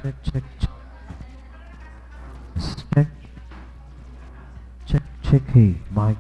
Check, check, check. Check. Check, check. Hey, mic.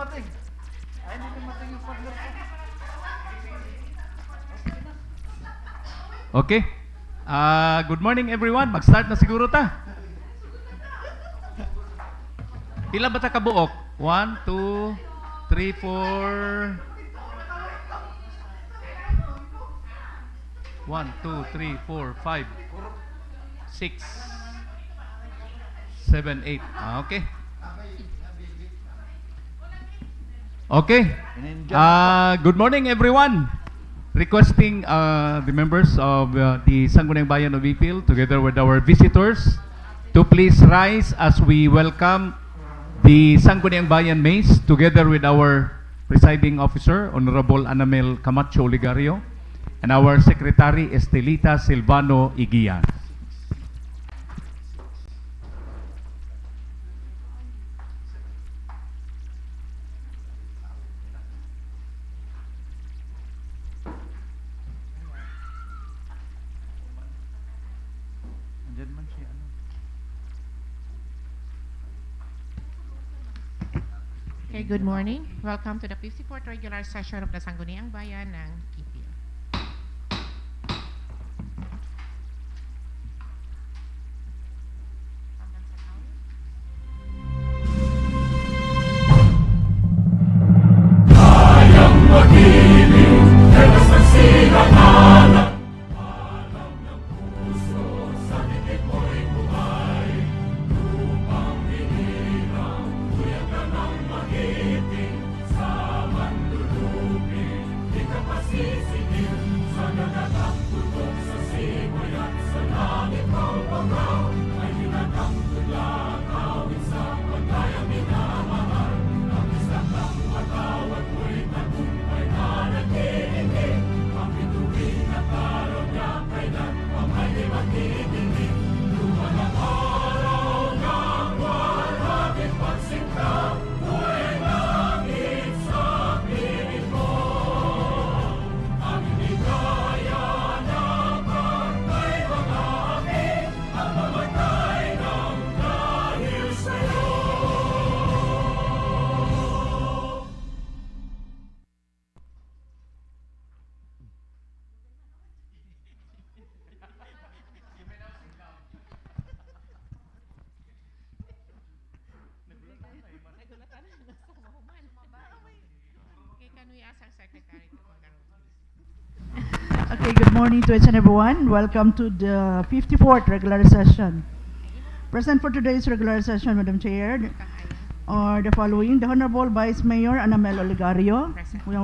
dumating. Ay, hindi dumating yung partner ko. Okay. Good morning everyone. Mag-start na siguro ta. Pila ba ta kabuok? 1, 2, 3, 4. 1, 2, 3, 4, 5, 6, 7, 8. Okay. Okay. Good morning everyone. Requesting the members of the Sangguniang Bayan of Ipil together with our visitors to please rise as we welcome the Sangguniang Bayan Mays together with our presiding officer, Honorable Anamel Camacho Oligario, and our Secretary Estelita Silvano Iguia. Andyan man siya, ano. Okay, good morning. Welcome to the 54th regular session of the Sangguniang Bayan ng Ipil. Okay, good morning to each and everyone. Welcome to the 54th regular session. Present for today's regular session, Madam Chair, are the following: the Honorable Vice Mayor Anamel Oligario.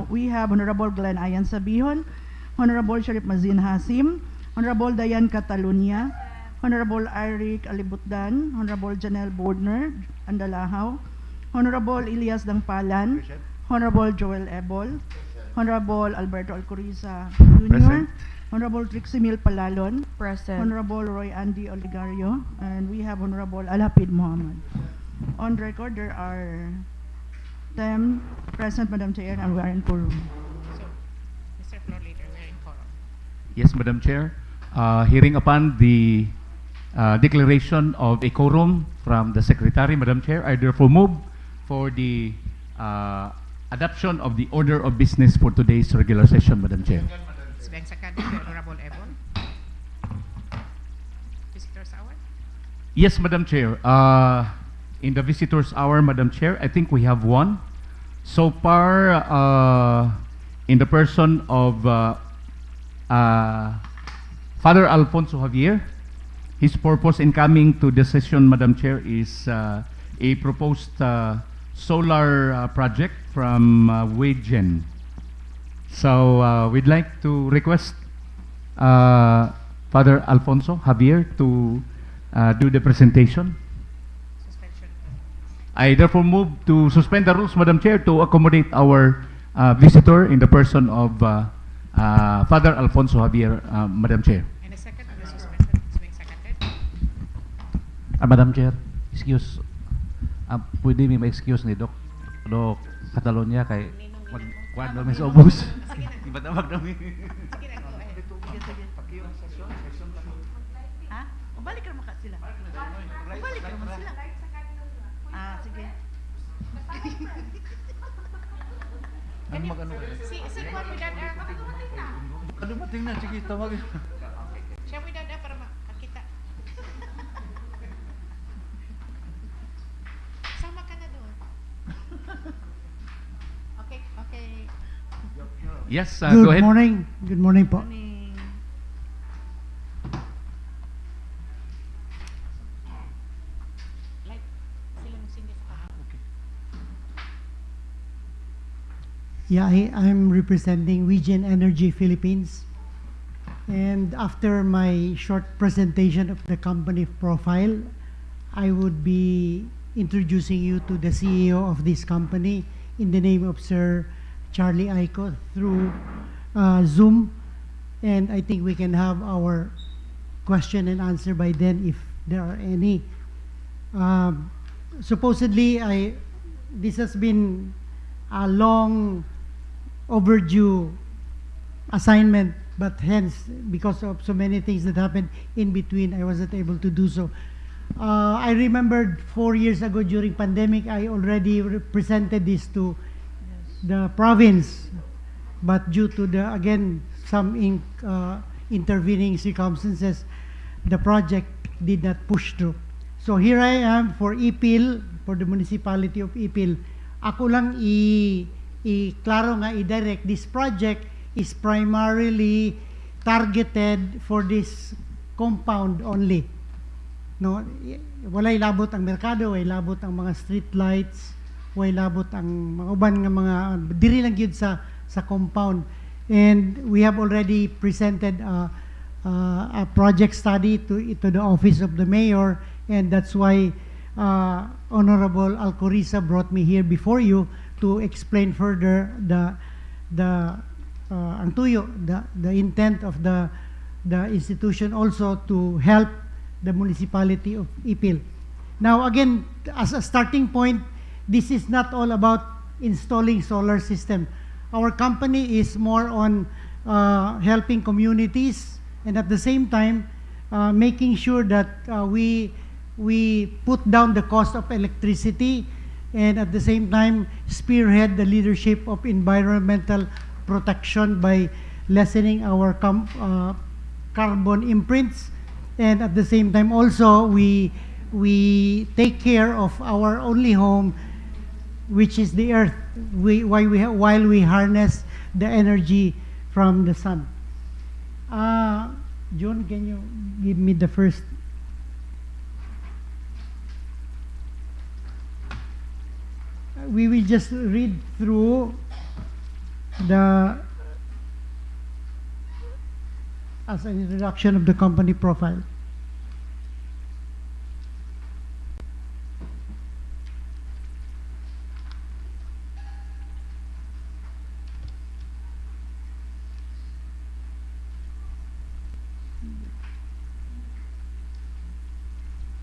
We have Honorable Glenn Ayan Sabihon, Honorable Sharif Mazin Hasim, Honorable Dayan Catalunya, Honorable Eric Alibutdan, Honorable Janelle Bordner Andalahaw, Honorable Elias Dangpalan, Honorable Joel Ebol, Honorable Alberto Alcoriza Jr., Present. Honorable Trixie Mil Palalon, Present. Honorable Roy Andy Oligario, and we have Honorable Alhapid Mohammed. On record, there are 10 present, Madam Chair, and we are in quorum. So, Mr. Floor Leader, we're in quorum. Yes, Madam Chair. Hearing upon the declaration of a quorum from the Secretary, Madam Chair, I therefore move for the adoption of the order of business for today's regular session, Madam Chair. It's been seconded by Honorable Ebon. Visitors hour? Yes, Madam Chair. In the visitors hour, Madam Chair, I think we have one. So far, in the person of Father Alfonso Javier, his purpose in coming to the session, Madam Chair, is a proposed solar project from Wagen. So we'd like to request Father Alfonso Javier to do the presentation. Suspension. I therefore move to suspend the rules, Madam Chair, to accommodate our visitor in the person of Father Alfonso Javier, Madam Chair. And a second on the suspension. It's being seconded. Madam Chair, excuse. Pwede may ma-excuse ni Doc Catalonia kay magkuhan namin sa ubos. Ibatawag namin. Sige na, go ahead. Ha? O balik ka naman sila. O balik ka naman sila. Ah, sige. Ano mag-ano kayo? Si Juan Widada. Ano mating na? Sige, tawagin. Siya Widada para makakita. Sama ka na doon. Okay, okay. Yes, Good go ahead. morning. Good morning po. Morning. Like, sila magsindi sa kahapon. Yeah, I'm representing Wigen Energy Philippines. And after my short presentation of the company profile, I would be introducing you to the CEO of this company in the name of Sir Charlie Aiko through Zoom. And I think we can have our question and answer by then if there are any. Supposedly, this has been a long overdue assignment, but hence, because of so many things that happened in between, I wasn't able to do so. I remembered 4 years ago during pandemic, I already presented this to the province, but due to the, again, some intervening circumstances, the project did not push through. So here I am for Ipil, for the municipality of Ipil. Ako lang klaro nga i-direct, this project is primarily targeted for this compound only. No, walay labot ang merkado, walay labot ang mga street lights, walay labot ang mga uban nga mga diri lang gyud sa compound. And we have already presented a project study to the office of the mayor, and that's why Honorable Alcoriza brought me here before you to explain further ang tuyo, the intent of the institution also to help the municipality of Ipil. Now again, as a starting point, this is not all about installing solar system. Our company is more on helping communities, and at the same time making sure that we put down the cost of electricity, and at the same time spearhead the leadership of environmental protection by lessening our carbon imprints, and at the same time also we take care of our only home, which is the earth, while we harness the energy from the sun. John, can you give me the first? We will just read through as an introduction of the company profile.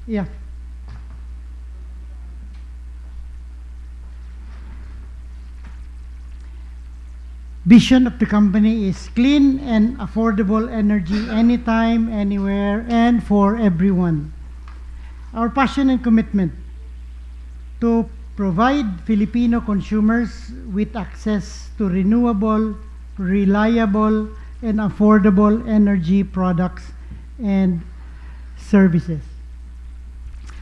Yeah. Vision of the company is clean and affordable energy anytime, anywhere, and for everyone. Our passion and commitment to provide Filipino consumers with access to renewable, reliable, and affordable energy products and services.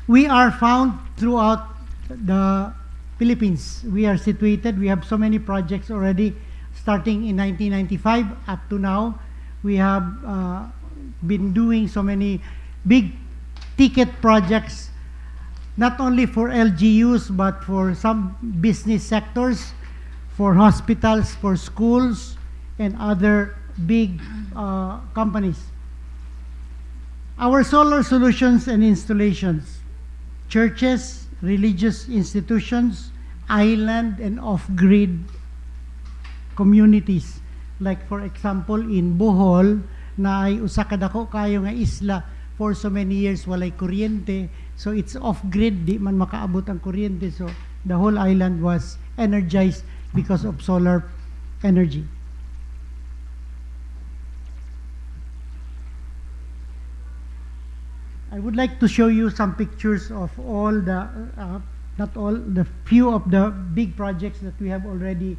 We are found throughout the Philippines. We are situated, we have so many projects already. Starting in 1995 up to now, we have been doing so many big ticket projects, not only for LGUs but for some business sectors, for hospitals, for schools, and other big companies. Our solar solutions and installations, churches, religious institutions, island and off-grid communities, like for example in Bohol na ay usa ka dako kayo nga isla, for so many years walay kuryente, so it's off grid, di man makaabot ang kuryente, so the whole island was energized because of solar energy. I would like to show you some pictures of all the not all, the few of the big projects that we have already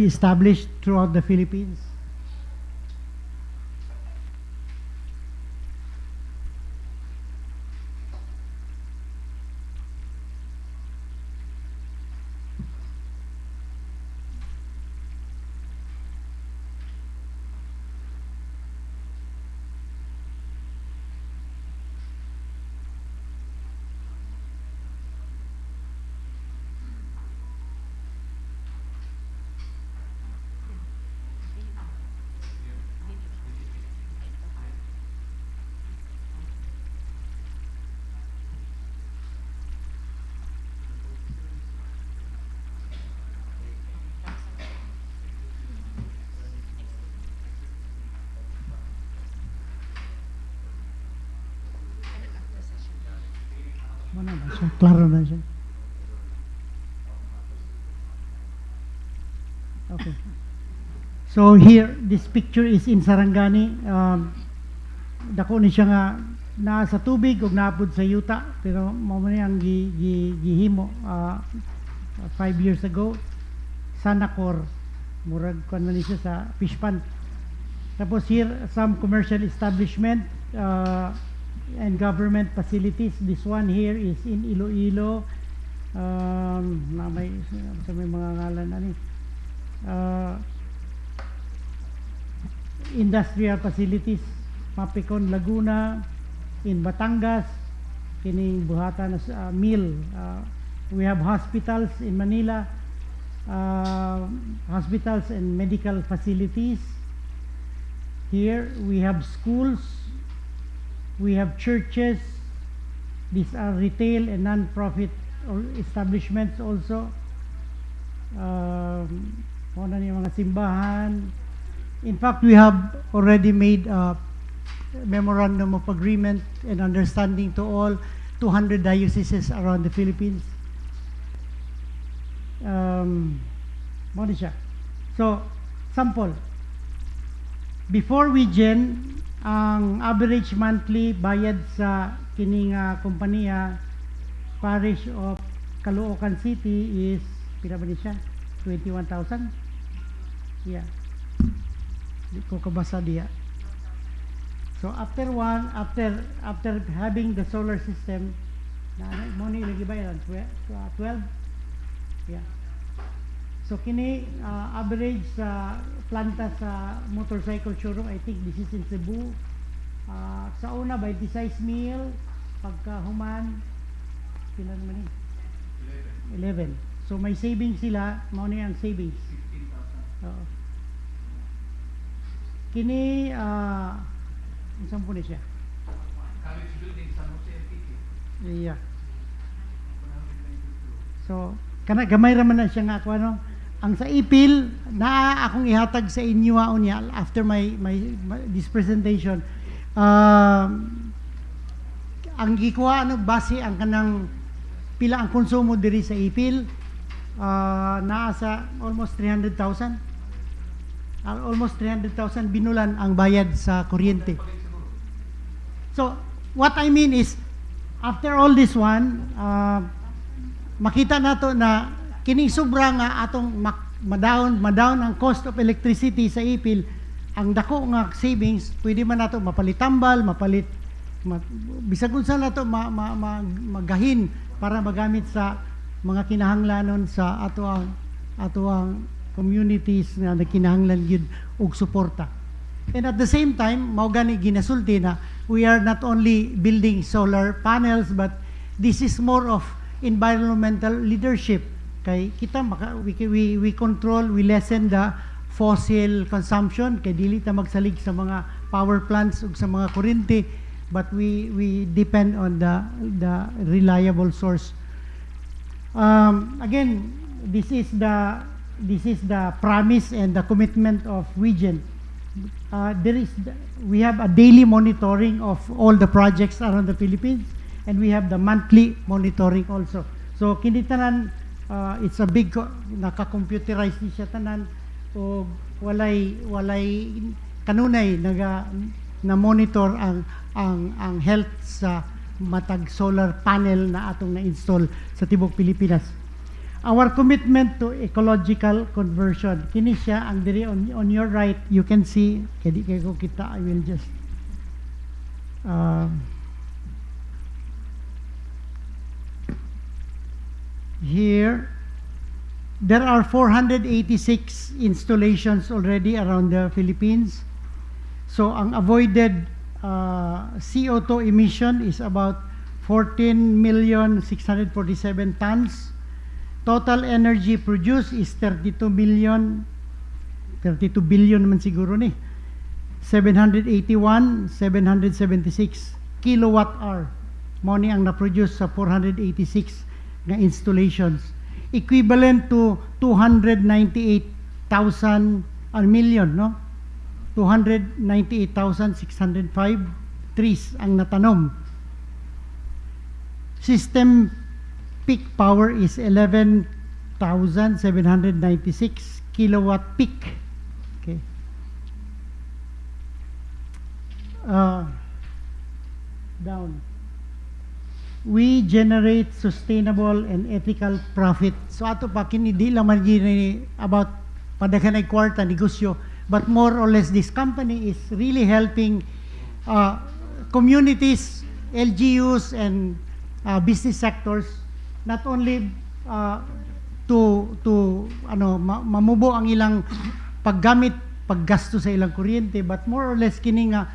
established throughout the Philippines. Mana na siya? Klaro na siya. Okay. So here, this picture is in Sarangani. Dako ni siya nga naa sa tubig ug naapod sa yuta, pero mao man ang gihimo 5 years ago. Sanacor, murag kuan man ni siya sa fish pond. Tapos here, some commercial establishment and government facilities. This one here is in Iloilo. Na may mga ngalan ani. Industrial facilities, Mapicon, Laguna. In Batangas, kining buhatan na mill. We have hospitals in Manila, hospitals and medical facilities. Here we have schools, we have churches. These are retail and non-profit establishments also. Muna niya mga simbahan. In fact, we have already made a memorandum of agreement and understanding to all 200 dioceses around the Philippines. Muna siya. So, sample. Before we gen, ang average monthly bayad sa kining kompanya parish of Caloocan City is pila ba ni siya? 21,000? Yeah. Di ko kabasa diya. So after having the solar system, mo ni lagi bayad 12? Yeah. So kini average sa planta sa motorcycle showroom, I think this is in Cebu. Sa una 26 mil, pagka human pila naman ni? 11. So may savings sila, mao ni ang savings. 16,000. Oo. Kini unsa po ni siya? College building San Jose LTT. Yeah. So kana gamay ra man na siya nga ako ano. Ang sa Ipil na akong ihatag sa inyo unya after my this presentation. Ang gikuha ano base ang kanang pila ang konsumo diri sa Ipil, naa sa almost 300,000. Almost 300,000 binulan ang bayad sa kuryente. So, what I mean is, after all this one, makita nato na kining sobra nga atong madaon ang cost of electricity sa Ipil, ang dako nga savings, pwede man nato mapalit tambal, bisag unsa nato magahin para magamit sa mga kinahanglanon sa atoang communities na kinahanglan gyud og suporta. And at the same time, mao gani ginasulti na we are not only building solar panels, but this is more of environmental leadership. Kay kita we control, we lessen the fossil consumption, kay dili ta magsalig sa mga power plants ug sa mga kuryente, but we depend on the reliable source. Again, this is the promise and the commitment of Region. We have a daily monitoring of all the projects around the Philippines, and we have the monthly monitoring also. So kini tanan, it's a big naka-computerize ni siya tanan, o walay kanunay na monitor ang health sa matag solar panel na atong na-install sa tibok Pilipinas. Our commitment to ecological conversion. Kini siya ang diri on your right, you can see, kaya di kayo kita, I will just here, there are 486 installations already around the Philippines. So ang avoided CO2 emission is about 14,647,000 tons. Total energy produced is 32 billion naman siguro ni. 776 kilowatt hour. Mao ni ang na-produce sa 486 na installations. Equivalent to 298,000 million, no? 298,605 trees ang natanom. System peak power is 11,796 kilowatt peak. Okay. Down. We generate sustainable and ethical profit. So ato pa kini di lang man gini about padaghan ay kwarta negosyo, but more or less this company is really helping communities, LGUs and business sectors, not only to mamubo ang ilang paggamit, paggasto sa ilang kuryente, but more or less kini nga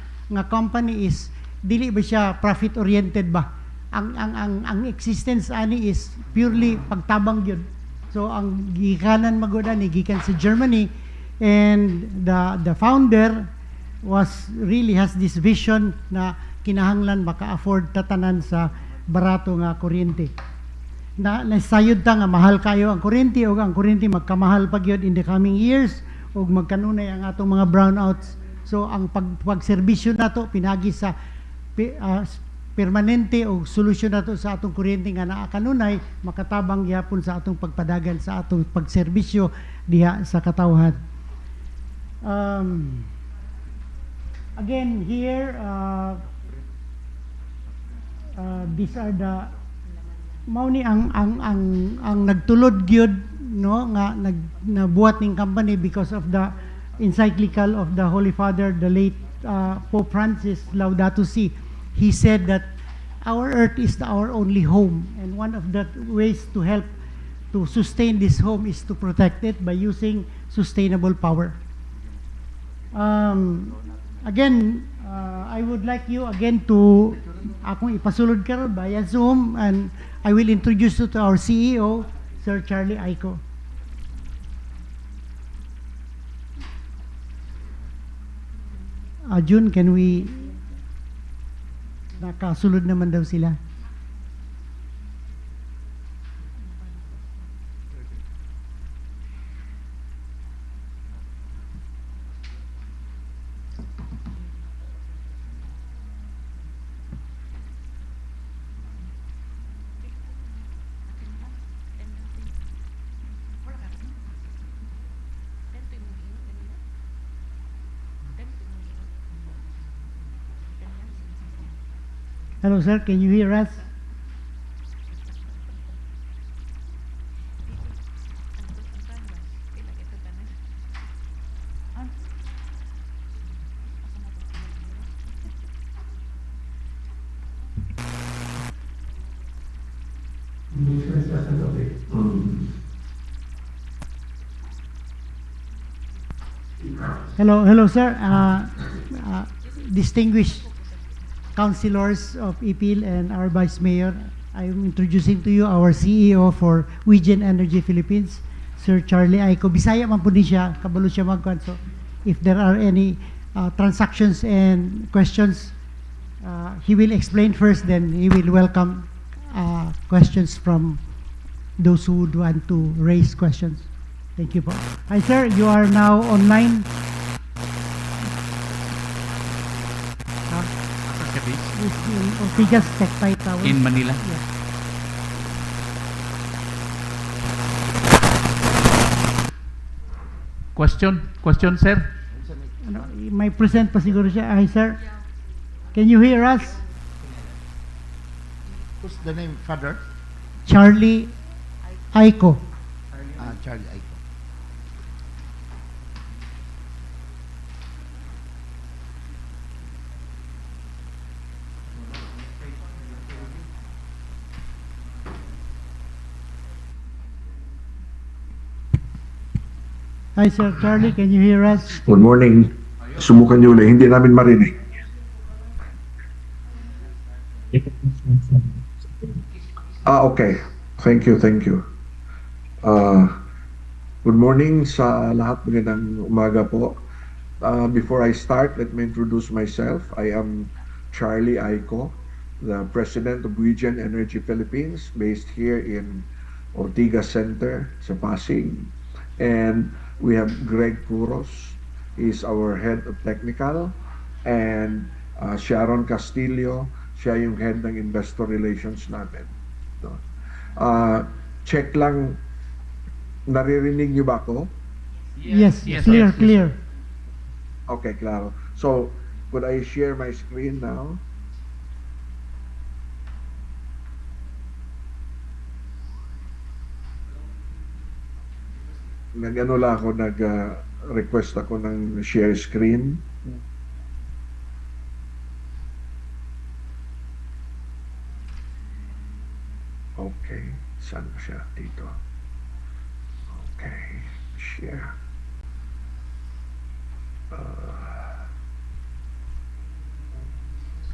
company is dili ba siya profit oriented ba? Ang existence ani is purely pagtabang yun. So ang gikanan magoda ni gikan sa Germany, and the founder really has this vision na kinahanglan maka-afford tatanan sa barato nga kuryente. Nasayod ta nga mahal kayo ang kuryente, o ang kuryente magkamahal pag yun in the coming years, o magkanunay ang atong mga brownouts. So ang pagserbisyo nato pinagi sa permanente o solusyon nato sa atong kuryente nga naa kanunay, makatabang gyapon sa atong pagpadagan sa atong pagserbisyo diha sa katawhan. Again here, these are the mao ni ang nagtulod gyud, no, nga nabuhat ning company because of the encyclical of the Holy Father, the late Pope Francis, Laudato Si. He said that our earth is our only home, and one of the ways to help to sustain this home is to protect it by using sustainable power. Again, I would like you again to akong ipasulod karon via Zoom, and I will introduce you to our CEO, Sir Charlie Aiko. June, can we nakasulod naman daw sila? Hello, sir. Can you hear us? Hello, sir. Distinguished councilors of Ipil and our Vice Mayor, I am introducing to you our CEO for Wigen Energy Philippines, Sir Charlie Aiko. Bisaya man po din siya, kabalo siya magkuhan. So, if there are any transactions and questions, he will explain first, then he will welcome questions from those who would want to raise questions. Thank you po. Hi, sir. You are now online. Ortigas Tectay Tower. In Manila. Yeah. Question, sir? May present pa siguro siya. Hi, sir. Can you hear us? Who's the name, Father? Charlie Aiko. Charlie Aiko. Hi, Sir Charlie, can you hear us? Good morning. Subukan niyo ulit. Hindi namin marinig. Okay. Thank you, thank you. Good morning sa lahat. Magandang umaga po. Before I start, let me introduce myself. I am Charlie Aiko, the President of Region Energy Philippines, based here in Ortigas Center sa Pasig. And we have Greg Puros, is our head of technical, and Sharon Castillo, siya yung head ng investor relations natin. No? Check lang, naririnig niyo ba ako? Yes, clear, clear. Okay, klaro. So, could I share my screen now? Nag-ano lang ako, nag-request ako ng share screen. Okay, saan ba siya? Dito. Okay, share.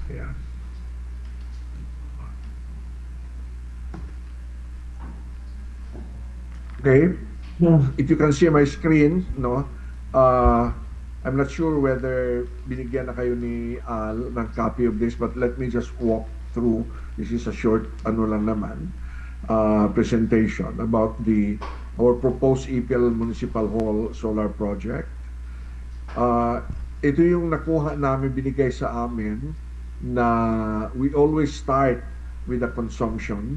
Yeah. Okay. If you can see my screen, no, I'm not sure whether binigyan na kayo ni Al ng copy of this, but let me just walk through. This is a short, ano lang naman, presentation about our proposed Ipil Municipal Hall Solar Project. Ito yung nakuha namin, binigay sa amin, na we always start with the consumption,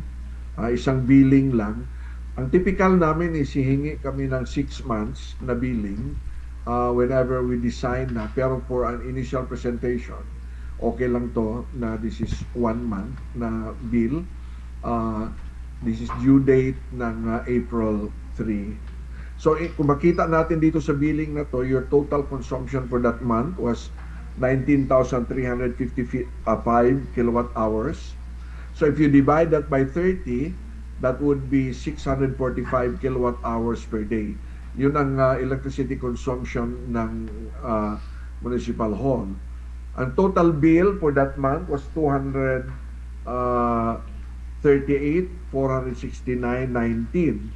isang billing lang. Ang typical namin is hihingi kami ng 6 months na billing whenever we design na. Pero for an initial presentation, okay lang to na this is 1 month na bill. This is due date ng April 3. So kung makita natin dito sa billing na to, your total consumption for that month was 19,355 kilowatt hours. So if you divide that by 30, that would be 645 kilowatt hours per day. Yun ang electricity consumption ng municipal hall. Ang total bill for that month was 238,469.19.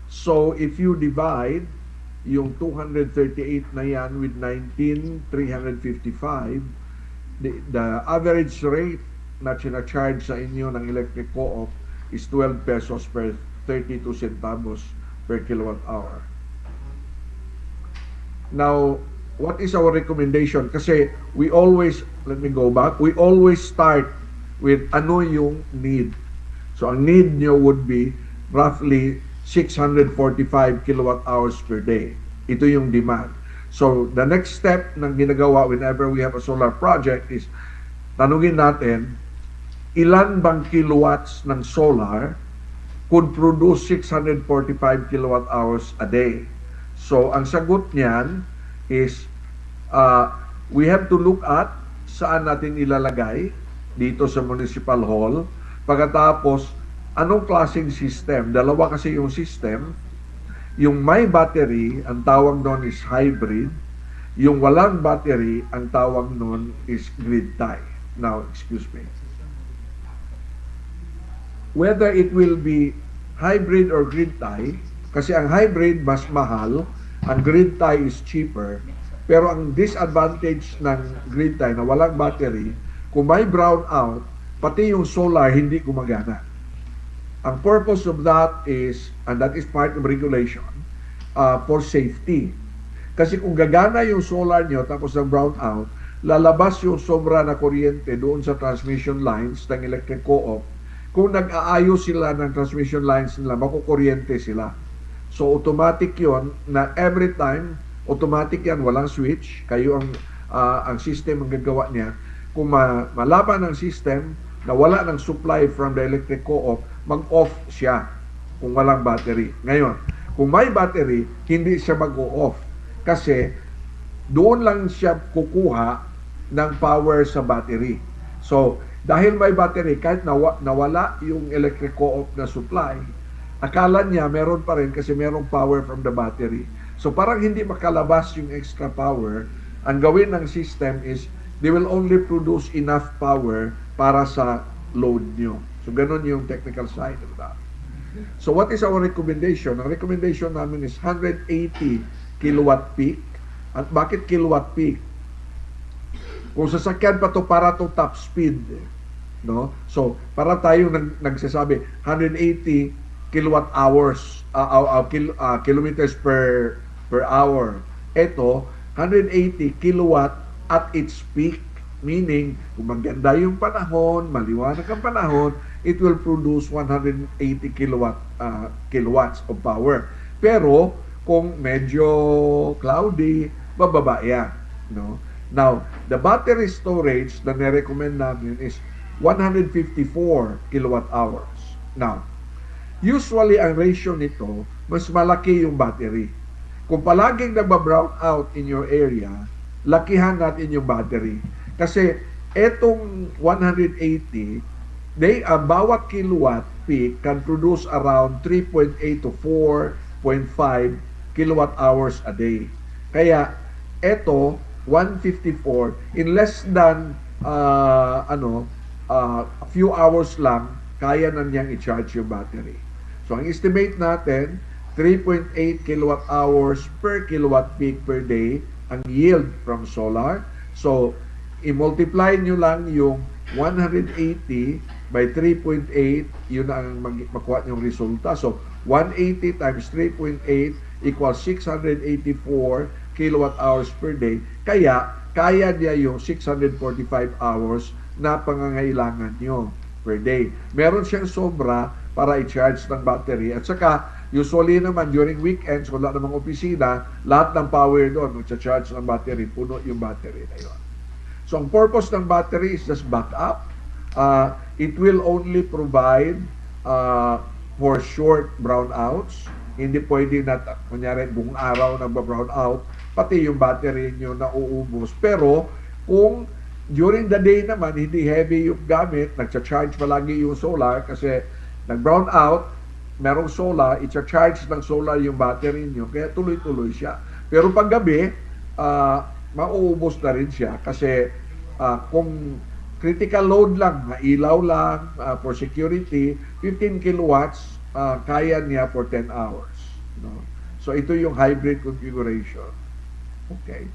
So if you divide yung 238 na yan with 19,355, the average rate na charge sa inyo ng electric co-op is 12 pesos per 32 centavos per kilowatt hour. Now, what is our recommendation? Kasi we always, let me go back, we always start with ano yung need. So, ang need nyo would be roughly 645 kilowatt hours per day. Ito yung demand. So, the next step ng ginagawa whenever we have a solar project is tanungin natin, ilan bang kilowatts ng solar could produce 645 kilowatt hours a day? So, ang sagot niyan is we have to look at saan natin ilalagay dito sa municipal hall. Pagkatapos, anong klaseng system? Dalawa kasi yung system. Yung may battery, ang tawag doon is hybrid. Yung walang battery, ang tawag doon is grid tie. Now, excuse me. Whether it will be hybrid or grid tie, kasi ang hybrid mas mahal, ang grid tie is cheaper, pero ang disadvantage ng grid tie na walang battery, kung may brown out, pati yung solar hindi gumagana. Ang purpose of that is, and that is part of regulation, for safety. Kasi kung gagana yung solar nyo tapos ang brown out, lalabas yung sobra na kuryente doon sa transmission lines ng electric co-op. Kung nag-aayos sila ng transmission lines nila, makukuryente sila. So automatic yon na every time, automatic yan, walang switch. Kayo ang system ang gagawa niya. Kung malaban ang system, nawala ng supply from the electric co-op, mag-off siya kung walang battery. Ngayon, kung may battery, hindi siya mag-off kasi doon lang siya kukuha ng power sa battery. So, dahil may battery, kahit nawala yung electric co-op na supply, akala niya meron pa rin kasi merong power from the battery. So, parang hindi makalabas yung extra power. Ang gawin ng system is, they will only produce enough power para sa load nyo. So, ganun yung technical side of that. So, what is our recommendation? Ang recommendation namin is 180 kilowatt peak. At bakit kilowatt peak? Kung sasakyan pa to para to top speed, no? So, para tayong nagsasabi 180 kilowatt hours, kilometers per hour. Ito, 180 kilowatt at its peak, meaning kung maganda yung panahon, maliwanag ang panahon, it will produce 180 kilowatts of power. Pero kung medyo cloudy, bababa yan, no? Now, the battery storage na nirecommend namin is 154 kilowatt hours. Now, usually ang ratio nito, mas malaki yung battery. Kung palaging nagba-brown out in your area, lakihan natin yung battery. Kasi etong 180, bawat kilowatt peak can produce around 3.8 to 4.5 kilowatt hours a day. Kaya eto 154 in less than a few hours lang kaya na niyang i-charge yung battery. So ang estimate natin 3.8 kilowatt hours per kilowatt peak per day ang yield from solar. So i-multiply nyo lang yung 180 by 3.8, yun ang makuha yung resulta. So 180 times 3.8 equals 684 kilowatt hours per day. Kaya, kaya niya yung 645 hours na pangangailangan nyo per day. Meron siyang sobra para i-charge ng battery. At saka, usually naman during weekends, kung wala namang opisina, lahat ng power doon, mag-charge ng battery, puno yung battery na yun. So, ang purpose ng battery is just backup. It will only provide for short brownouts. Hindi pwede na, kunyari, buong araw nagba-brown out, pati yung battery nyo na uubos. Pero, kung during the day naman, hindi heavy yung gamit, nagcha-charge palagi yung solar kasi nag-brown out, merong solar, i-charge ng solar yung battery nyo, kaya tuloy-tuloy siya. Pero pag gabi, mauubos na rin siya kasi kung critical load lang, ilaw lang, for security, 15 kilowatts, kaya niya for 10 hours. No? So, ito yung hybrid configuration. Okay.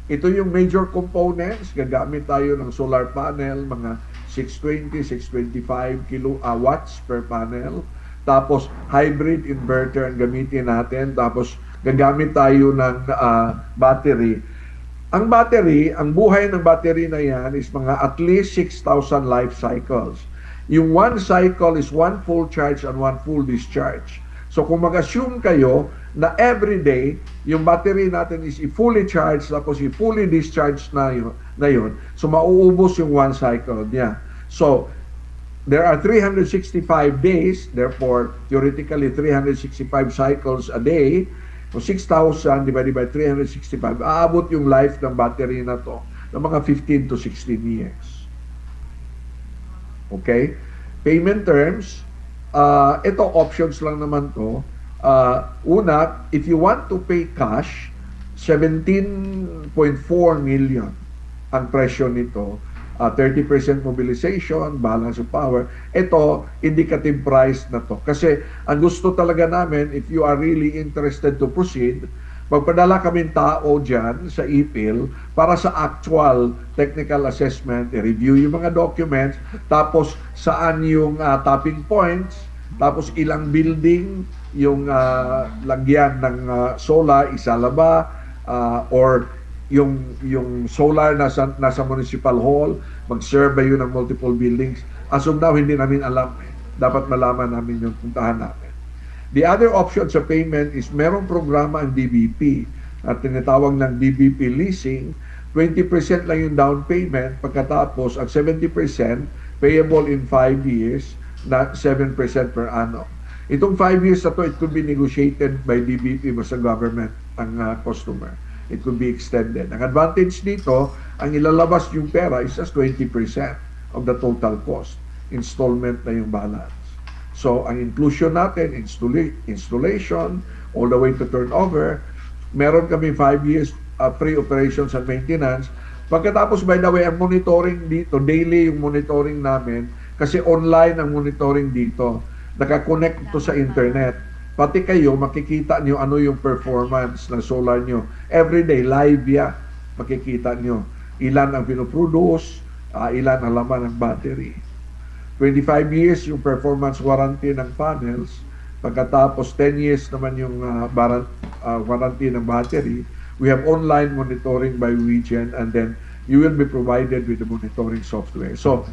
Ito yung major components. Gagamit tayo ng solar panel, mga 620, 625 watts per panel. Tapos, hybrid inverter ang gamitin natin. Tapos, gagamit tayo ng battery. Ang battery, ang buhay ng battery na yan is mga at least 6,000 life cycles. Yung one cycle is one full charge and one full discharge. So kung mag-assume kayo na everyday, yung battery natin is fully charged tapos fully discharged na yun, so mauubos yung one cycle niya. So there are 365 days, therefore theoretically 365 cycles a day. So 6,000 divided by 365, aabot yung life ng battery na to ng mga 15 to 16 years. Okay? Payment terms, ito options lang naman to. Una, if you want to pay cash, 17.4 million ang presyo nito. 30% mobilization, balance of power. Ito, indicative price na to. Kasi ang gusto talaga namin, if you are really interested to proceed, magpadala kaming tao dyan sa IPIL para sa actual technical assessment, i-review yung mga documents, tapos saan yung tapping points, tapos ilang building yung lagyan ng solar, isa la ba, or yung solar nasa municipal hall, mag-serve yun ng multiple buildings. As of now, hindi namin alam. Dapat malaman namin yung puntahan namin. The other option sa payment is merong programa ang DBP at tinatawag ng DBP leasing. 20% lang yung down payment, pagkatapos at 70% payable in 5 years na 7% per annum. Itong 5 years na to, it could be negotiated by DBP o sa government ang customer. It could be extended. Ang advantage dito, ang ilalabas yung pera is just 20% of the total cost. Installment na yung balance. So, ang inclusion natin, installation, all the way to turnover, meron kami 5 years free operations and maintenance. Pagkatapos, by the way, ang monitoring dito, daily yung monitoring namin, kasi online ang monitoring dito. Nakakonect to sa internet. Pati kayo, makikita nyo ano yung performance ng solar nyo. Everyday, live yan. Makikita nyo. Ilan ang pinoproduce, ilan ang laman ng battery. 25 years yung performance warranty ng panels. Pagkatapos 10 years naman yung warranty ng battery. We have online monitoring by region, and then you will be provided with the monitoring software. So,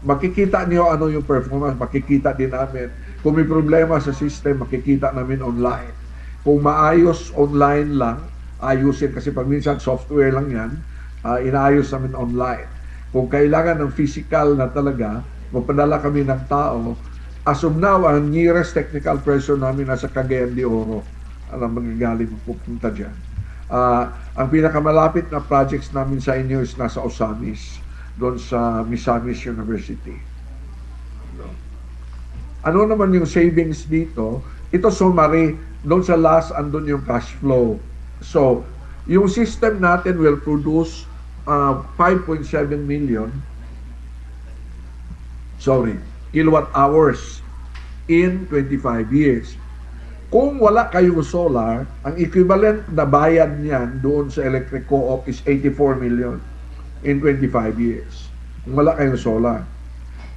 makikita niyo ano yung performance, makikita din namin. Kung may problema sa system, makikita namin online. Kung maayos online lang, ayusin, kasi pag minsan software lang yan, inaayos namin online. Kung kailangan ng physical na talaga, magpadala kami ng tao. As of now, ang nearest technical person namin nasa Cagayan de Oro. Alam, magagaling pupunta dyan. Ang pinakamalapit na projects namin sa inyo is nasa Osamis, doon sa Misamis University. Ano naman yung savings dito? Ito summary, doon sa last, andun yung cash flow. So, yung system natin will produce 5.7 million kilowatt hours in 25 years. Kung wala kayong solar, ang equivalent na bayad niyan doon sa electric co-op is 84 million in 25 years. Kung wala kayong solar.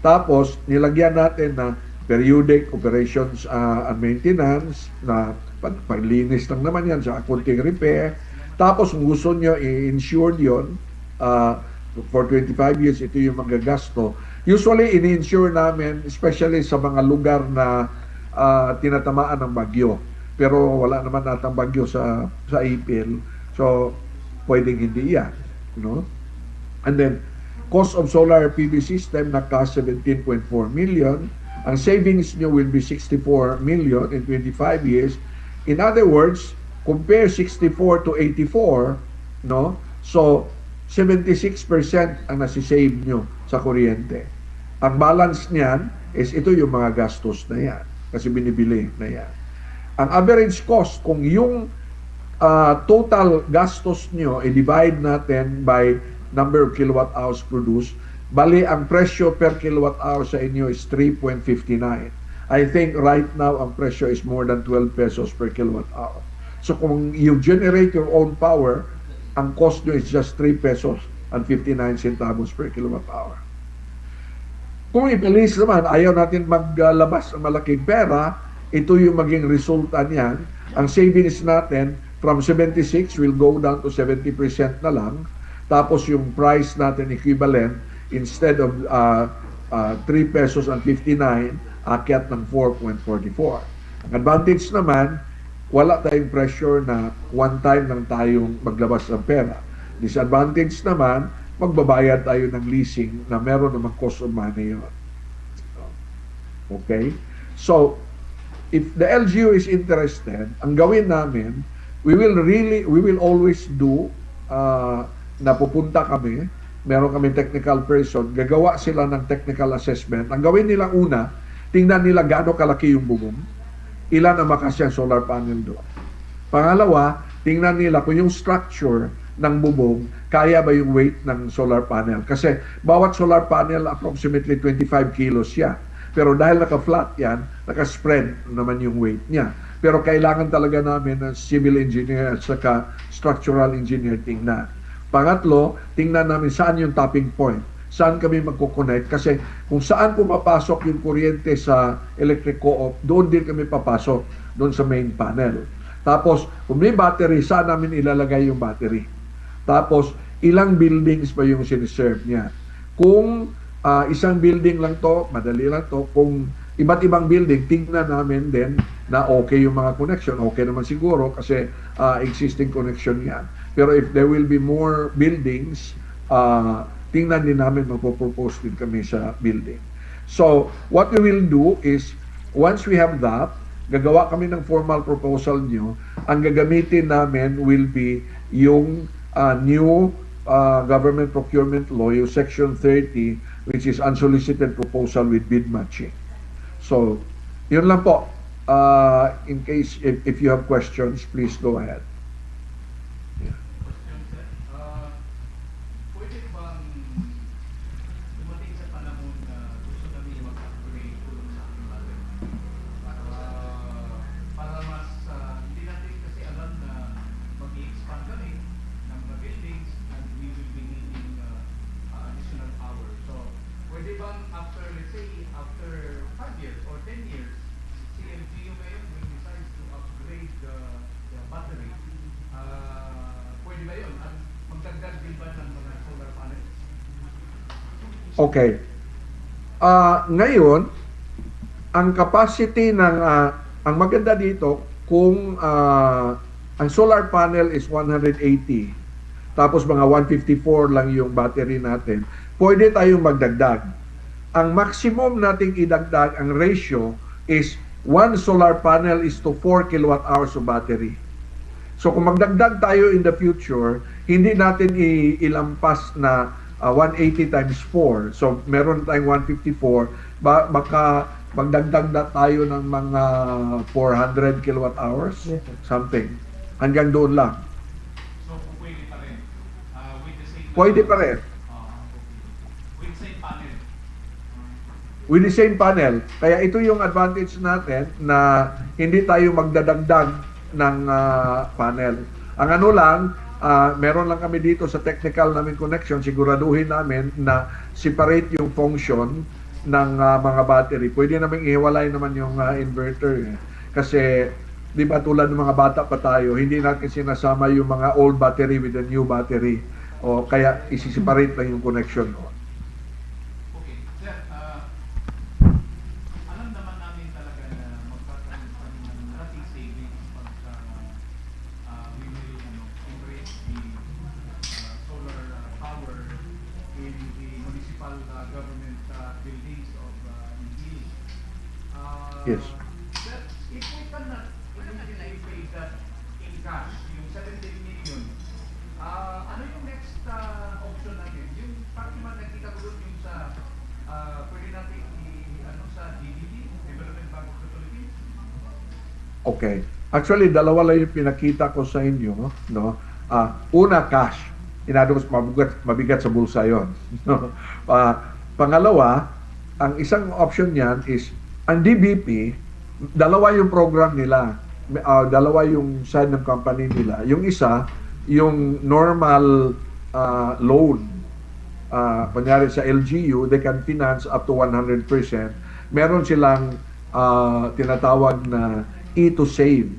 Tapos, nilagyan natin na periodic operations and maintenance na paglinis lang naman yan sa konting repair. Tapos, kung gusto nyo i-insure yun, for 25 years, ito yung magagasto. Usually, in-insure namin, especially sa mga lugar na tinatamaan ng bagyo. Pero wala naman natang bagyo sa Ipil. So, pwedeng hindi yan. You know? And then, cost of solar PV system na cost 17.4 million. Ang savings nyo will be 64 million in 25 years. In other words, compare 64 to 84, no? So, 76% ang nasisave nyo sa kuryente. Ang balance niyan is ito yung mga gastos na yan. Kasi binibili na yan. Ang average cost, kung yung total gastos nyo, i-divide natin by number of kilowatt hours produced, bali ang presyo per kilowatt hour sa inyo is 3.59. I think right now ang presyo is more than 12 pesos per kilowatt hour. So kung you generate your own power, ang cost nyo is just 3 pesos and 59 centavos per kilowatt hour. Kung ipilis naman, ayaw natin maglabas ng malaking pera, ito yung maging resulta niyan. Ang savings natin from 76 will go down to 70% na lang. Tapos yung price natin equivalent, instead of 3 pesos and 59, akyat ng 4.44. Ang advantage naman, wala tayong pressure na one time lang tayong maglabas ng pera. Disadvantage naman, magbabayad tayo ng leasing na meron namang cost of money yun. Okay? So, if the LGU is interested, ang gawin namin, we will always do na pupunta kami, meron kami technical person, gagawa sila ng technical assessment. Ang gawin nila una, tingnan nila gaano kalaki yung bubong, ilan ang makasyang solar panel doon. Pangalawa, tingnan nila kung yung structure ng bubong, kaya ba yung weight ng solar panel. Kasi bawat solar panel, approximately 25 kilos yan. Pero dahil naka-flat yan, naka-spread naman yung weight niya. Pero kailangan talaga namin ng civil engineer at saka structural engineer tingnan. Pangatlo, tingnan namin saan yung tapping point. Saan kami magkoconnect. Kasi kung saan pumapasok yung kuryente sa electric co-op, doon din kami papasok, doon sa main panel. Tapos, kung may battery, saan namin ilalagay yung battery? Tapos, ilang buildings pa yung siniserve niya. Kung isang building lang to, madali lang to. Kung iba't ibang building, tingnan namin din na okay yung mga connection. Okay naman siguro kasi existing connection yan. Pero if there will be more buildings, tingnan din namin, magpo-propose din kami sa building. So, what we will do is, once we have that, gagawa kami ng formal proposal nyo. Ang gagamitin namin will be yung new government procurement law, yung Section 30, which is unsolicited proposal with bid matching. So, yun lang po. In case, if you have questions, please go ahead. Pwede bang dumating sa panahon na gusto namin mag-upgrade tulong sa ating bayan? Para mas, hindi natin kasi alam na mag-i-expand kami ng mga buildings and we will be needing additional power. So, pwede bang after, let's say, after 5 years or 10 years, si LGU ngayon will decide to upgrade the battery? Pwede ba yun? At magdagdag din ba ng mga solar panels? Okay. Ngayon, ang capacity ng, ang maganda dito, kung ang solar panel is 180, tapos mga 154 lang yung battery natin, pwede tayong magdagdag. Ang maximum nating idagdag, ang ratio, is 1 solar panel is to 4 kilowatt hours of battery. So kung magdagdag tayo in the future, hindi natin ilampas na 180 times 4. So meron tayong 154, baka magdagdag na tayo ng mga 400 kilowatt hours, something. Hanggang doon lang. So pwede pa rin? With the same Pwede pa rin. With same panel? With the same panel. Kaya ito yung advantage natin na hindi tayo magdadagdag ng panel. Ang ano lang, meron lang kami dito sa technical namin connection, siguraduhin namin na separate yung function ng mga battery. Pwede namin ihiwalay naman yung inverter. Kasi, di ba tulad ng mga bata pa tayo, hindi natin sinasama yung mga old battery with the new battery. O kaya isi-separate lang yung connection. Okay. Sir, alam naman namin talaga na magkakaroon kami ng malaking savings pagka we will embrace the solar power in the municipal government buildings of Ipil. Yes. Sir, if we cannot immediately pay that in cash, yung 17 million, ano yung next option natin? Yung parang naman nakita ko doon yung sa pwede natin sa DBP, Development Bank of the Philippines? Okay. Actually, dalawa lang yung pinakita ko sa inyo. No? Una, cash. Inado ko, mabigat sa bulsa yun. No? Pangalawa, ang isang option niyan is, ang DBP, dalawa yung program nila. Dalawa yung side ng company nila. Yung isa, yung normal loan. Kunyari sa LGU, they can finance up to 100%. Meron silang tinatawag na E2Save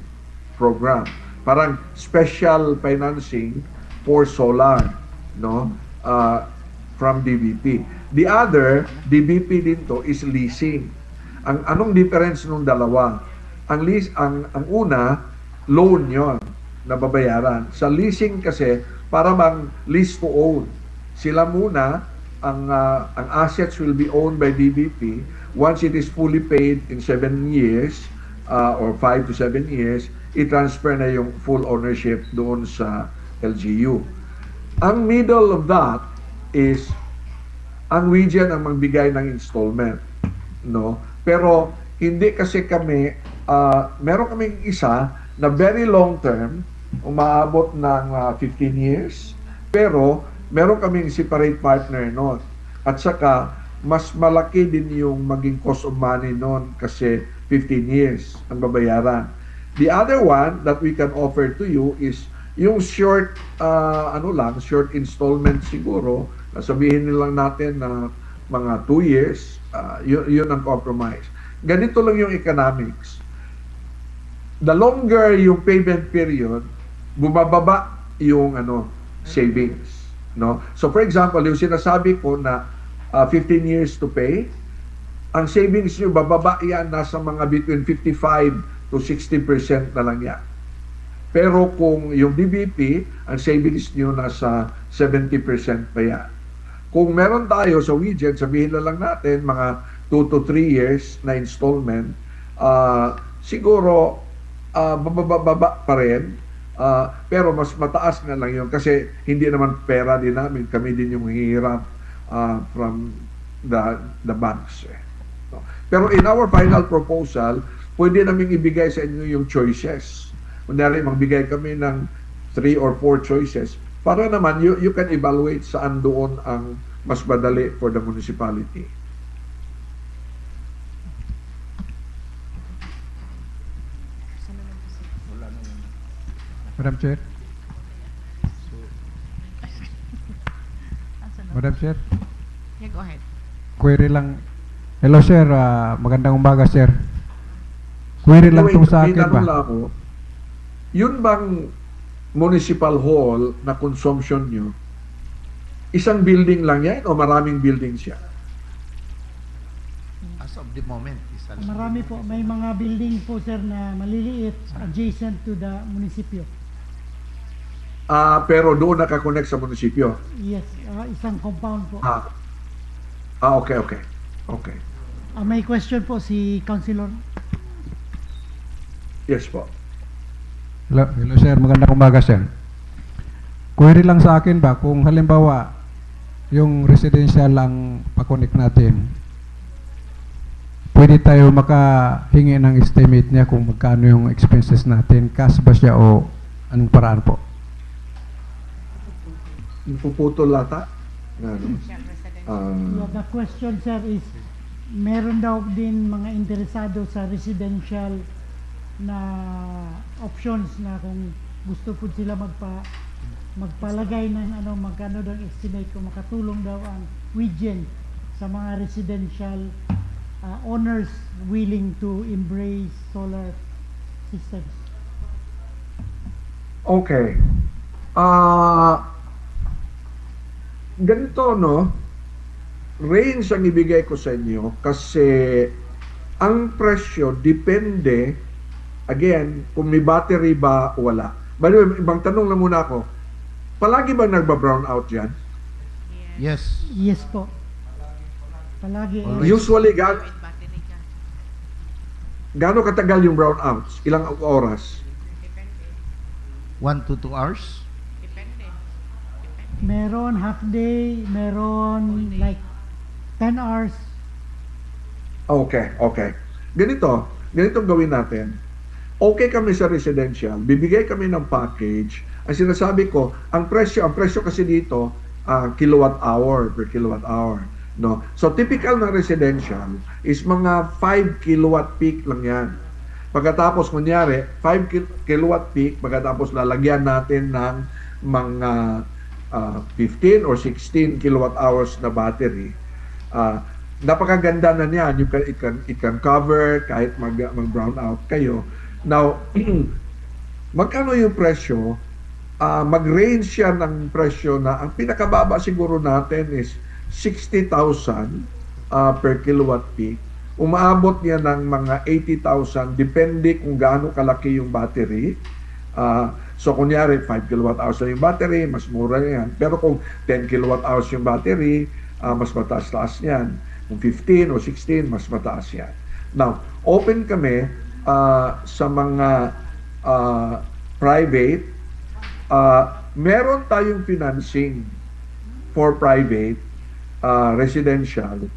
program. Parang special financing for solar, no? From DBP. The other, DBP din to, is leasing. Ang anong difference nung dalawa? Ang una, loan 'yon na babayaran. Sa leasing kasi, para bang lease to own. Sila muna, ang assets will be owned by DBP. Once it is fully paid in 7 years, or 5 to 7 years, i-transfer na yung full ownership doon sa LGU. Ang middle of that is, ang region ang magbigay ng installment. No? Pero, hindi kasi kami, meron kaming isa na very long term, umaabot ng 15 years, pero meron kaming separate partner noon. At saka, mas malaki din yung maging cost of money noon kasi 15 years ang babayaran. The other one that we can offer to you is yung short, short installment siguro, sabihin nilang natin na mga 2 years, yun ang compromise. Ganito lang yung economics. The longer yung payment period, bumababa yung savings, no? So for example, yung sinasabi ko na 15 years to pay, ang savings nyo bababa yan nasa mga between 55 to 60% na lang yan. Pero kung yung DBP, ang savings nyo nasa 70% pa yan. kung meron tayo sa Ouija, sabihin na lang natin mga 2 to 3 years na installment, siguro bababa pa rin, pero mas mataas na lang yun kasi hindi naman pera din namin, kami din yung hihirap from the banks. No. Pero in our final proposal, pwede namin ibigay sa inyo yung choices. Kunyari, magbigay kami ng 3 or 4 choices para naman you can evaluate saan doon ang mas madali for the municipality. Madam Chair. Madam Chair, Yeah, go ahead. query lang. Hello sir, magandang umaga sir. Query lang Wait, tong sa may akin tanong ba? lang ako. Yun bang municipal hall na consumption nyo, isang building lang yan o maraming buildings yan? As of the moment, isa lang. Marami po, may mga building po sir na maliliit adjacent to the munisipyo. Pero doon nakakonect sa munisipyo. Yes, isang compound po. Okay. May question po si Councilor. Yes po. Hello sir, magandang umaga sir. Query lang sa akin ba, kung halimbawa yung residential ang pakonek natin, pwede tayo makahingi ng estimate niya kung magkano yung expenses natin, cash ba siya o anong paraan po? Puputol lata? Ano? Yeah, the question sir is, meron daw din mga interesado sa residential na options na kung gusto po sila magpalagay ng magkano daw estimate kung makatulong daw ang Ouija sa mga residential owners willing to embrace solar systems. Okay. Ganito, no? Range ang ibigay ko sa inyo kasi ang presyo depende, again, kung may battery ba o wala. By the way, ibang tanong lang muna ako. Palagi ba nagba-brown out yan? Yes. Yes po. Palagi. Usually, With battery ka. gaano katagal yung brown outs? Ilang oras? Depende. 1 to 2 hours. Depende. Meron half day, meron like 10 hours. Okay. Ganitong gawin natin. Okay kami sa residential, bibigay kami ng package. Ang sinasabi ko, ang presyo kasi dito, kilowatt hour per kilowatt hour. No? So typical na residential is mga 5 kilowatt peak lang yan. Pagkatapos, kunyari, 5 kilowatt peak, pagkatapos lalagyan natin ng mga 15 or 16 kilowatt hours na battery. Napakaganda na niyan. It can cover kahit mag-brown out kayo. Now, magkano yung presyo? Mag-range siya ng presyo na ang pinakababa siguro natin is 60,000 per kilowatt peak. Umaabot niya ng mga 80,000 depende kung gaano kalaki yung battery. So kunyari 5 kilowatt hours na yung battery, mas mura yan. Pero kung 10 kilowatt hours yung battery, mas mataas-taas yan. Kung 15 o 16, mas mataas yan. Now, open kami sa mga private. Meron tayong financing for private residential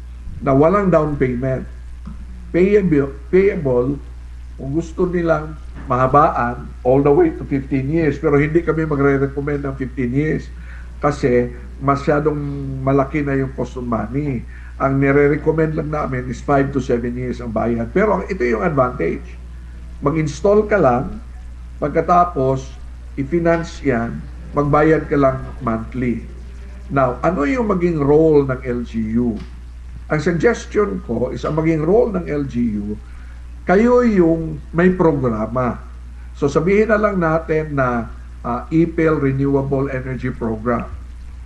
na walang down payment. Payable kung gusto nilang mahabaan all the way to 15 years. Pero hindi kami magre-recommend ng 15 years kasi masyadong malaki na yung cost of money. Ang nire-recommend lang namin is 5 to 7 years ang bayad. Pero ito yung advantage. Mag-install ka lang, pagkatapos i-finance yan, magbayad ka lang monthly. Now, ano yung maging role ng LGU? Ang suggestion ko is ang maging role ng LGU, kayo yung may programa. So sabihin na lang natin na Ipil Renewable Energy Program.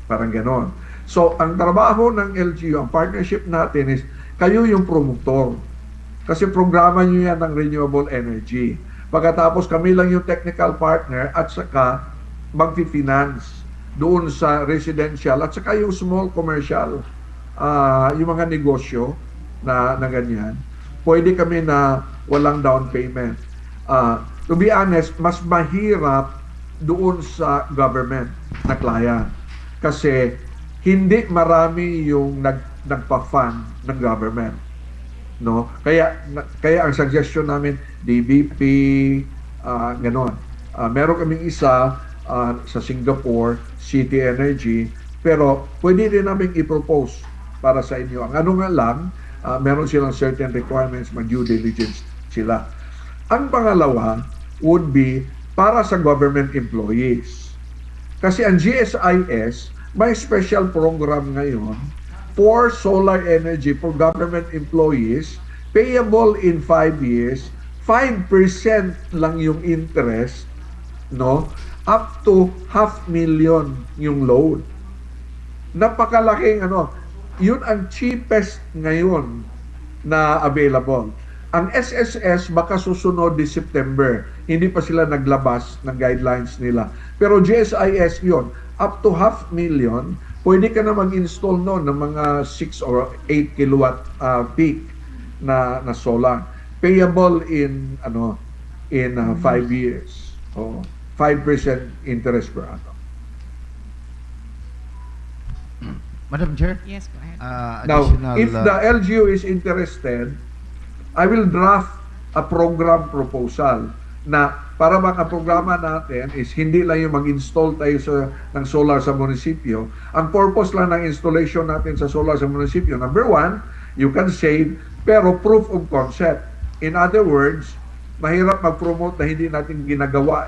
Parang ganon. So ang trabaho ng LGU, ang partnership natin is kayo yung promotor. Kasi programa nyo yan ng renewable energy. Pagkatapos kami lang yung technical partner at saka mag-finance. doon sa residential at saka yung small commercial, yung mga negosyo na ganyan, pwede kami na walang down payment. To be honest, mas mahirap doon sa government na client kasi hindi marami yung nagpa-fund ng government, no? Kaya ang suggestion namin DBP, ganon. Meron kaming isa sa Singapore, City Energy, pero pwede rin namin i-propose para sa inyo. Ang ano nga lang, meron silang certain requirements, mag-due diligence sila. Ang pangalawa would be para sa government employees. Kasi ang GSIS, may special program ngayon for solar energy for government employees, payable in 5 years, 5% lang yung interest, no? Up to 500,000 yung loan. Napakalaking yun ang cheapest ngayon na available. Ang SSS baka susunod di September. Hindi pa sila naglabas ng guidelines nila. Pero GSIS yun, up to 500,000, pwede ka na mag-install noon ng mga 6 or 8 kilowatt peak na solar. Payable in 5 years. 5% interest per annum. Madam Chair, Yes, go ahead. Now, additional, if the LGU is interested, I will draft a program proposal na para bang ang programa natin is hindi lang yung mag-install tayo ng solar sa munisipyo. Ang purpose lang ng installation natin sa solar sa munisipyo, number one, you can save, pero proof of concept. In other words, mahirap mag-promote na hindi natin ginagawa.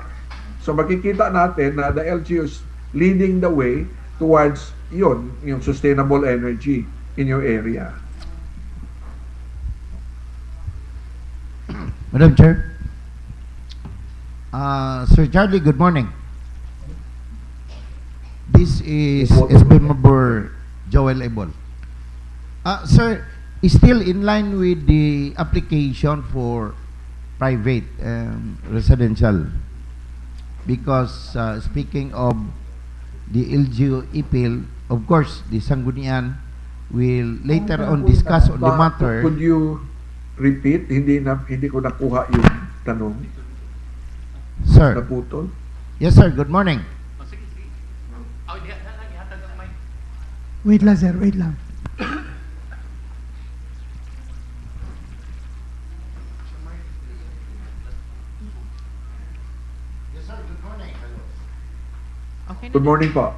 So makikita natin na the LGU is leading the way towards yung sustainable energy in your area. Madam Chair. Sir Charlie, good morning. This is SB Member Joel Ebol. Sir, is still in line with the application for private residential, because speaking of the LGU-Ipil, of course, the Sangguniang will later on discuss on the matter. Could you repeat? Hindi ko nakuha yung tanong. Sir. Naputol. Yes, sir. Good morning. Wait lang, sir. Wait lang. Yes, sir. Good morning. Okay na. Good morning po.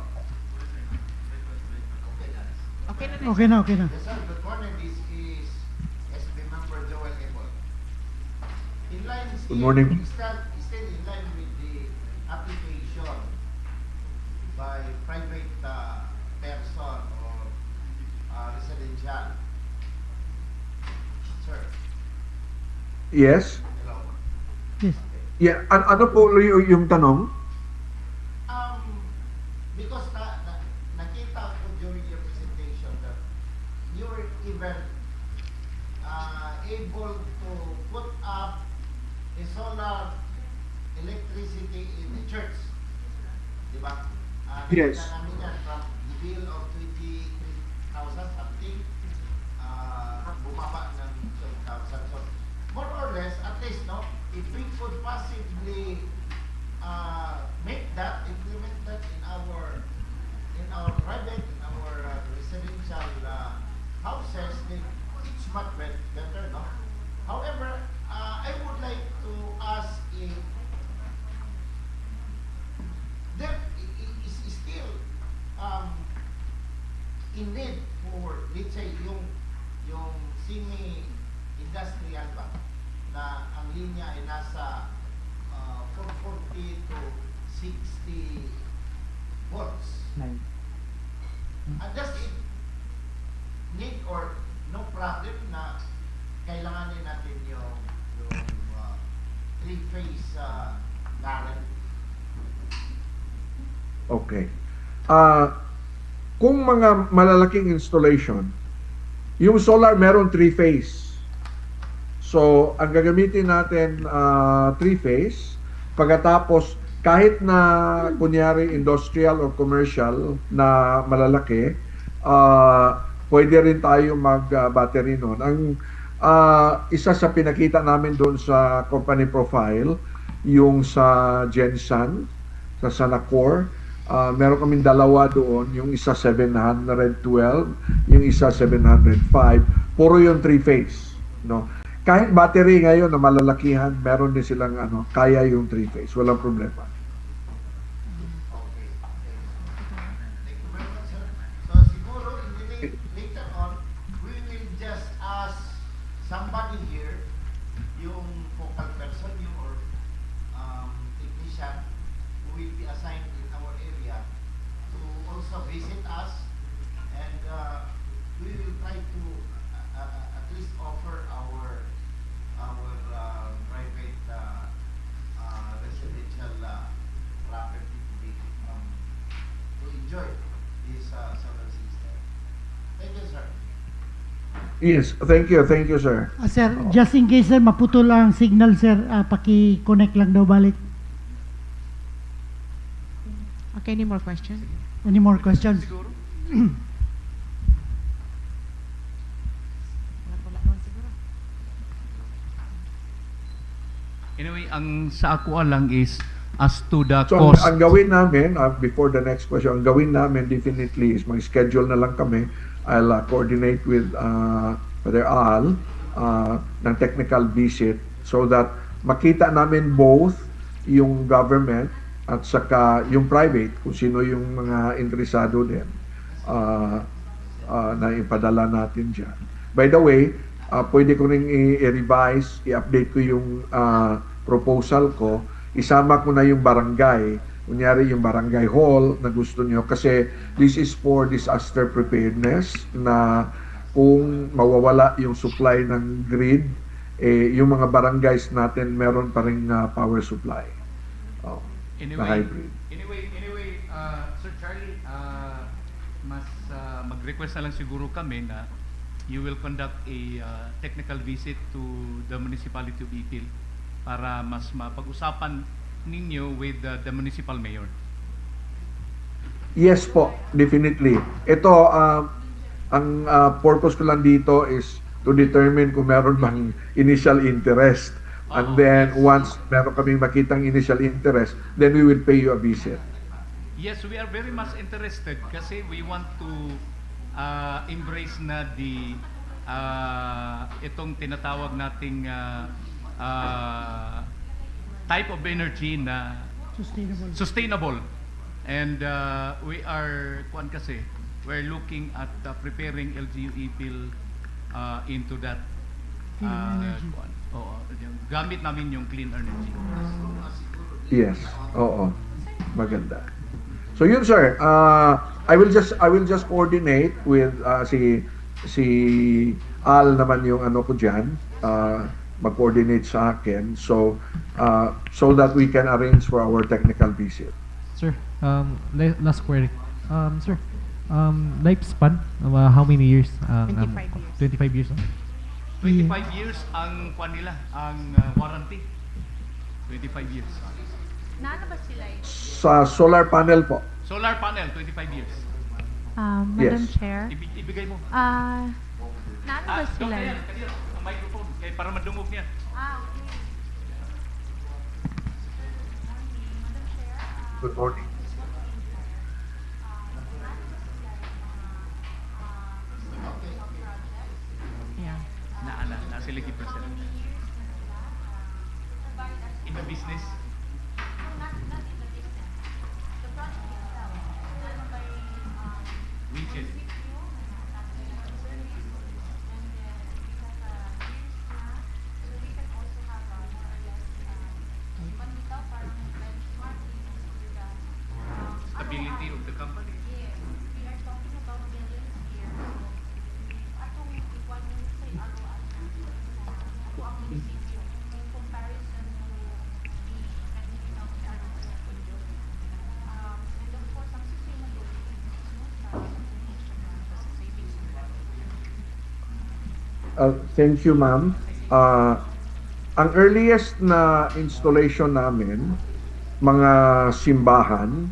Okay na. Okay na, okay na. Yes, sir. Good morning. This is SB Member Joel Ebol. In line still, Good morning. Still in line with the application by private person or residential. Sir. Yes? Hello. Yes. Yeah. Ano po yung tanong? Because nakita ko during your presentation that you were even able to put up a solar electricity in the church. Di ba? Yes. Nakita namin yan from the bill of 23,000 something, bumaba ng 12,000. So, more or less, at least, no, if we could possibly make that, implement that in our private, in our residential houses, then it's much better, no? However, I would like to ask if there is still in need for, let's say, yung semi-industrial ba, na ang linya ay nasa 440 to 60 volts. Does it need or no problem na kailanganin natin yung three-phase current? Okay. Kung mga malalaking installation, yung solar meron 3-phase. So, ang gagamitin natin 3-phase, pagkatapos kahit na kunyari industrial or commercial na malalaki, pwede rin tayo mag-battery noon. Ang isa sa pinakita namin doon sa company profile, yung sa Gensan, sa Sanacor, meron kaming dalawa doon, yung isa 712, yung isa 705, puro yung 3-phase, no? Kahit battery ngayon na malalakihan, meron din silang kaya yung 3-phase, walang problema. So siguro later on, we will just ask somebody here, yung focal person, yung or technician who will be assigned in our area to also visit us, and we will try to at least offer our private residential property to enjoy this solar system. Thank you, sir. Yes, thank you, sir. Sir, just in case sir, maputol ang signal sir, paki-connect lang daw balik. Okay, any more questions? Any more questions? Wala naman siguro. Anyway, ang sa ako lang is as to the So cost. ang gawin namin, before the next question, ang gawin namin definitely is mag-schedule na lang kami. I'll coordinate with Brother Al ng technical visit so that makita namin both yung government at saka yung private, kung sino yung mga interesado din na ipadala natin dyan. By the way, pwede ko rin i-revise, i-update ko yung proposal ko, isama ko na yung barangay, kunyari yung barangay hall na gusto nyo, kasi this is for disaster preparedness, na kung mawawala yung supply ng grid, yung mga barangays natin meron pa rin power supply. Na hybrid. Anyway, Sir Charlie, mas mag-request na lang siguro kami na you will conduct a technical visit to the municipality of Ipil para mas mapag-usapan ninyo with the municipal mayor. Yes po, definitely. Ito, ang purpose ko lang dito is to determine kung meron bang initial interest. And then, once meron kaming makitang initial interest, then we will pay you a visit. Yes, we are very much interested kasi we want to embrace na the itong tinatawag nating type of energy na sustainable. And we are we're looking at preparing LGU-Ipil into that gamit namin yung clean energy. Yes, oo. Maganda. So yun sir, I will just coordinate with si Al naman yung ko diyan, mag-coordinate sa akin so that we can arrange for our technical visit. Sir, last query. Sir, lifespan, how many years? 25 years. 25 years. 25 years ang nila, ang warranty. 25 years. Naano ba sila yun? Sa solar panel po. Solar panel, 25 years. Madam Yes. Chair, Ibigay mo. naano ba sila yun? Kaya, ang microphone, kaya para madungog niya. Okay. Good morning. Yeah. Na sila present. In the business. Region. Stability of the company. Thank you, ma'am. Ang earliest na installation namin mga simbahan.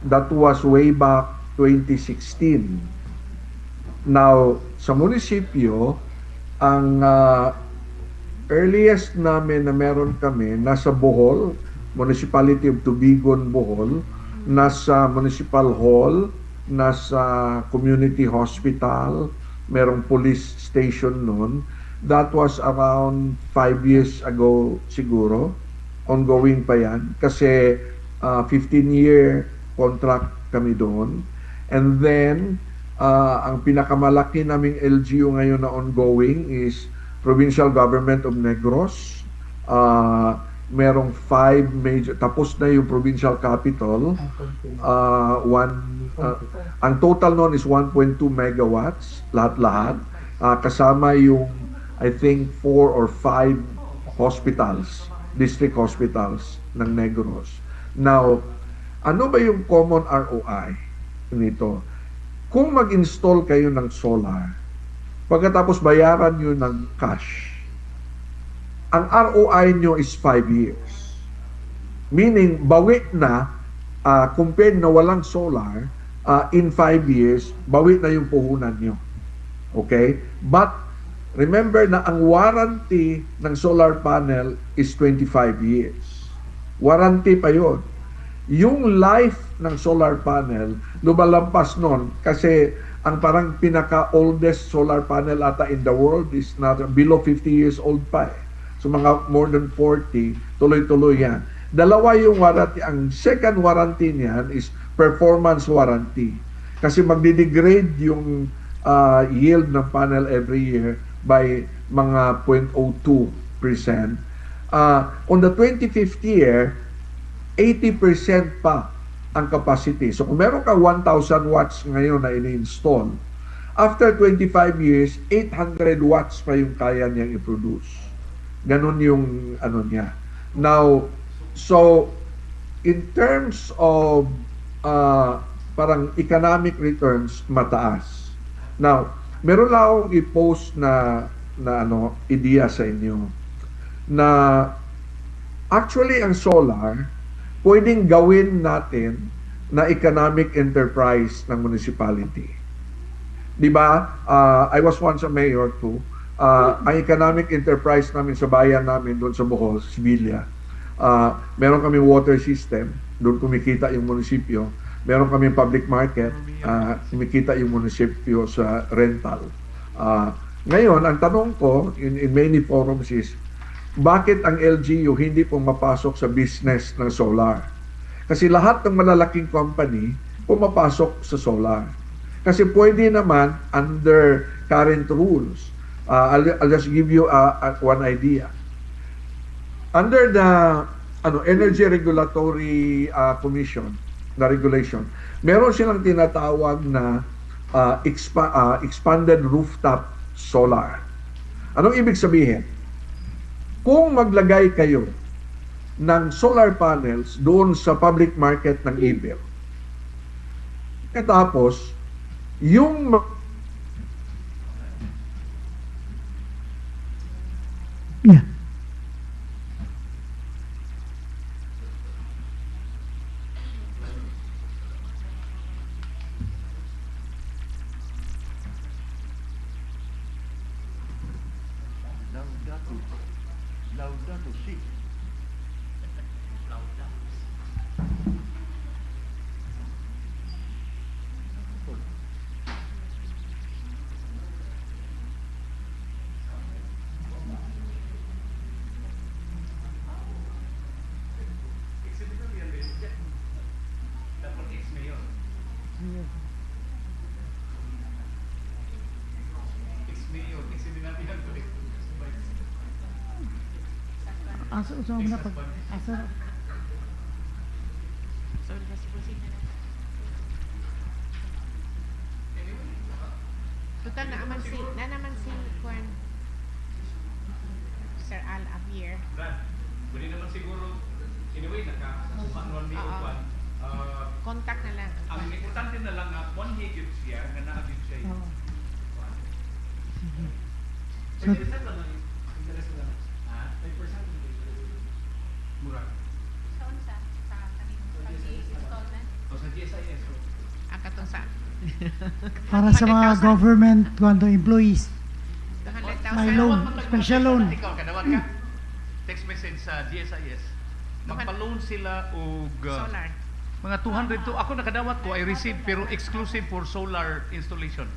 That was way back 2016. Now, sa munisipyo, ang earliest namin na meron kami nasa Bohol, Municipality of Tubigon, Bohol, nasa Municipal Hall, nasa Community Hospital, merong police station noon. That was around 5 years ago siguro. Ongoing pa yan kasi 15-year contract kami doon. And then, ang pinakamalaki naming LGU ngayon na ongoing is Provincial Government of Negros. Merong 5 major, tapos na yung provincial capital. Ang total noon is 1.2 megawatts, lahat-lahat. Kasama yung, I think, 4 or 5 hospitals, district hospitals ng Negros. Now, ano ba yung common ROI nito? Kung mag-install kayo ng solar, pagkatapos bayaran nyo ng cash, ang ROI nyo is 5 years. Meaning, bawi na, compared na walang solar, in 5 years, bawi na yung puhunan nyo. Okay? But, remember na ang warranty ng solar panel is 25 years. Warranty pa yun. Yung life ng solar panel, lumalampas nun kasi ang parang pinaka-oldest solar panel ata in the world is not below 50 years old pa eh. So mga more than 40, tuloy-tuloy yan. Dalawa yung warranty. Ang second warranty niyan is performance warranty. Kasi magdidegrade yung yield ng panel every year by mga 0.02%. On the 25th year, 80% pa ang capacity. So kung meron ka 1,000 watts ngayon na ini-install, after 25 years, 800 watts pa yung kaya niyang i-produce. Ganon yung ano niya. Now, so in terms of parang economic returns, mataas. Now, meron lang akong i-post na idea sa inyo na actually ang solar pwedeng gawin natin na economic enterprise ng municipality. Di ba? I was once a mayor too. Ang economic enterprise namin sa bayan namin doon sa Bohol, Sevilla. Meron kami water system, doon kumikita yung munisipyo. Meron kami public market, kumikita yung munisipyo sa rental. Ngayon, ang tanong ko in many forums is, bakit ang LGU hindi pumapasok sa business ng solar? Kasi lahat ng malalaking company pumapasok sa solar. Kasi pwede naman under current rules. I'll just give you one idea. Under the Energy Regulatory Commission, na regulation, meron silang tinatawag na expanded rooftop solar. Anong ibig sabihin? Kung maglagay kayo ng solar panels doon sa public market ng Ipil, tapos yung Total na naman si Juan Sir Al Abier. Pwede naman siguro, anyway, naka-manual ni Juan. Contact na lang. Ang importante na lang na 1 higit siya, na naabit siya yun. Pwede sa lang, interest lang. 5% mura. Saan sa? Sa Ang katong sa Para sa mga 200,000. government employees. 200,000. May loan, special loan. Ikaw, kadawat ka? Text message sa GSIS. Magpa-loan sila og Solar. mga 200 to. Ako nakadawat ko, I receive pero exclusive for solar installation.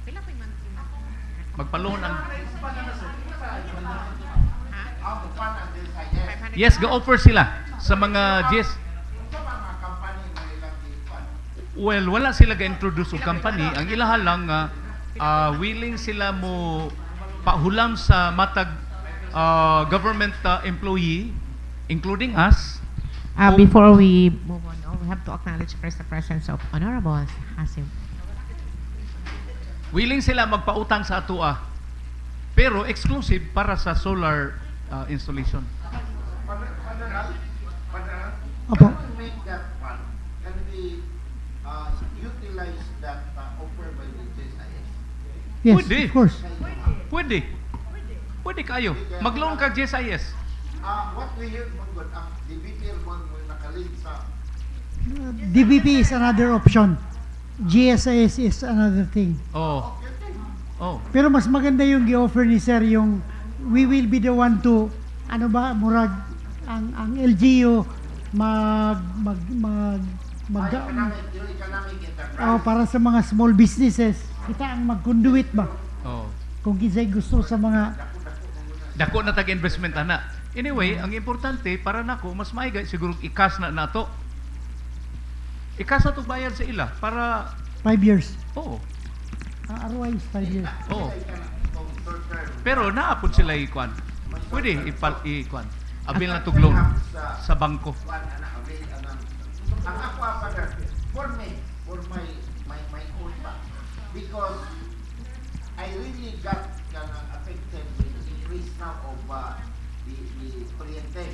Pila pa yung monthly na? Magpa-loan ang... Ha? Yes, ga-offer sila sa mga GS. Well, wala sila ga-introduce og company. Ang ilaha lang nga willing sila mo pahulam sa matag government employee, including us. Before we move on, we have to acknowledge first the presence of Honorable Hasim. Willing sila magpautang sa atua. Pero exclusive para sa solar installation. Opo. Can we make that one? Can we utilize that offer by the GSIS? Yes, Pwede. of course. Pwede. Pwede kayo. Mag-loan ka GSIS. What we hear mo good, ang DBPR mo nakalink sa DBP is another option. GSIS is another thing. Oh. Oh. Pero mas maganda yung gi-offer ni Sir yung we will be the one to murag ang LGU yung economic enterprise. para sa mga small businesses kita ang mag-conduit ba Oh. kung kinsay gusto sa mga Dako na tag-investment ana. Anyway, ang importante para nako mas maigay siguro ikas na nato. Ikas na to bayad sa ila para 5 years. oh. Ang ROI is 5 years. Oh. Pero naapod sila ikuan. Pwede ikuan. Abil na tuglong sa bangko. Ang ako para for me, for my own pa, because I really got affected with the increase now of the kuryente.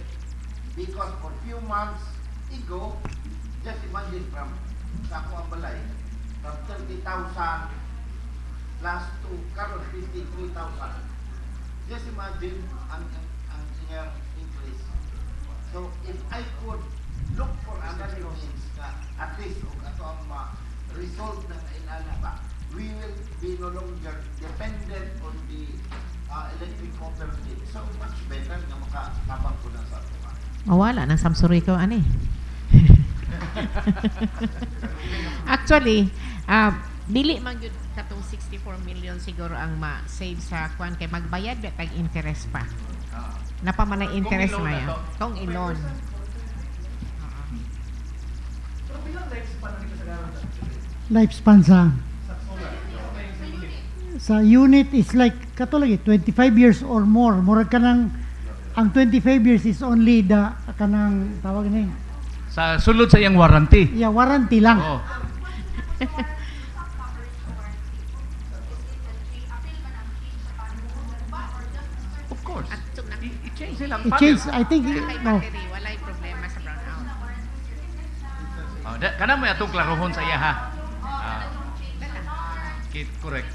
Because for few months ago, just imagine from sa ako ang balay, from 30,000 plus to karon 53,000. Just imagine ang inyong increase. So if I could look for another means na at least kung ato ang result ng inana ba, we will be no longer dependent on the electric cooperative. So much better nga makakabang ko na sa ato. Mawala ng Samsuri ko, ani. Actually, dili man gyud katong 64 million siguro ang ma-save sa kwan kay magbayad ba tag interest pa. Napamanay interest Kung na i-loan yan. na to. Kung i-loan. Lifespan sa unit is like katulad 25 years or more. Murag ka ng ang 25 years is only the kanang tawag ni Sa sulod sa iyang warranty. yeah, warranty lang. Oh. Of course. At sug na I-change silang I-change, panel. I think, kay no. battery, walay problema sa brownout. Oh, kana mo atong klarohon sa iya ha. Correct.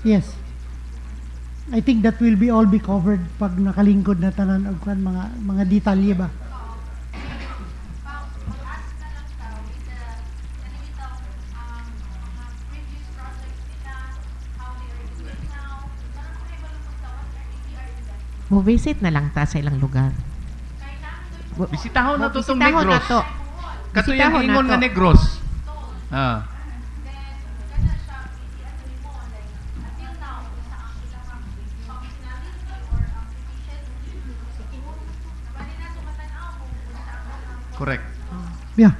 Yes. I think that will be all be covered pag nakalingkod na tanan og kan mga detalye ba. Mo visit na lang ta sa ilang lugar. Bisitahon na to tong Bisitahon na Negros. to. Kato yung Bisitahon na ingon to. nga Negros. Ah. Correct. Yeah.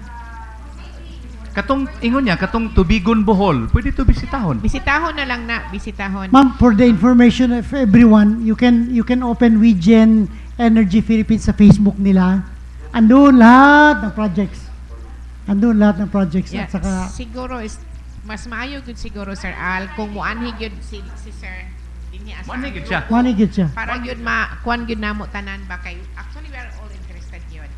Katong ingon niya, katong Tubigon Bohol, pwede to bisitahon. Bisitahon na lang na, bisitahon. Ma'am, for the information of everyone, you can open WeGen Energy Philippines sa Facebook nila. Andun lahat ng projects. Andun lahat ng projects Yeah, at saka siguro is mas maayo gud siguro Sir Al kung muanhi gyud si Sir dinhi as Muanhi gyud siya. manigit siya. para gyud kuan gyud namo tanan ba kay actually we are all interested gyud.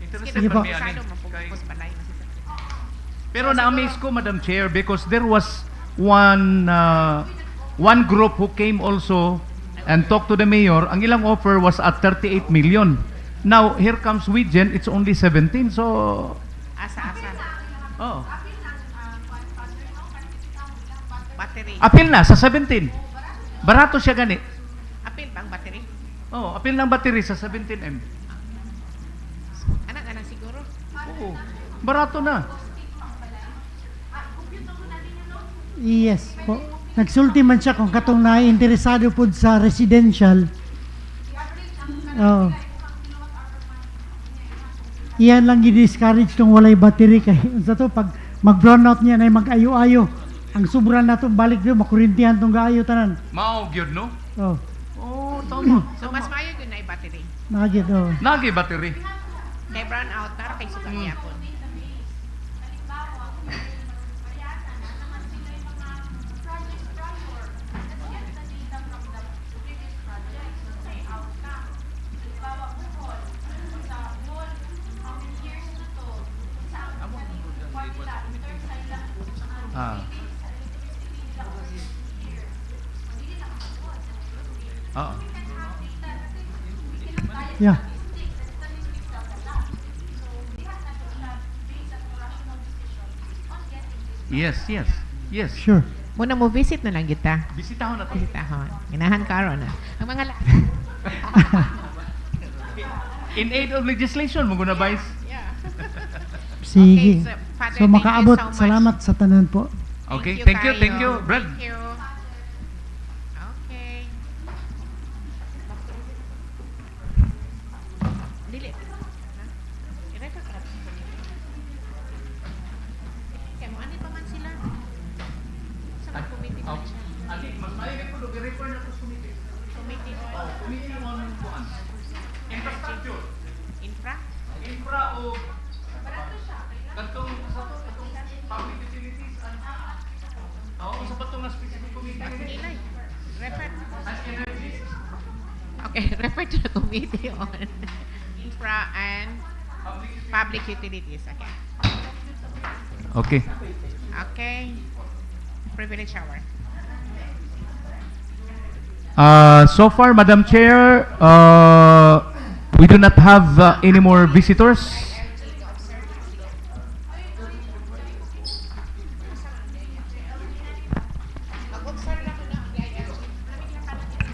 Interested Sige po. man mi ani. Masyado mapugpos balay na si Sir. Pero na-amaze ko, Madam Chair, because there was one group who came also and talked to the mayor, ang ilang offer was at 38 million. Now, here comes Wigen, it's only 17, so... Asa. Oh. Battery. Apil na sa 17. Barato siya gani. Apil bang battery? Oh, apil ng battery sa 17M. Anak siguro. Oo. Barato na. Yes po. Nagsulti man siya kung katong interesado po sa residential. Oh. Iyan lang i-discourage tong walay battery kay sa to pag mag-brownout niya na mag-ayo-ayo. Ang sobra na to balik do makurintihan tong gaayo tanan. Mao gyud no? Oh. Oh, tama. So mas maayo yun na battery. Nagit oh. Nagi battery. Kay brown out para kay suka niya po. Ah. Ah. Yeah. Yes. Sure. Muna mo visit na lang kita. Bisitahon na to. Bisitahon. Ginahan karon na. Ang mga In aid of legislation, mo guna vice. Yeah. Sige. Okay, Father, So thank makaabot. you so much. Salamat sa tanan po. Okay, thank you, kayo. Brad. Thank you. Okay. Dili. I-refer ka na sa committee. Kaya mo, ano pa man sila? Sa mga committee man siya. Ali, mas maayo ko i-refer na to sa committee. Committee on Committee on kuan. Infrastructure. infra? O katong public utilities and sa patong nga specific committee. Ilay. Refer. As energy. Okay, refer to the committee on infra and public utilities. Okay. Okay. Okay. Privilege hour. So far, Madam Chair, we do not have any more visitors.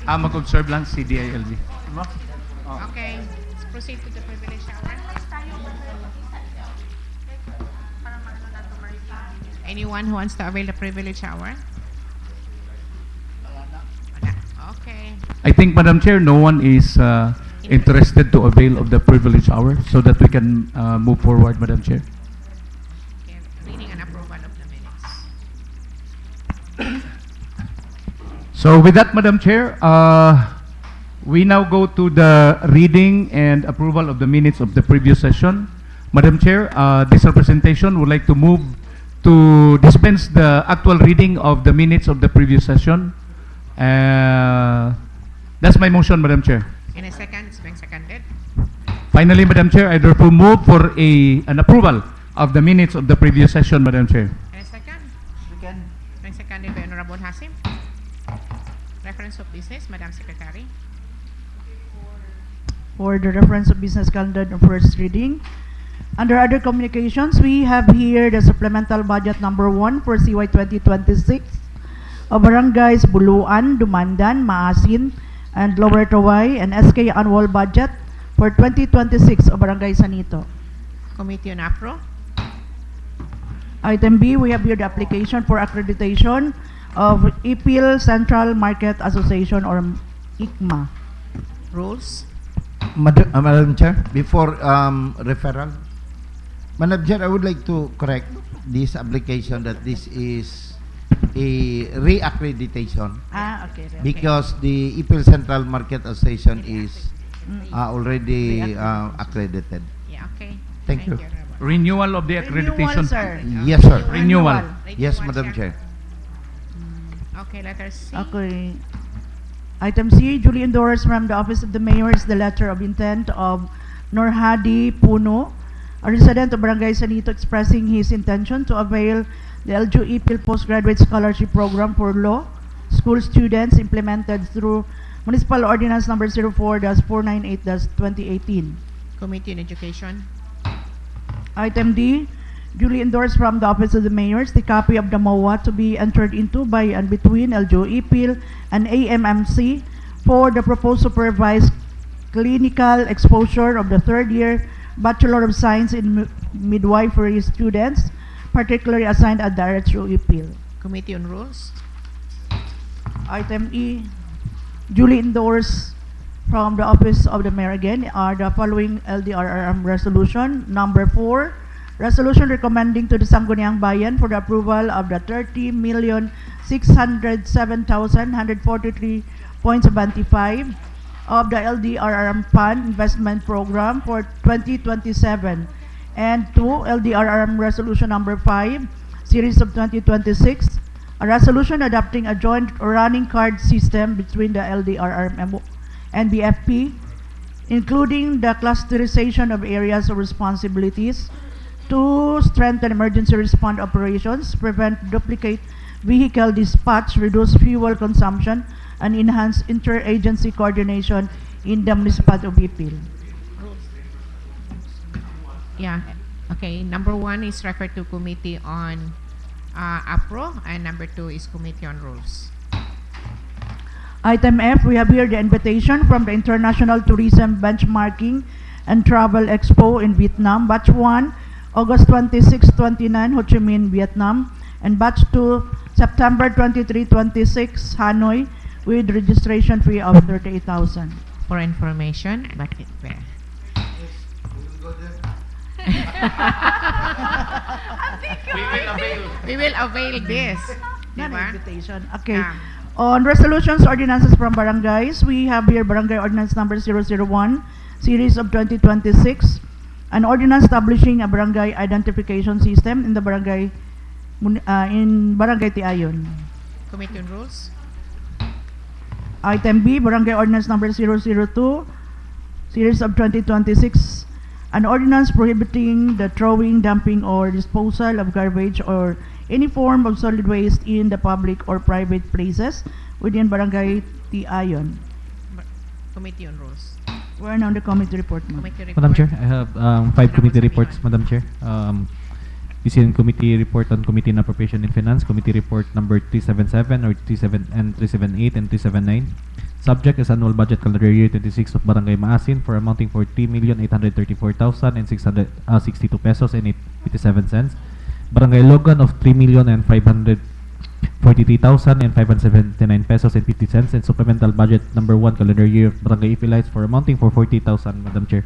Mag-observe lang si DILG. Okay. Let's proceed to the privilege hour. Anyone who wants to avail the privilege hour? Wala. Okay. I think, Madam Chair, no one is interested to avail of the privilege hour so that we can move forward, Madam Chair. Okay. Reading and approval of the minutes. So with that, Madam Chair, we now go to the reading and approval of the minutes of the previous session. Madam Chair, this representation would like to move to dispense the actual reading of the minutes of the previous session. That's my motion, Madam Chair. In a second, it's being seconded. Finally, Madam Chair, I therefore move for an approval of the minutes of the previous session, Madam Chair. In a second? Second. Being seconded by Honorable Hasim. Reference of business, Madam Secretary. For the reference of business calendar of first reading. Under other communications, we have here the supplemental budget number 1 for CY 2026 of Barangays Buluan, Dumandan, Maasin, and Lower Taway, and SK annual budget for 2026 of Barangay Sanito. Committee on APRO. Item B, we have here the application for accreditation of Ipil Central Market Association or ICMA. Rules. Madam Chair, before referral, Madam Chair, I would like to correct this application that this is a re-accreditation Okay. because the Ipil Central Market Association is already accredited. Yeah, okay. Thank you. Honorable. Renewal of the Renewal, accreditation. sir. Yes, sir. Renewal. Yes, Madam Chair. Okay, letter C. Okay. Item C, duly endorsed from the Office of the Mayor is the letter of intent of Norhadie, Puno, a resident of Barangay Sanito, expressing his intention to avail the LGU-Ipil Postgraduate Scholarship Program for Law School students implemented through Municipal Ordinance Number 04-498-2018. Committee on Education. Item D, duly endorsed from the Office of the Mayors, the copy of the MOA to be entered into by and between LGU-Ipil and AMMC for the proposed supervised clinical exposure of the third-year Bachelor of Science in Midwifery students, particularly assigned at the LGU-Ipil. Committee on Rules. Item E, duly endorsed from the Office of the Mayor again are the following LDRRM resolution. Number 4, resolution recommending to the Sangguniang Bayan for the approval of the 30,607,143.75 of the LDRRM Fund Investment Program for 2027. And 2, LDRRM Resolution Number 5, Series of 2026, a resolution adopting a joint running card system between the LDRRM and BFP, including the clusterization of areas of responsibilities to strengthen emergency response operations, prevent duplicate vehicle dispatch, reduce fuel consumption, and enhance interagency coordination in the municipality of Ipil. Yeah. Okay. Number 1 is referred to Committee on APRO, and number 2 is Committee on Rules. Item F, we have here the invitation from the International Tourism Benchmarking and Travel Expo in Vietnam, Batch 1, August 26-29, Ho Chi Minh, Vietnam, and Batch 2, September 23-26, Hanoi, with registration fee of 38,000. For information, but where? We will avail this. Diba? Invitation. Okay. Ah. On resolutions, ordinances from barangays, we have here Barangay Ordinance Number 001, Series of 2026, an ordinance establishing a barangay identification system in the barangay Tiayon. Committee on Rules. Item B, Barangay Ordinance Number 002, Series of 2026, an ordinance prohibiting the throwing, dumping, or disposal of garbage or any form of solid waste in the public or private places within Barangay Tiayon. Committee on Rules. We're now on the committee report. Committee report. Madam Chair, I have 5 committee reports, Madam Chair. This is committee report on Committee on Appropriation and Finance, committee report number 377 or 378 and 379. Subject is annual budget calendar year 26 of Barangay Maasin for amounting for 3,834,662 pesos and 87 cents. Barangay Logan of 3,543,579 pesos and 50 cents, and supplemental budget number 1 calendar year of Barangay Ipil for amounting for 40,000, Madam Chair.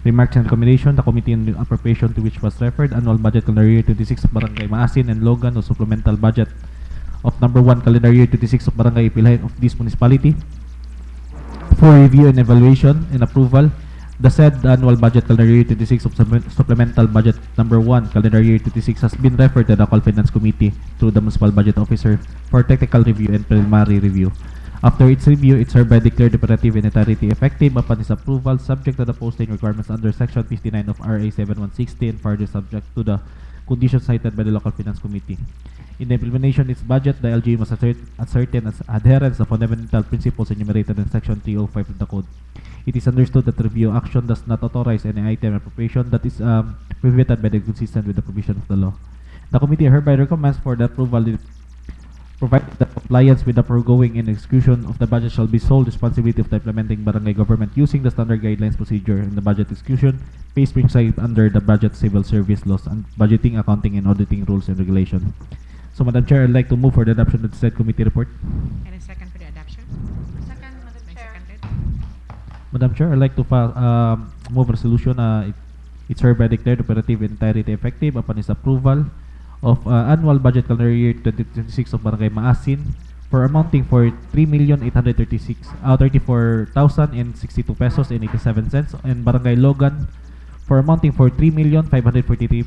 Remarks and recommendation, the Committee on Appropriation to which was referred, annual budget calendar year 26 of Barangay Maasin and Logan of supplemental budget of number 1 calendar year 26 of Barangay Ipil of this municipality for review and evaluation and approval. The said annual budget calendar year 26 of supplemental budget number 1 calendar year 26 has been referred to the local finance committee through the municipal budget officer for technical review and preliminary review. After its review, it's hereby declared operative in entirety effective upon its approval, subject to the posting requirements under Section 59 of RA 7160 and further subject to the conditions cited by the local finance committee. In the implementation of its budget, the LGU must ascertain adherence of fundamental principles enumerated in Section 305 of the Code. It is understood that review action does not authorize any item appropriation that is prohibited by the consistent with the provision of the law. The committee hereby recommends for the approval, provided that compliance with the foregoing and execution of the budget shall be sole responsibility of the implementing barangay government using the standard guidelines procedure in the budget execution, pays prescribed under the budget civil service laws and budgeting, accounting, and auditing rules and regulation. So, Madam Chair, I'd like to move for the adoption of the said committee report. And a second for the adoption. Second, Madam Chair. Seconded. Madam Chair, I'd like to move resolution. It's hereby declared operative in entirety effective upon its approval of annual budget calendar year 2026 of Barangay Maasin for amounting for 3,834,062 pesos and 87 cents, and Barangay Logan for amounting for 3,543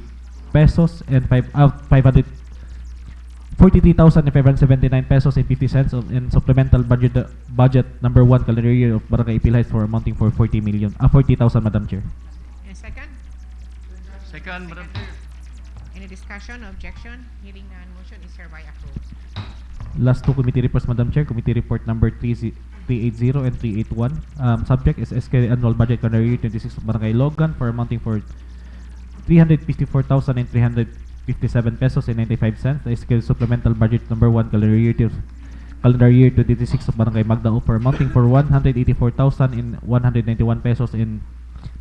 pesos and 543,579 pesos and 50 cents in supplemental budget number 1 calendar year of Barangay Ipil for amounting for 40,000, Madam Chair. And second? Second, Madam Chair. Any discussion, objection? Hearing none, motion is hereby approved. Last two committee reports, Madam Chair. Committee report number 380 and 381. Subject is SK Annual Budget Calendar Year 26 of Barangay Logan for amounting for 354,357 pesos and 95 cents. The SK Supplemental Budget number 1 Calendar Year 26 of Barangay Magdao for amounting for 184,191 pesos and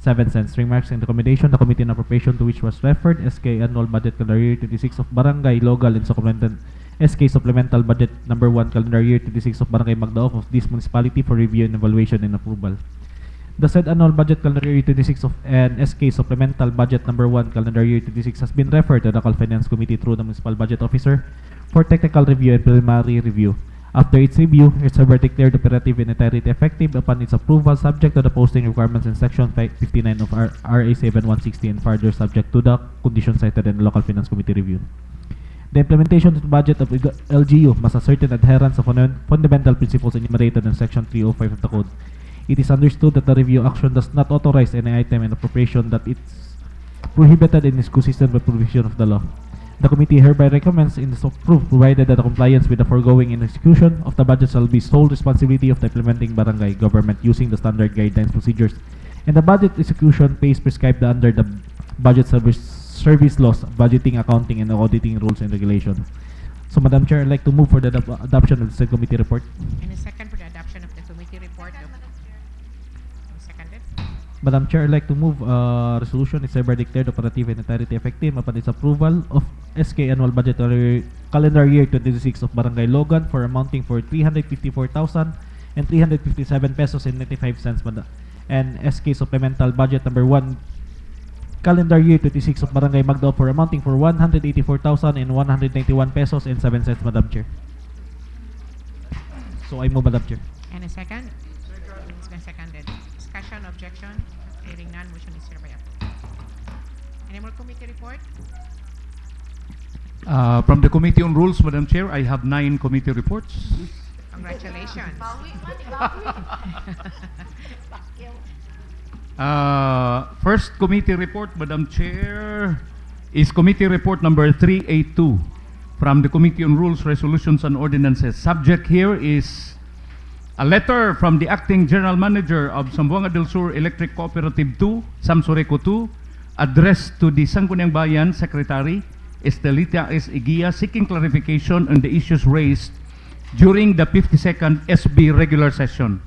7 cents. Remarks and recommendation. The Committee on Appropriation to which was referred, SK Annual Budget Calendar Year 26 of Barangay Logal and SK Supplemental Budget number 1 Calendar Year 26 of Barangay Magdao of this municipality for review and evaluation and approval. The said Annual Budget Calendar Year 26 of and SK Supplemental Budget number 1 Calendar Year 26 has been referred to the Local Finance Committee through the Municipal Budget Officer for technical review and preliminary review. After its review, it's ever declared operative and entirely effective upon its approval, subject to the posting requirements in Section 59 of RA 7160 and further subject to the conditions cited in the Local Finance Committee review. The implementation of the budget of LGU must ascertain adherence of fundamental principles enumerated in Section 305 of the Code. It is understood that the review action does not authorize any item in appropriation that it's prohibited and is consistent with provision of the law. The committee hereby recommends in its approval, provided that the compliance with the foregoing in execution of the budget shall be sole responsibility of the implementing barangay government using the standard guidelines procedures and the budget execution pays prescribed under the budget service laws, budgeting, accounting, and auditing rules and regulations. So, Madam Chair, I'd like to move for the adoption of the said committee report. And a second for the adoption of the committee report. Seconded. Madam Chair, I'd like to move resolution is ever declared operative and entirely effective upon its approval of SK Annual Budget Calendar Year 26 of Barangay Logan for amounting for 354,357 pesos and 95 cents, and SK Supplemental Budget number 1 Calendar Year 26 of Barangay Magdao for amounting for 184,191 pesos and 7 cents, Madam Chair. So I move, Madam Chair. And a second? It's been seconded. Discussion, objection? Hearing none, motion is hereby approved. Any more committee report? From the Committee on Rules, Madam Chair, I have 9 committee reports. Congratulations. First committee report, Madam Chair, is committee report number 382 from the Committee on Rules, Resolutions, and Ordinances. Subject here is a letter from the Acting General Manager of Zamboanga del Sur Electric Cooperative 2, Samsoreco 2, addressed to the Sangguniang Bayan Secretary, Estelita S. Igia, seeking clarification on the issues raised during the 52nd SB regular session.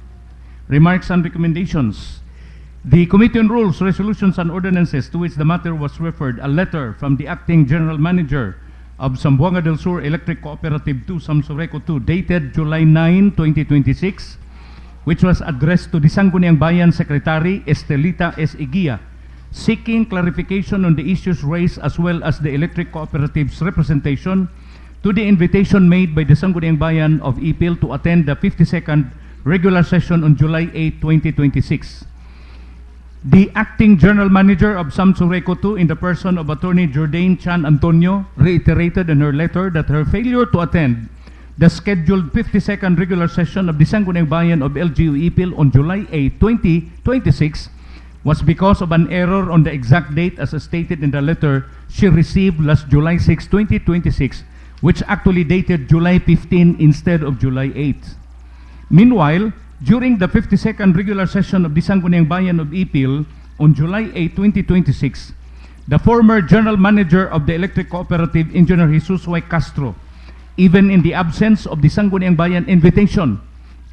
Remarks and recommendations. The Committee on Rules, Resolutions, and Ordinances, to which the matter was referred, a letter from the Acting General Manager of Zamboanga del Sur Electric Cooperative 2, Samsoreco 2, dated July 9, 2026, which was addressed to the Sangguniang Bayan Secretary, Estelita S. Igia, seeking clarification on the issues raised as well as the electric cooperative's representation to the invitation made by the Sangguniang Bayan of Ipil to attend the 52nd regular session on July 8, 2026. The Acting General Manager of Samsoreco 2, in the person of Attorney Jordan Chan Antonio, reiterated in her letter that her failure to attend the scheduled 52nd regular session of the Sangguniang Bayan of LGU-Ipil on July 8, 2026 was because of an error on the exact date as stated in the letter she received last July 6, 2026, which actually dated July 15 instead of July 8. Meanwhile, during the 52nd regular session of the Sangguniang Bayan of Ipil on July 8, 2026, the former General Manager of the Electric Cooperative, Engineer Jesus Y. Castro, even in the absence of the Sangguniang Bayan invitation,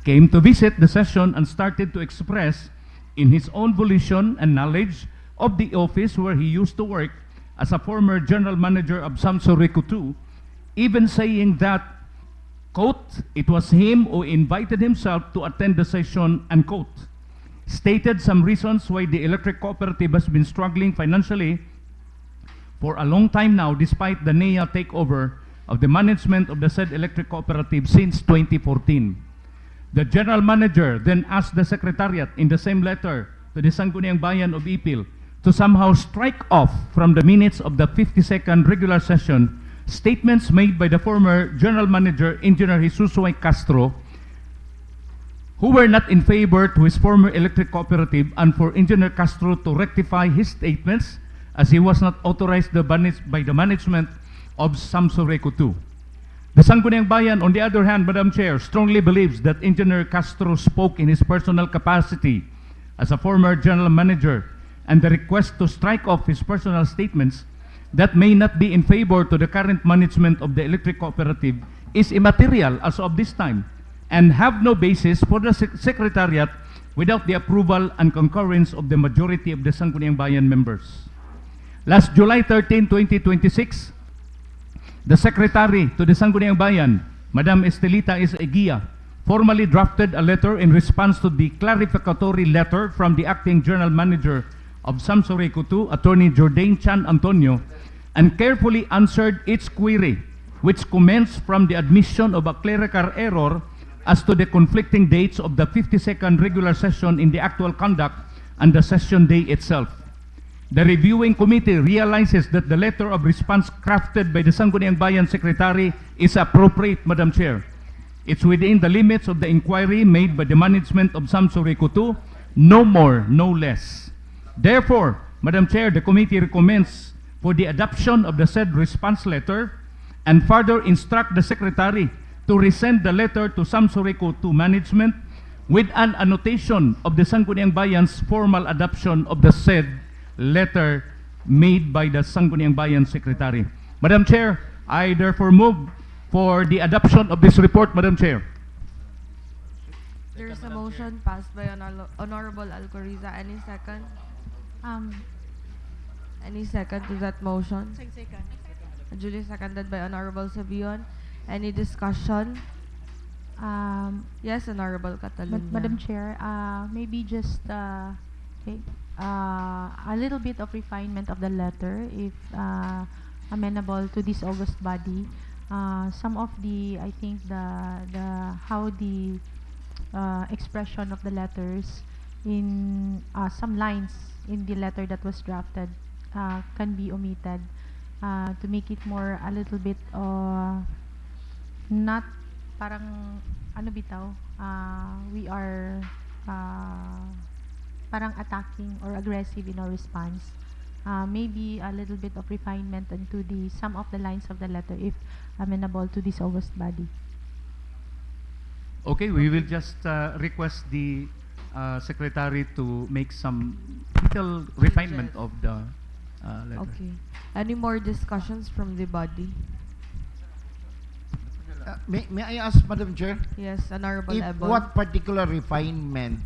came to visit the session and started to express in his own volition and knowledge of the office where he used to work as a former General Manager of Samsoreco 2, even saying that, quote, it was him who invited himself to attend the session, unquote. Stated some reasons why the electric cooperative has been struggling financially for a long time now despite the NEA takeover of the management of the said electric cooperative since 2014. The General Manager then asked the Secretariat in the same letter to the Sangguniang Bayan of Ipil to somehow strike off from the minutes of the 52nd regular session statements made by the former General Manager, Engineer Jesus Y. Castro, who were not in favor to his former electric cooperative, and for Engineer Castro to rectify his statements as he was not authorized by the management of Samsoreco 2. The Sangguniang Bayan, on the other hand, Madam Chair, strongly believes that Engineer Castro spoke in his personal capacity as a former general manager, and the request to strike off his personal statements that may not be in favor to the current management of the electric cooperative is immaterial as of this time and have no basis for the Secretariat without the approval and concurrence of the majority of the Sangguniang Bayan members. Last July 13, 2026, the Secretary to the Sangguniang Bayan, Madam Estelita S. Eguia, formally drafted a letter in response to the clarificatory letter from the Acting General Manager of Samsoreco 2, Attorney Jordan Chan Antonio, and carefully answered its query, which commenced from the admission of a clerical error as to the conflicting dates of the 52nd regular session in the actual conduct and the session day itself. The reviewing committee realizes that the letter of response crafted by the Sangguniang Bayan Secretary is appropriate, Madam Chair. It's within the limits of the inquiry made by the management of Samsoreco 2, no more, no less. Therefore, Madam Chair, the committee recommends for the adoption of the said response letter and further instruct the Secretary to resend the letter to Samsoreco 2 management with an annotation of the Sangguniang Bayan's formal adoption of the said letter made by the Sangguniang Bayan Secretary. Madam Chair, I therefore move for the adoption of this report, Madam Chair. There is a motion passed by Honorable Alcoriza. Any second? Any second to that motion? Second. Duly seconded by Honorable Sabion. Any discussion? Yes, Honorable Catalina. Madam Chair, maybe just okay, a little bit of refinement of the letter, if amenable to this August body. Some of the, I think how the expression of the letters in some lines in the letter that was drafted can be omitted to make it more a little bit not parang ano bitaw, we are parang attacking or aggressive in our response. Maybe a little bit of refinement into the some of the lines of the letter if amenable to this August body. Okay, we will just request the Secretary to make some little refinement of the letter. Okay. Any more discussions from the body? May I ask, Madam Chair? Yes, Honorable If Ebon. what particular refinement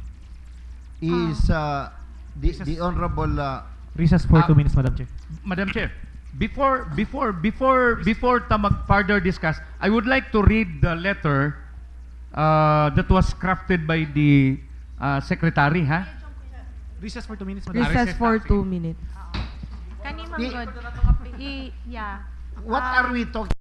is the Honorable Recess for 2 minutes, Madam Chair. Madam Chair, before ta mag-further discuss, I would like to read the letter that was crafted by the Secretary, ha? Recess for 2 minutes, Madam Recess for 2 minutes. Kani Di- manggod. Yeah. what are we talking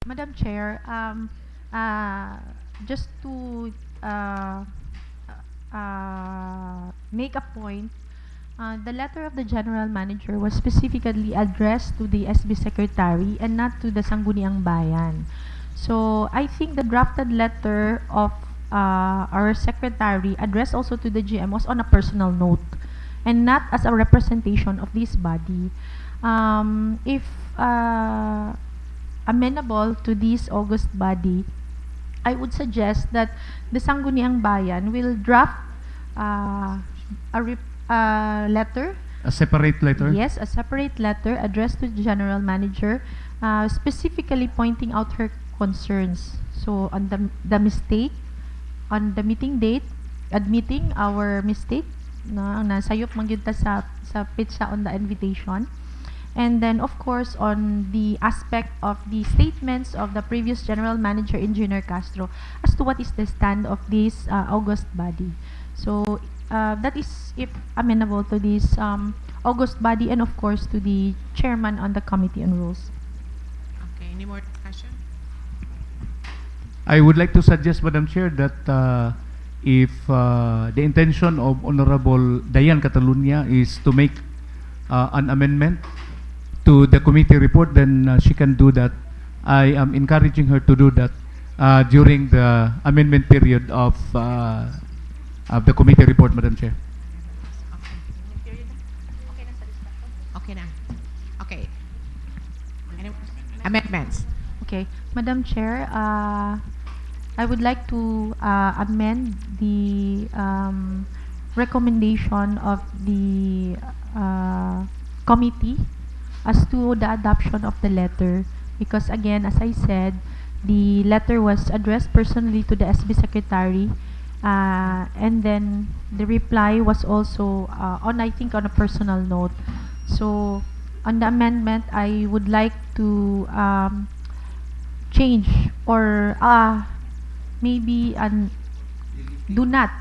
Madam Chair, just to make a point, the letter of the General Manager was specifically addressed to the SB Secretary and not to the Sangguniang Bayan. So I think the drafted letter of our Secretary addressed also to the GM was on a personal note and not as a representation of this body. If amenable to this August body, I would suggest that the Sangguniang Bayan will draft a letter. A separate letter? Yes, a separate letter addressed to the General Manager, specifically pointing out her concerns. So on the mistake, on the meeting date, admitting our mistake, nasayop man gyud ta sa pitsa on the invitation. And then, of course, on the aspect of the statements of the previous General Manager, Engineer Castro, as to what is the stand of this August body. So, that is if amenable to this August body and, of course, to the Chairman on the Committee on Rules. Okay, any more discussion? I would like to suggest, Madam Chair, that if the intention of Honorable Dayan Catalunya is to make an amendment to the committee report, then she can do that. I am encouraging her to do that during the amendment period of the committee report, Madam Chair. Okay na. Okay. Any amendments? Okay, Madam Chair, I would like to amend the recommendation of the committee as to the adoption of the letter, because again, as I said, the letter was addressed personally to the SB Secretary, and then the reply was also I think on a personal note. So on the amendment, I would like to change or maybe not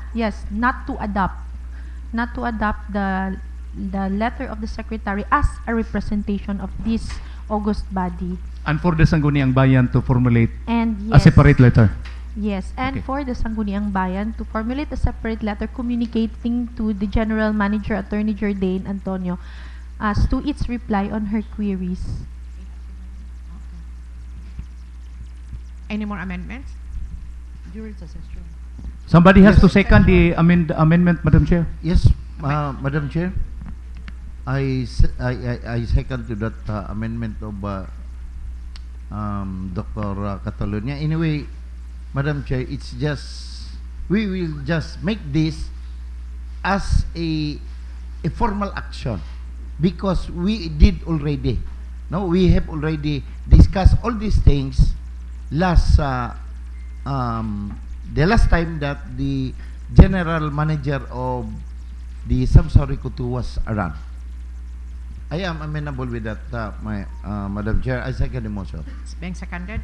to adopt the letter of the Secretary as a representation of this August body. And for the Sangguniang Bayan to formulate And a separate letter. Yes, and Okay. for the Sangguniang Bayan to formulate a separate letter communicating to the General Manager, Attorney Jordan Antonio, as to its reply on her queries. Any more amendments? Somebody has to second the amendment, Madam Chair. Yes, Madam Chair. I second to that amendment of Dr. Catalunya. Anyway, Madam Chair, it's just we will just make this as a formal action because we did already. No, we have already discussed all these things last the last time that the General Manager of the Samsuri Kutu was around. I am amenable with that, Madam Chair. I second the motion. It's being seconded.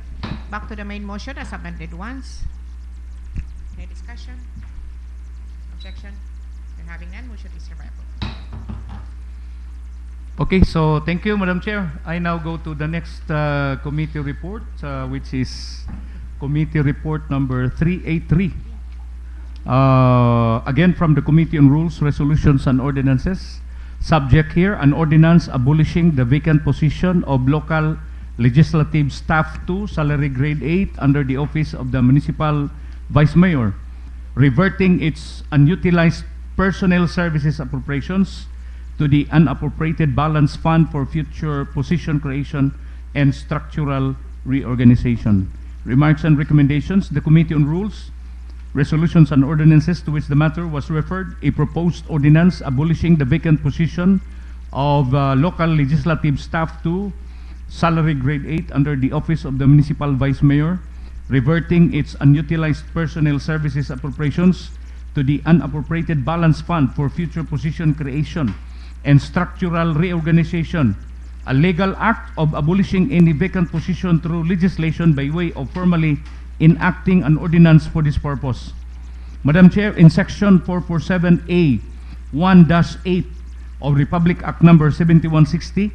Back to the main motion as amended once. Any discussion? Objection? Then having none, motion is survival. Okay, so thank you, Madam Chair. I now go to the next committee report, which is committee report number 383. Again, from the Committee on Rules, Resolutions, and Ordinances. Subject here, an ordinance abolishing the vacant position of local legislative staff 2, salary grade 8, under the office of the municipal vice mayor, reverting its unutilized personnel services appropriations to the unappropriated balance fund for future position creation and structural reorganization. Remarks and recommendations. The Committee on Rules, Resolutions, and Ordinances, to which the matter was referred, a proposed ordinance abolishing the vacant position of local legislative staff 2, salary grade 8, under the office of the municipal vice mayor, reverting its unutilized personnel services appropriations to the unappropriated balance fund for future position creation and structural reorganization, a legal act of abolishing any vacant position through legislation by way of formally enacting an ordinance for this purpose. Madam Chair, in Section 447A 1-8 of Republic Act Number 7160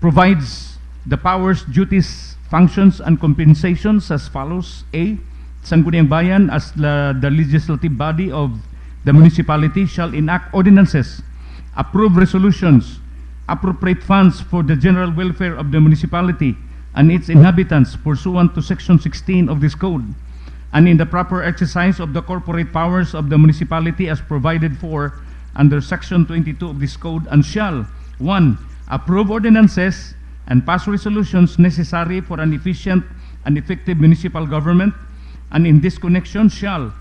provides the powers, duties, functions and compensations as follows. A. Sangguniang Bayan as the legislative body of the municipality shall enact ordinances, approve resolutions, appropriate funds for the general welfare of the municipality and its inhabitants pursuant to Section 16 of this code, and in the proper exercise of the corporate powers of the municipality as provided for under Section 22 of this code, and shall 1. Approve ordinances and pass resolutions necessary for an efficient and effective municipal government, and in this connection shall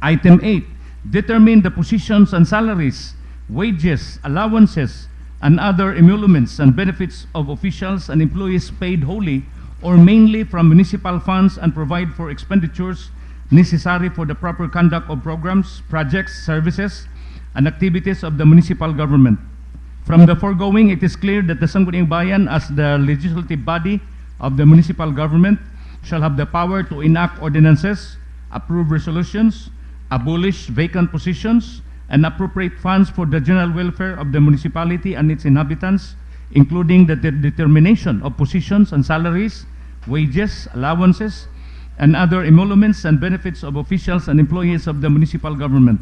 Item 8. Determine the positions and salaries, wages, allowances, and other emoluments and benefits of officials and employees paid wholly or mainly from municipal funds, and provide for expenditures necessary for the proper conduct of programs, projects, services, and activities of the municipal government. From the foregoing, it is clear that the Sangguniang Bayan, as the legislative body of the municipal government, shall have the power to enact ordinances, approve resolutions, abolish vacant positions, and appropriate funds for the general welfare of the municipality and its inhabitants, including the determination of positions and salaries, wages, allowances, and other emoluments and benefits of officials and employees of the municipal government.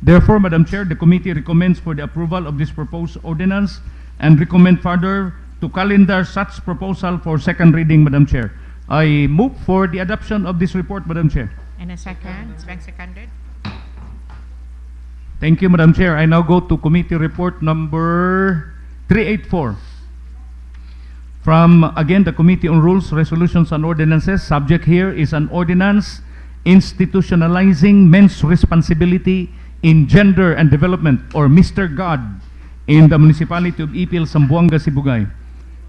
Therefore, Madam Chair, the committee recommends for the approval of this proposed ordinance and recommend further to calendar such proposal for second reading, Madam Chair. I move for the adoption of this report, Madam Chair. And a second, it's been seconded. Thank you, Madam Chair. I now go to committee report number 384. From, again, the Committee on Rules, Resolutions, and Ordinances. Subject here is an ordinance institutionalizing men's responsibility in gender and development, or Mr. God, in the municipality of Ipil, Zamboanga, Sibugay.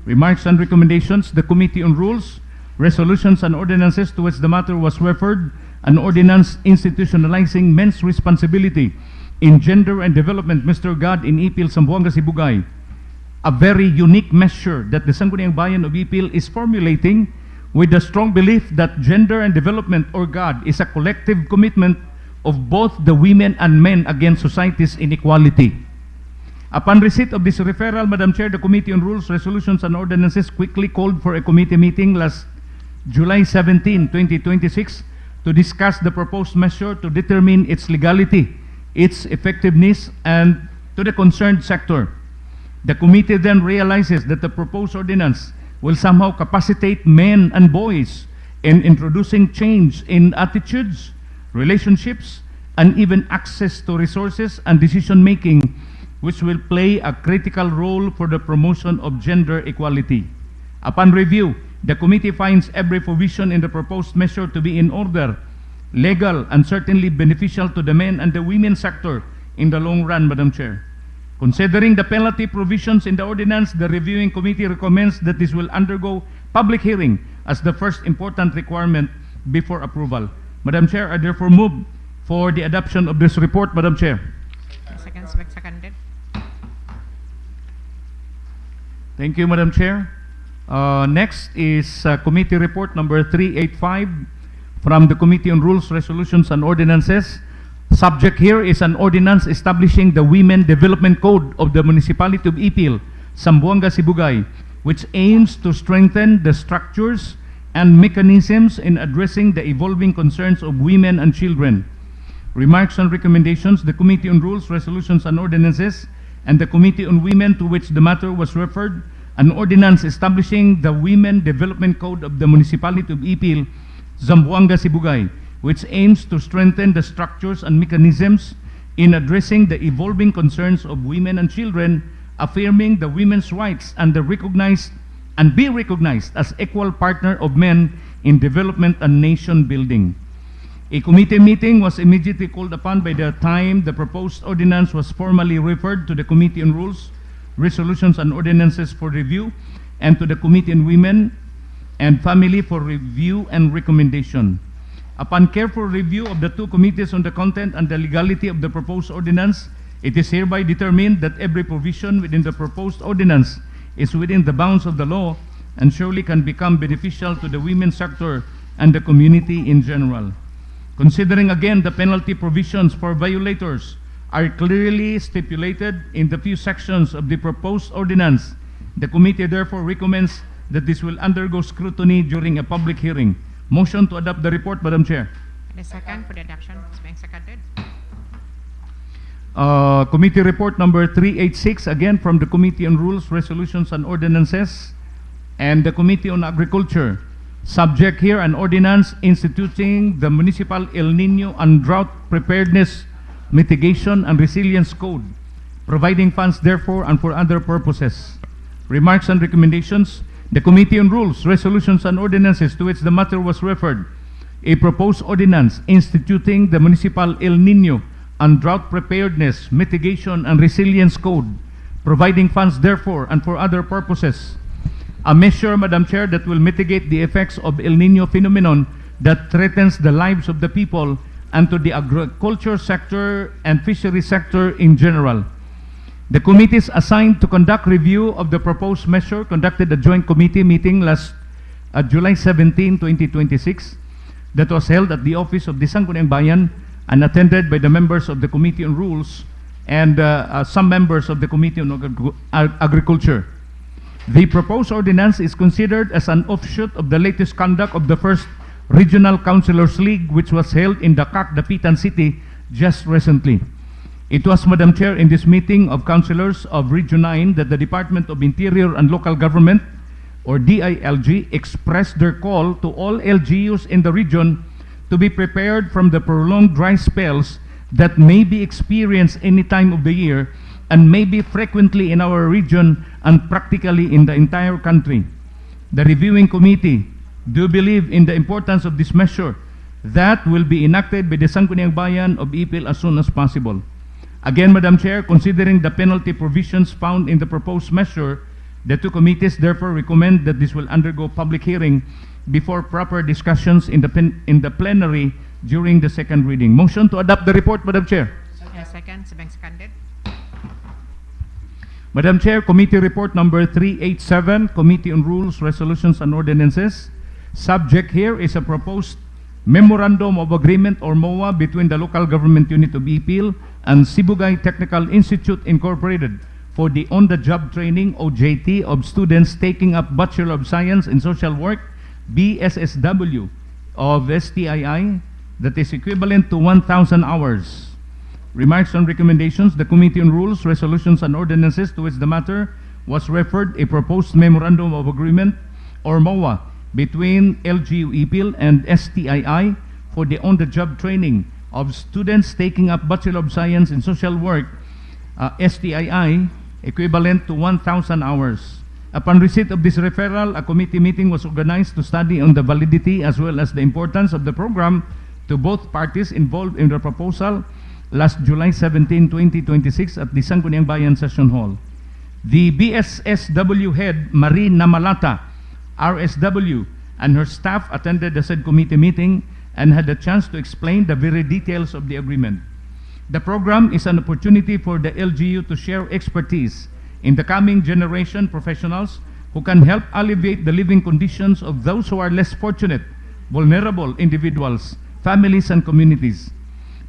Remarks and recommendations. The Committee on Rules, Resolutions, and Ordinances, to which the matter was referred, an ordinance institutionalizing men's responsibility in gender and development, Mr. God, in Ipil, Zamboanga, Sibugay. A very unique measure that the Sangguniang Bayan of Ipil is formulating with the strong belief that gender and development, or God, is a collective commitment of both the women and men against society's inequality. Upon receipt of this referral, Madam Chair, the Committee on Rules, Resolutions, and Ordinances quickly called for a committee meeting last July 17, 2026 to discuss the proposed measure to determine its legality, its effectiveness, and to the concerned sector. The committee then realizes that the proposed ordinance will somehow capacitate men and boys in introducing change in attitudes, relationships, and even access to resources and decision-making, which will play a critical role for the promotion of gender equality. Upon review, the committee finds every provision in the proposed measure to be in order, legal, and certainly beneficial to the men and the women sector in the long run, Madam Chair. Considering the penalty provisions in the ordinance, the reviewing committee recommends that this will undergo public hearing as the first important requirement before approval. Madam Chair, I therefore move for the adoption of this report, Madam Chair. Seconds, seconded. Thank you, Madam Chair. Next is committee report number 385 from the Committee on Rules, Resolutions, and Ordinances. Subject here is an ordinance establishing the Women Development Code of the Municipality of Ipil, Zamboanga, Sibugay, which aims to strengthen the structures and mechanisms in addressing the evolving concerns of women and children. Remarks and recommendations. The Committee on Rules, Resolutions, and Ordinances and the Committee on Women, to which the matter was referred, an ordinance establishing the Women Development Code of the Municipality of Ipil, Zamboanga, Sibugay, which aims to strengthen the structures and mechanisms in addressing the evolving concerns of women and children, affirming the women's rights and be recognized as equal partner of men in development and nation building. A committee meeting was immediately called upon by the time the proposed ordinance was formally referred to the Committee on Rules, Resolutions, and Ordinances for review, and to the Committee on Women and Family for review and recommendation. Upon careful review of the two committees on the content and the legality of the proposed ordinance, it is hereby determined that every provision within the proposed ordinance is within the bounds of the law and surely can become beneficial to the women's sector and the community in general. Considering again the penalty provisions for violators are clearly stipulated in the few sections of the proposed ordinance, the committee therefore recommends that this will undergo scrutiny during a public hearing. Motion to adopt the report, Madam Chair. The second for the adoption is being seconded. Committee report number 386, again from the Committee on Rules, Resolutions, and Ordinances, and the Committee on Agriculture. Subject here, an ordinance instituting the Municipal El Nino and Drought Preparedness, Mitigation, and Resilience Code, providing funds therefore and for other purposes. Remarks and recommendations. The Committee on Rules, Resolutions, and Ordinances, to which the matter was referred, a proposed ordinance instituting the Municipal El Nino and Drought Preparedness, Mitigation, and Resilience Code, providing funds therefore and for other purposes. A measure, Madam Chair, that will mitigate the effects of El Nino phenomenon that threatens the lives of the people and to the agriculture sector and fishery sector in general. The committees assigned to conduct review of the proposed measure conducted a joint committee meeting last July 17, 2026 that was held at the office of the Sangguniang Bayan and attended by the members of the Committee on Rules and some members of the Committee on Agriculture. The proposed ordinance is considered as an offshoot of the latest conduct of the first Regional Councilors League, which was held in Dakak, Dapitan City, just recently. It was, Madam Chair, in this meeting of councilors of Region 9 that the Department of Interior and Local Government, or DILG, expressed their call to all LGUs in the region to be prepared from the prolonged dry spells that may be experienced any time of the year and may be frequently in our region and practically in the entire country. The reviewing committee do believe in the importance of this measure that will be enacted by the Sangguniang Bayan of Ipil as soon as possible. Again, Madam Chair, considering the penalty provisions found in the proposed measure, the two committees therefore recommend that this will undergo public hearing before proper discussions in the plenary during the second reading. Motion to adopt the report, Madam Chair. Second, being seconded. Madam Chair, Committee Report number 387, Committee on Rules, Resolutions, and Ordinances. Subject here is a proposed Memorandum of Agreement or MOA between the Local Government Unit of Ipil and Sibugay Technical Institute Incorporated for the on-the-job training OJT of students taking up Bachelor of Science in Social Work, BSSW, of STII that is equivalent to 1,000 hours. Remarks and recommendations. The Committee on Rules, Resolutions, and Ordinances, to which the matter was referred, a proposed Memorandum of Agreement or MOA between LGU-Ipil and STII for the on-the-job training of students taking up Bachelor of Science in Social Work, STII, equivalent to 1,000 hours. Upon receipt of this referral, a committee meeting was organized to study on the validity as well as the importance of the program to both parties involved in the proposal last July 17, 2026 at the Sangguniang Bayan Session Hall. The BSSW head, Marie Namalata, RSW, and her staff attended the said committee meeting and had a chance to explain the very details of the agreement. The program is an opportunity for the LGU to share expertise in the coming generation professionals who can help alleviate the living conditions of those who are less fortunate, vulnerable individuals, families, and communities.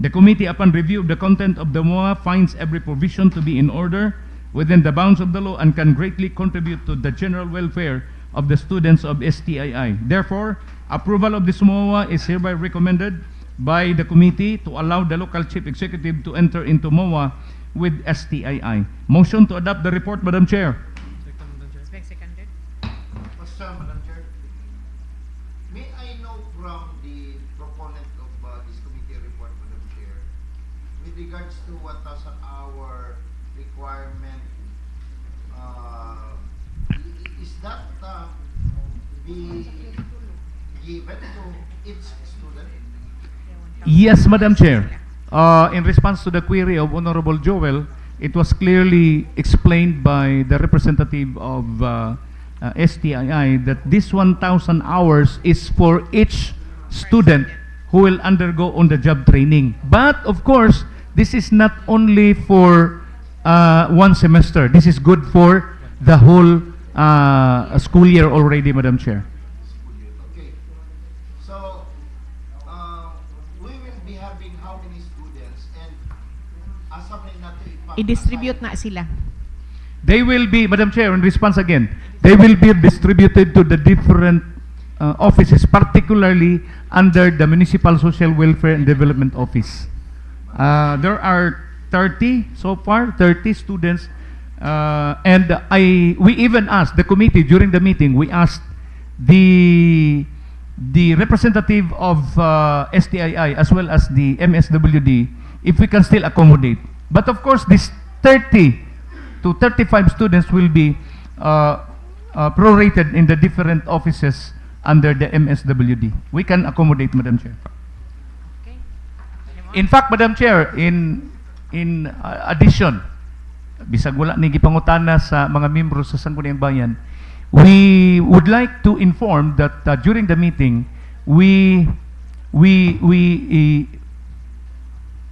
The committee, upon review of the content of the MOA, finds every provision to be in order within the bounds of the law and can greatly contribute to the general welfare of the students of STII. Therefore, approval of this MOA is hereby recommended by the committee to allow the local chief executive to enter into MOA with STII. Motion to adopt the report, Madam Chair. It's being seconded. Madam Chair, may I know from the proponent of this committee report, Madam Chair, with regards to 1,000-hour requirement, is that be given to each student? Yes, Madam Chair. In response to the query of Honorable Joel, it was clearly explained by the representative of STII that this 1,000 hours is for each student who will undergo on-the-job training. But, of course, this is not only for one semester. This is good for the whole school year already, Madam Chair. Okay. So, we will be having how many students and asamin natin I-distribute na sila. They will be, Madam Chair, in response again, they will be distributed to the different offices, particularly under the Municipal Social Welfare and Development Office. There are 30 so far, 30 students, and we even asked the committee during the meeting. We asked the representative of STII as well as the MSWD if we can still accommodate. But of course, this 30 to 35 students will be prorated in the different offices under the MSWD. We can accommodate, Madam Chair. Okay. In fact, Madam Chair, in addition, bisag wala ni gipangutana sa mga membro sa Sangguniang Bayan, we would like to inform that during the meeting, we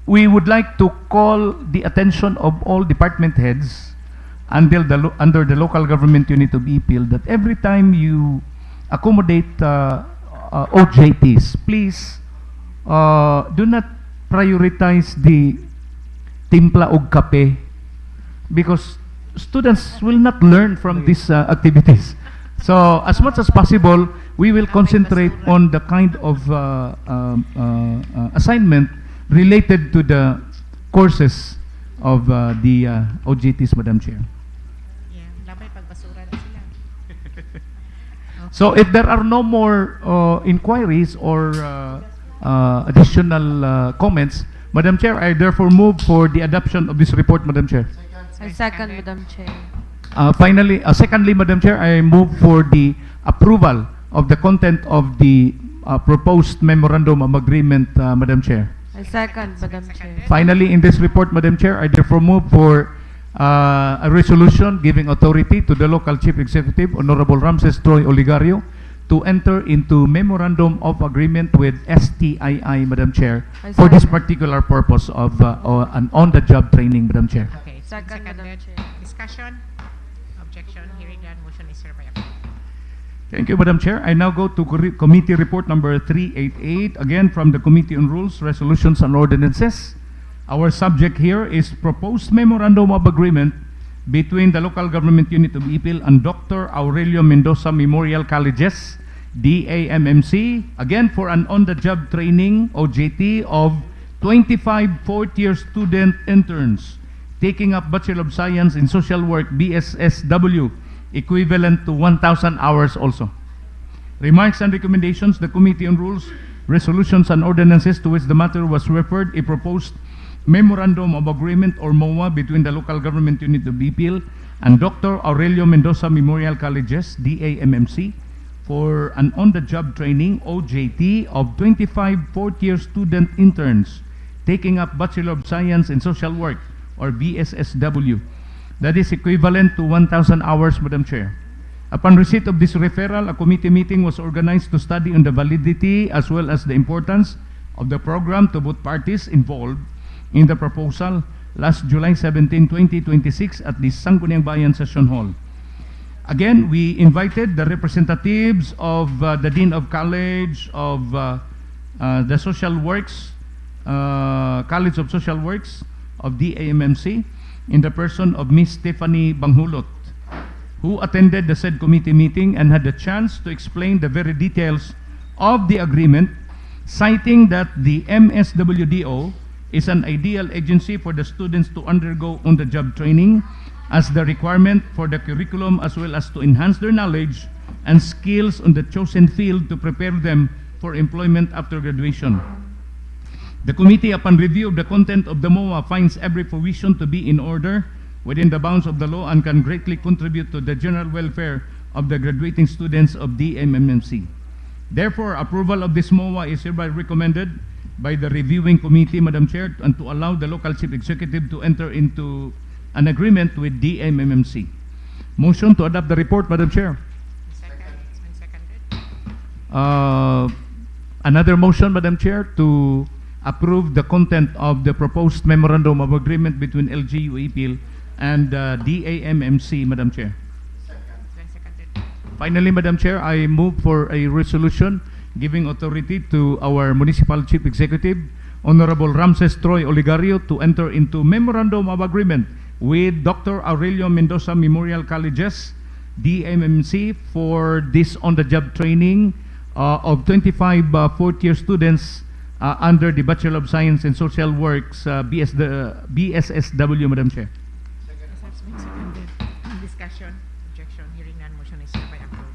would like to call the attention of all department heads under the local government unit of Ipil that every time you accommodate OJTs, please do not prioritize the timpla og kape, because students will not learn from these activities. So as much as possible, we will concentrate on the kind of assignment related to the courses of the OJTs, Madam Chair. Yeah, labay pagbasura na sila. So if there are no more inquiries or additional comments, Madam Chair, I therefore move for the adoption of this report, Madam Chair. I second, Madam Chair. Secondly, Madam Chair, I move for the approval of the content of the proposed memorandum of agreement, Madam Chair. I second, Madam Chair. Finally, in this report, Madam Chair, I therefore move for a resolution giving authority to the local chief executive, Honorable Ramses Troy Oligario, to enter into memorandum of agreement with STII, Madam Chair, for this particular purpose of an on-the-job training, Madam Chair. Okay, it's Second, been Madam seconded. Chair. Discussion? Objection? Hearing none, motion is hereby approved. Thank you, Madam Chair. I now go to committee report number 388, again from the Committee on Rules, Resolutions, and Ordinances. Our subject here is proposed memorandum of agreement between the local government unit of Ipil and Dr. Aurelio Mendoza Memorial Colleges, DAMMC, again for an on-the-job training, OJT, of 25 fourth-year student interns taking up Bachelor of Science in Social Work, BSSW, equivalent to 1,000 hours also. Remarks and recommendations, the Committee on Rules, Resolutions, and Ordinances to which the matter was referred, a proposed memorandum of agreement or MOA between the local government unit of Ipil and Dr. Aurelio Mendoza Memorial Colleges, DAMMC, for an on-the-job training, OJT, of 25 fourth-year student interns taking up Bachelor of Science in Social Work, or BSSW. That is equivalent to 1,000 hours, Madam Chair. Upon receipt of this referral, a committee meeting was organized to study on the validity as well as the importance of the program to both parties involved in the proposal last July 17, 2026 at the Sangguniang Bayan Session Hall. Again, we invited the representatives of the Dean of College of the Social Works, College of Social Works of the AMMC, in the person of Miss Stephanie Banghulot, who attended the said committee meeting and had the chance to explain the very details of the agreement, citing that the MSWDO is an ideal agency for the students to undergo on-the-job training as the requirement for the curriculum, as well as to enhance their knowledge and skills on the chosen field to prepare them for employment after graduation. The committee, upon review of the content of the MOA, finds every provision to be in order within the bounds of the law and can greatly contribute to the general welfare of the graduating students of the MMMC. Therefore, approval of this MOA is hereby recommended by the reviewing committee, Madam Chair, and to allow the local chief executive to enter into an agreement with DMMC. Motion to adopt the report, Madam Chair. Second. It's been seconded. Another motion, Madam Chair, to approve the content of the proposed memorandum of agreement between LGU-Ipil and DAMMC, Madam Chair. It's been seconded. Finally, Madam Chair, I move for a resolution giving authority to our Municipal Chief Executive, Honorable Ramses Troy Oligario, to enter into memorandum of agreement with Dr. Aurelio Mendoza Memorial Colleges, AMMC, for this on-the-job training of 25 fourth-year students under the Bachelor of Science in Social Works, BSSW, Madam Chair. Has been seconded. Discussion, objection, hearing none, motion is hereby approved.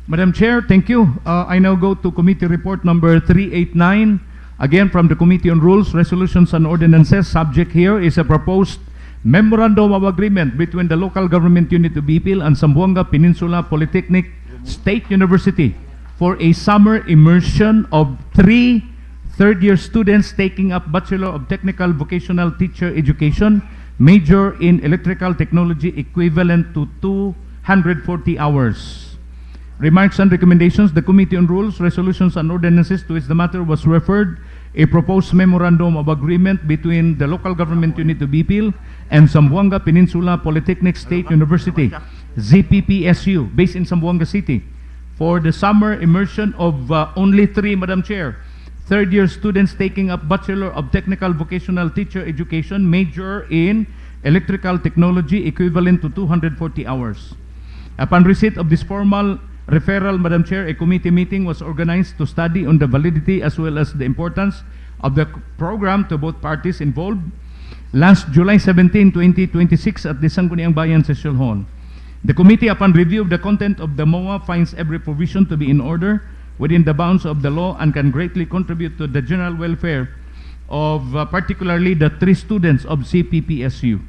Madam Chair, thank you. I now go to Committee Report number 389. Again, from the Committee on Rules, Resolutions and Ordinances. Subject here is a proposed Memorandum of Agreement between the Local Government Unit of Ipil and Zamboanga Peninsula Polytechnic State University for a summer immersion of 3 third-year students taking up Bachelor of Technical Vocational Teacher Education, major in Electrical Technology, equivalent to 240 hours. Remarks and recommendations. The Committee on Rules, Resolutions and Ordinances, to which the matter was referred, a proposed Memorandum of Agreement between the Local Government Unit of Ipil and Zamboanga Peninsula Polytechnic State University, ZPPSU, based in Zamboanga City, for the summer immersion of only 3, Madam Chair, third-year students taking up Bachelor of Technical Vocational Teacher Education, major in Electrical Technology, equivalent to 240 hours. Upon receipt of this formal referral, Madam Chair, a committee meeting was organized to study on the validity as well as the importance of the program to both parties involved last July 17, 2026 at the Sangguniang Bayan Session Hall. The committee, upon review of the content of the MOA, finds every provision to be in order within the bounds of the law and can greatly contribute to the general welfare of particularly the 3 students of CPPSU.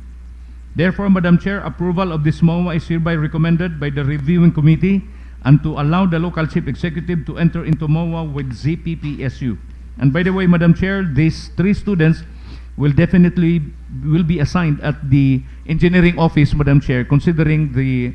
Therefore, Madam Chair, approval of this MOA is hereby recommended by the reviewing committee and to allow the local chief executive to enter into MOA with ZPPSU. And by the way, Madam Chair, these 3 students will definitely be assigned at the engineering office, Madam Chair, considering the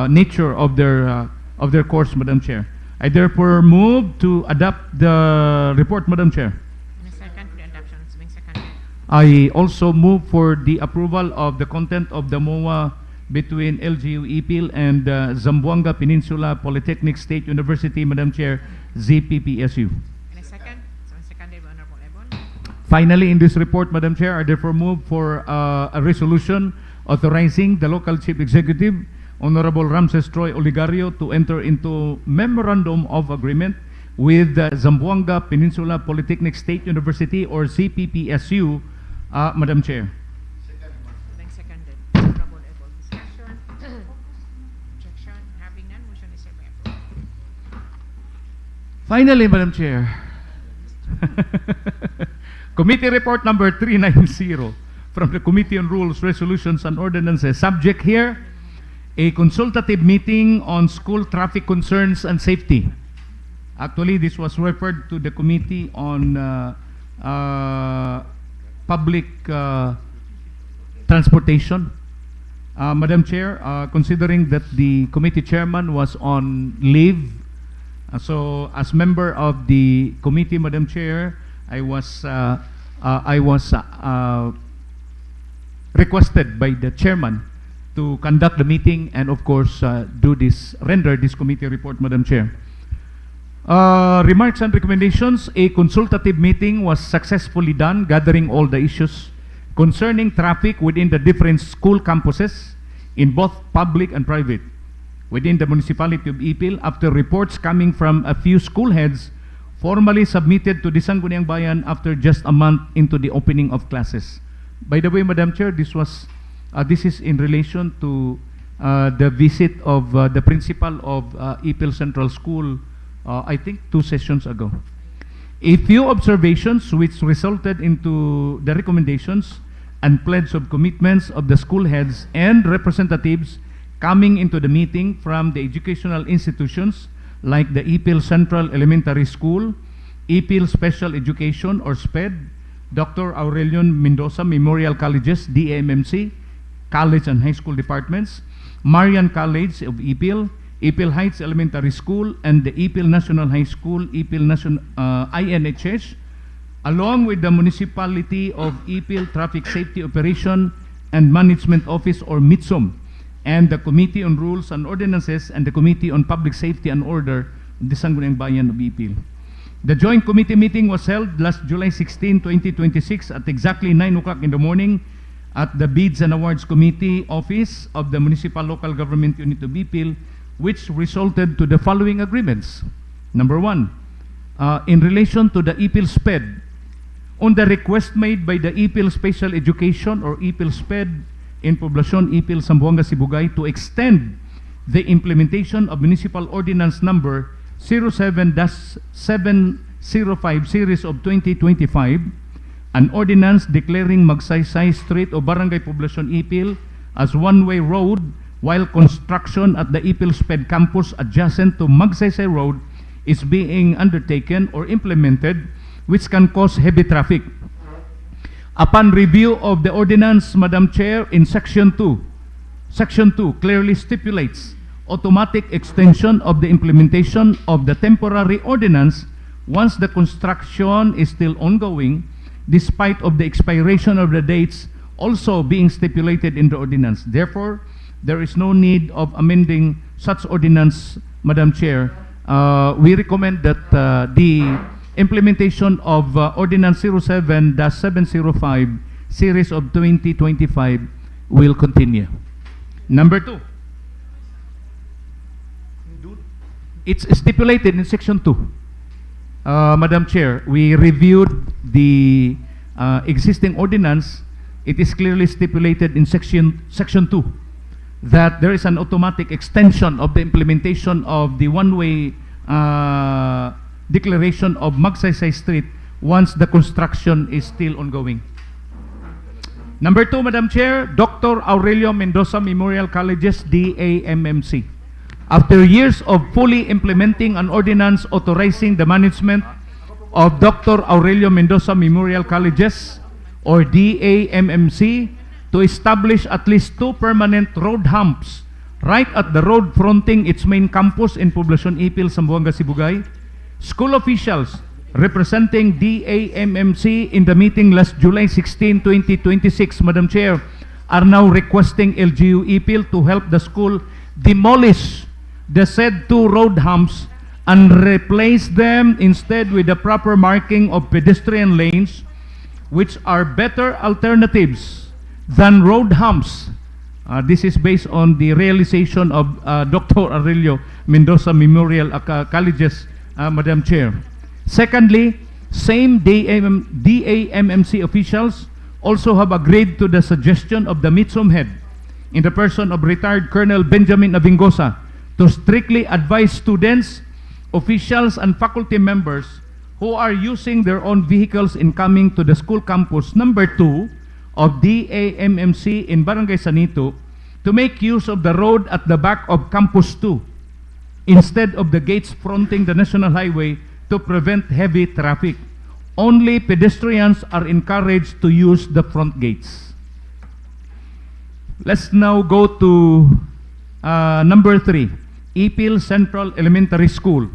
nature of their course, Madam Chair. I therefore move to adopt the report, Madam Chair. In a second, the adoption is being seconded. I also move for the approval of the content of the MOA between LGU-Ipil and Zamboanga Peninsula Polytechnic State University, Madam Chair, ZPPSU. In a second, it's been seconded by Honorable Ebon. Finally, in this report, Madam Chair, I therefore move for a resolution authorizing the local chief executive, Honorable Ramses Troy Oligario, to enter into Memorandum of Agreement with Zamboanga Peninsula Polytechnic State University, or CPPSU, Madam Chair. Being seconded. Honorable Ebon. Discussion, objection, having none, motion is hereby approved. Finally, Madam Chair, Committee Report number 390 from the Committee on Rules, Resolutions and Ordinances. Subject here, a consultative meeting on school traffic concerns and safety. Actually, this was referred to the Committee on Public Transportation. Madam Chair, considering that the committee chairman was on leave, so as member of the committee, Madam Chair, I was requested by the chairman to conduct the meeting and of course render this committee report, Madam Chair. Remarks and recommendations. A consultative meeting was successfully done, gathering all the issues concerning traffic within the different school campuses in both public and private within the municipality of Ipil, after reports coming from a few school heads formally submitted to the Sangguniang Bayan after just a month into the opening of classes. By the way, Madam Chair, this is in relation to the visit of the principal of Ipil Central School, I think 2 sessions ago. A few observations which resulted into the recommendations and pledge of commitments of the school heads and representatives coming into the meeting from the educational institutions like the Ipil Central Elementary School, Ipil Special Education or SPED, Dr. Aurelio Mendoza Memorial Colleges, AMMC, College and High School Departments, Marian College of Ipil, Ipil Heights Elementary School, and the Ipil National High School, Ipil National INHS, along with the Municipality of Ipil Traffic Safety Operation and Management Office or MITSOM, and the Committee on Rules and Ordinances and the Committee on Public Safety and Order of the Sangguniang Bayan of Ipil. The joint committee meeting was held last July 16, 2026 at exactly 9 o'clock in the morning at the Bids and Awards Committee Office of the Municipal Local Government Unit of Ipil, which resulted to the following agreements. Number one, in relation to the Ipil SPED, on the request made by the Ipil Special Education or Ipil SPED in Poblacion Ipil, Zamboanga, Sibugay to extend the implementation of Municipal Ordinance Number 07-705 Series of 2025, an ordinance declaring Magsaysay Street o Barangay Poblacion Ipil as one-way road while construction at the Ipil SPED campus adjacent to Magsaysay Road is being undertaken or implemented, which can cause heavy traffic. Upon review of the ordinance, Madam Chair, in Section 2 clearly stipulates automatic extension of the implementation of the temporary ordinance once the construction is still ongoing, despite of the expiration of the dates also being stipulated in the ordinance. Therefore, there is no need of amending such ordinance, Madam Chair. We recommend that the implementation of Ordinance 07-705 Series of 2025 will continue. Number two, it's stipulated in Section 2. Madam Chair, we reviewed the existing ordinance. It is clearly stipulated in Section 2 that there is an automatic extension of the implementation of the one-way declaration of Magsaysay Street once the construction is still ongoing. Number two, Madam Chair, Dr. Aurelio Mendoza Memorial Colleges, DAMMC. After years of fully implementing an ordinance authorizing the management of Dr. Aurelio Mendoza Memorial Colleges, or DAMMC, to establish at least 2 permanent road humps right at the road fronting its main campus in Poblacion Ipil, Zamboanga, Sibugay, school officials representing DAMMC in the meeting last July 16, 2026, Madam Chair, are now requesting LGU-Ipil to help the school demolish the said 2 road humps and replace them instead with the proper marking of pedestrian lanes, which are better alternatives than road humps. This is based on the realization of Dr. Aurelio Mendoza Memorial Colleges, Madam Chair. Secondly, same DAMMC officials also have agreed to the suggestion of the MITSOM head, in the person of retired Colonel Benjamin Avingosa, to strictly advise students, officials, and faculty members who are using their own vehicles in coming to the school campus number 2 of DAMMC in Barangay Sanito to make use of the road at the back of Campus 2 instead of the gates fronting the National Highway to prevent heavy traffic. Only pedestrians are encouraged to use the front gates. Let's now go to number 3, Ipil Central Elementary School.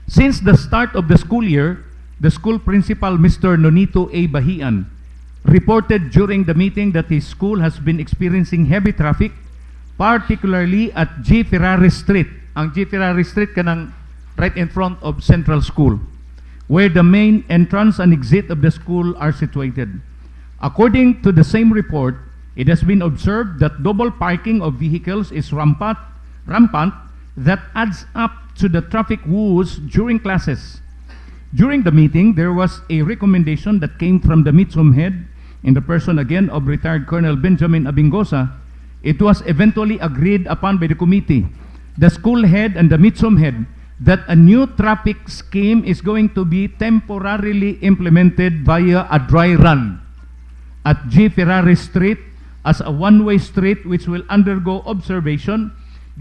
Since the start of the school year, the school principal, Mr. Nonito A. Bahian, reported during the meeting that his school has been experiencing heavy traffic, particularly at G. Ferrari Street. Ang G. Ferrari Street kanang right in front of Central School, where the main entrance and exit of the school are situated. According to the same report, it has been observed that double parking of vehicles is rampant that adds up to the traffic woes during classes. During the meeting, there was a recommendation that came from the MITSOM head, in the person again of retired Colonel Benjamin Abingosa. It was eventually agreed upon by the committee, the school head and the MITSOM head, that a new traffic scheme is going to be temporarily implemented via a dry run at G. Ferrari Street as a one-way street which will undergo observation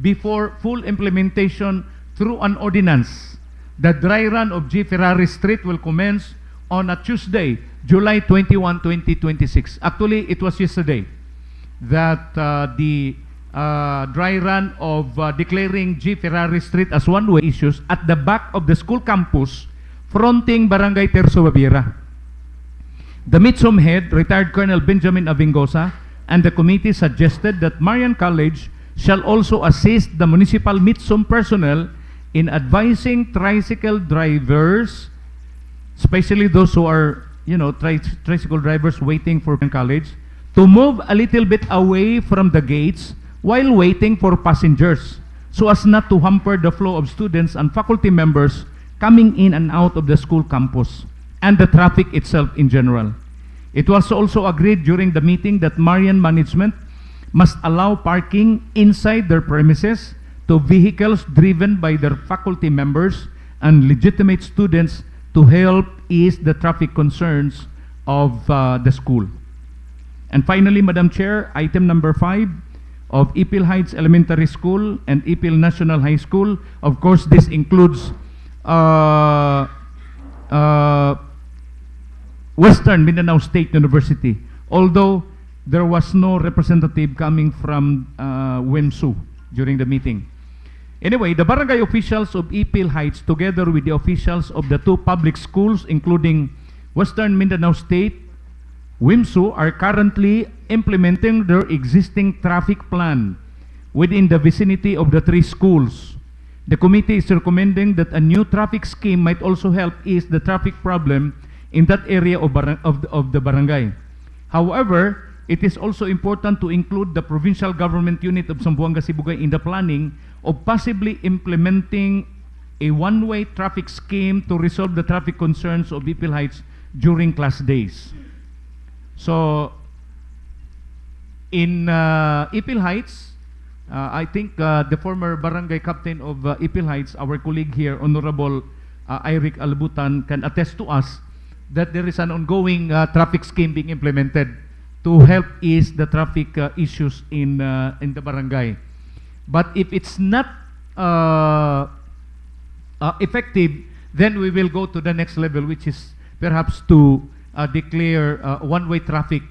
before full implementation through an ordinance. The dry run of G. Ferrari Street will commence on a Tuesday, July 21, 2026. Actually, it was yesterday that the dry run of declaring G. Ferrari Street as one-way issues at the back of the school campus fronting Barangay Terzo Baviera. The MITSOM head, retired Colonel Benjamin Avingosa, and the committee suggested that Marian College shall also assist the municipal MITSOM personnel in advising tricycle drivers, especially those who are, tricycle drivers waiting for college, to move a little bit away from the gates while waiting for passengers so as not to hamper the flow of students and faculty members coming in and out of the school campus and the traffic itself in general. It was also agreed during the meeting that Marian management must allow parking inside their premises to vehicles driven by their faculty members and legitimate students to help ease the traffic concerns of the school. And finally, Madam Chair, item number 5 of Ipil Heights Elementary School and Ipil National High School. Of course, this includes Western Mindanao State University, although there was no representative coming from WIMSU during the meeting. Anyway, the barangay officials of Ipil Heights, together with the officials of the 2 public schools, including Western Mindanao State, WIMSU, are currently implementing their existing traffic plan within the vicinity of the 3 schools. The committee is recommending that a new traffic scheme might also help ease the traffic problem in that area of the barangay. However, it is also important to include the provincial government unit of Zamboanga Sibugay in the planning of possibly implementing a one-way traffic scheme to resolve the traffic concerns of Ipil Heights during class days. So, in Ipil Heights, I think the former barangay captain of Ipil Heights, our colleague here, Honorable Eric Albutan, can attest to us that there is an ongoing traffic scheme being implemented to help ease the traffic issues in the barangay. But if it's not effective, then we will go to the next level, which is perhaps to declare one-way traffic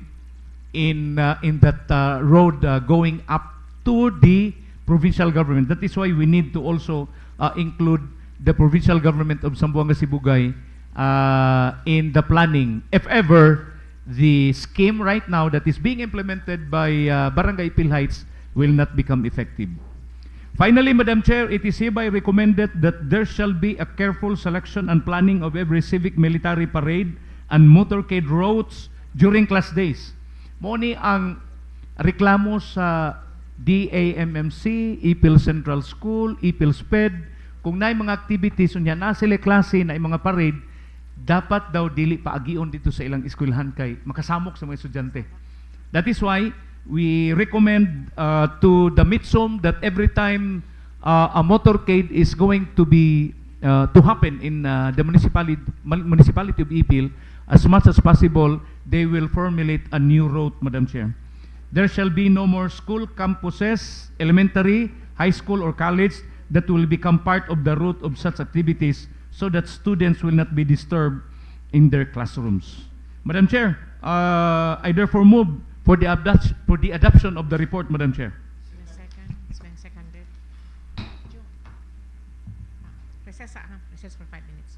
in that road going up to the provincial government. That is why we need to also include the provincial government of Zamboanga Sibugay in the planning, if ever the scheme right now that is being implemented by Barangay Ipil Heights will not become effective. Finally, Madam Chair, it is hereby recommended that there shall be a careful selection and planning of every civic military parade and motorcade routes during class days. Moni ang reklamo sa AMMC, Ipil Central School, Ipil SPED, kung naay mga activities unya na sila klase na mga parade, dapat daw dili paagion dito sa ilang eskwelahan kay makasamok sa mga estudyante. That is why we recommend to the MITSOM that every time a motorcade is going to be to happen in the municipality of Ipil, as much as possible, they will formulate a new route, Madam Chair. There shall be no more school campuses, elementary, high school, or college that will become part of the route of such activities so that students will not be disturbed in their classrooms. Madam Chair, I therefore move for the adoption of the report, Madam Chair. Second. It's been seconded. Recess, recess for 5 minutes.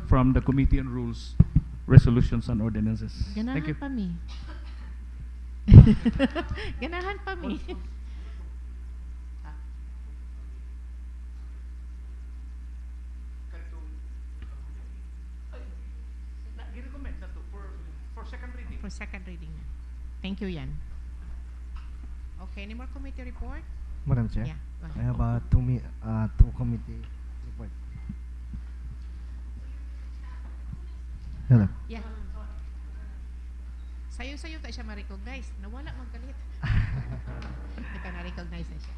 From the Committee on Rules, Resolutions, and Ordinances. Thank you. Ganahan pa mi. Ganahan pa mi. For second reading. For second reading na. Thank you, Yan. Okay, any more committee report? Madam Chair, Yeah, go I ahead. have two committee report. Hello. Yeah. Sayo-sayo ta siya ma-recognize. Nawala magkalit. Ito na-recognize na siya.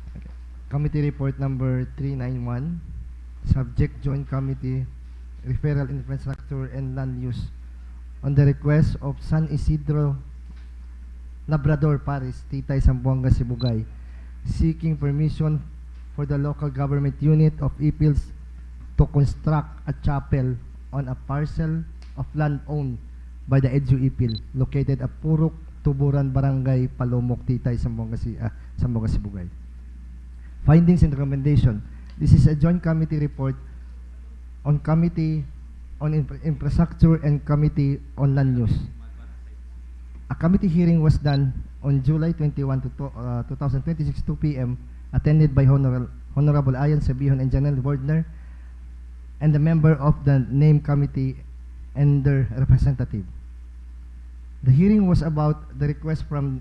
Committee Report number 391, Subject Joint Committee, Referral Infrastructure and Land Use, on the request of San Isidro Labrador Parish, Titay, Zamboanga, Sibugay, seeking permission for the local government unit of Ipils to construct a chapel on a parcel of land owned by the LGU-Ipil, located at Purok, Tuburan, Barangay, Palomok, Titay, Zamboanga, Sibugay. Findings and recommendation. This is a joint committee report on Committee on Infrastructure and Committee on Land Use. A committee hearing was done on July 21 to 2026, 2 p.m., attended by Honorable Ayan Sabihon and Janelle Wardner, and the member of the named committee and their representative. The hearing was about the request from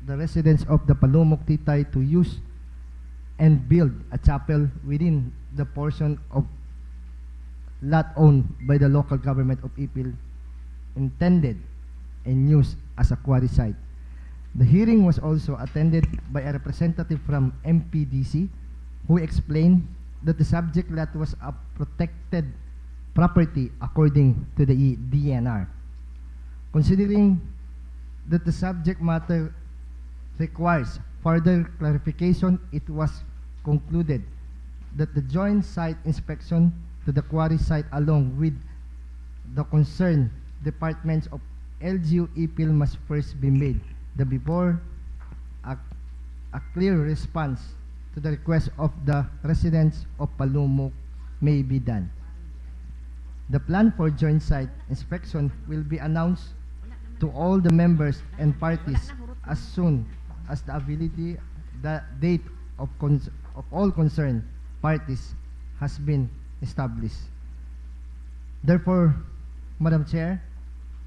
the residents of the Palomok, Titay to use and build a chapel within the portion of lot owned by the local government of Ipil, intended and used as a quarry site. The hearing was also attended by a representative from MPDC, who explained that the subject lot was a protected property according to the DNR. Considering that the subject matter requires further clarification, it was concluded that the joint site inspection to the quarry site along with the concerned departments of LGU-Ipil must first be made before a clear response to the request of the residents of Palomok may be done. The plan for joint site inspection will be announced to all the members and parties as soon as the date of all concerned parties has been established. Therefore, Madam Chair,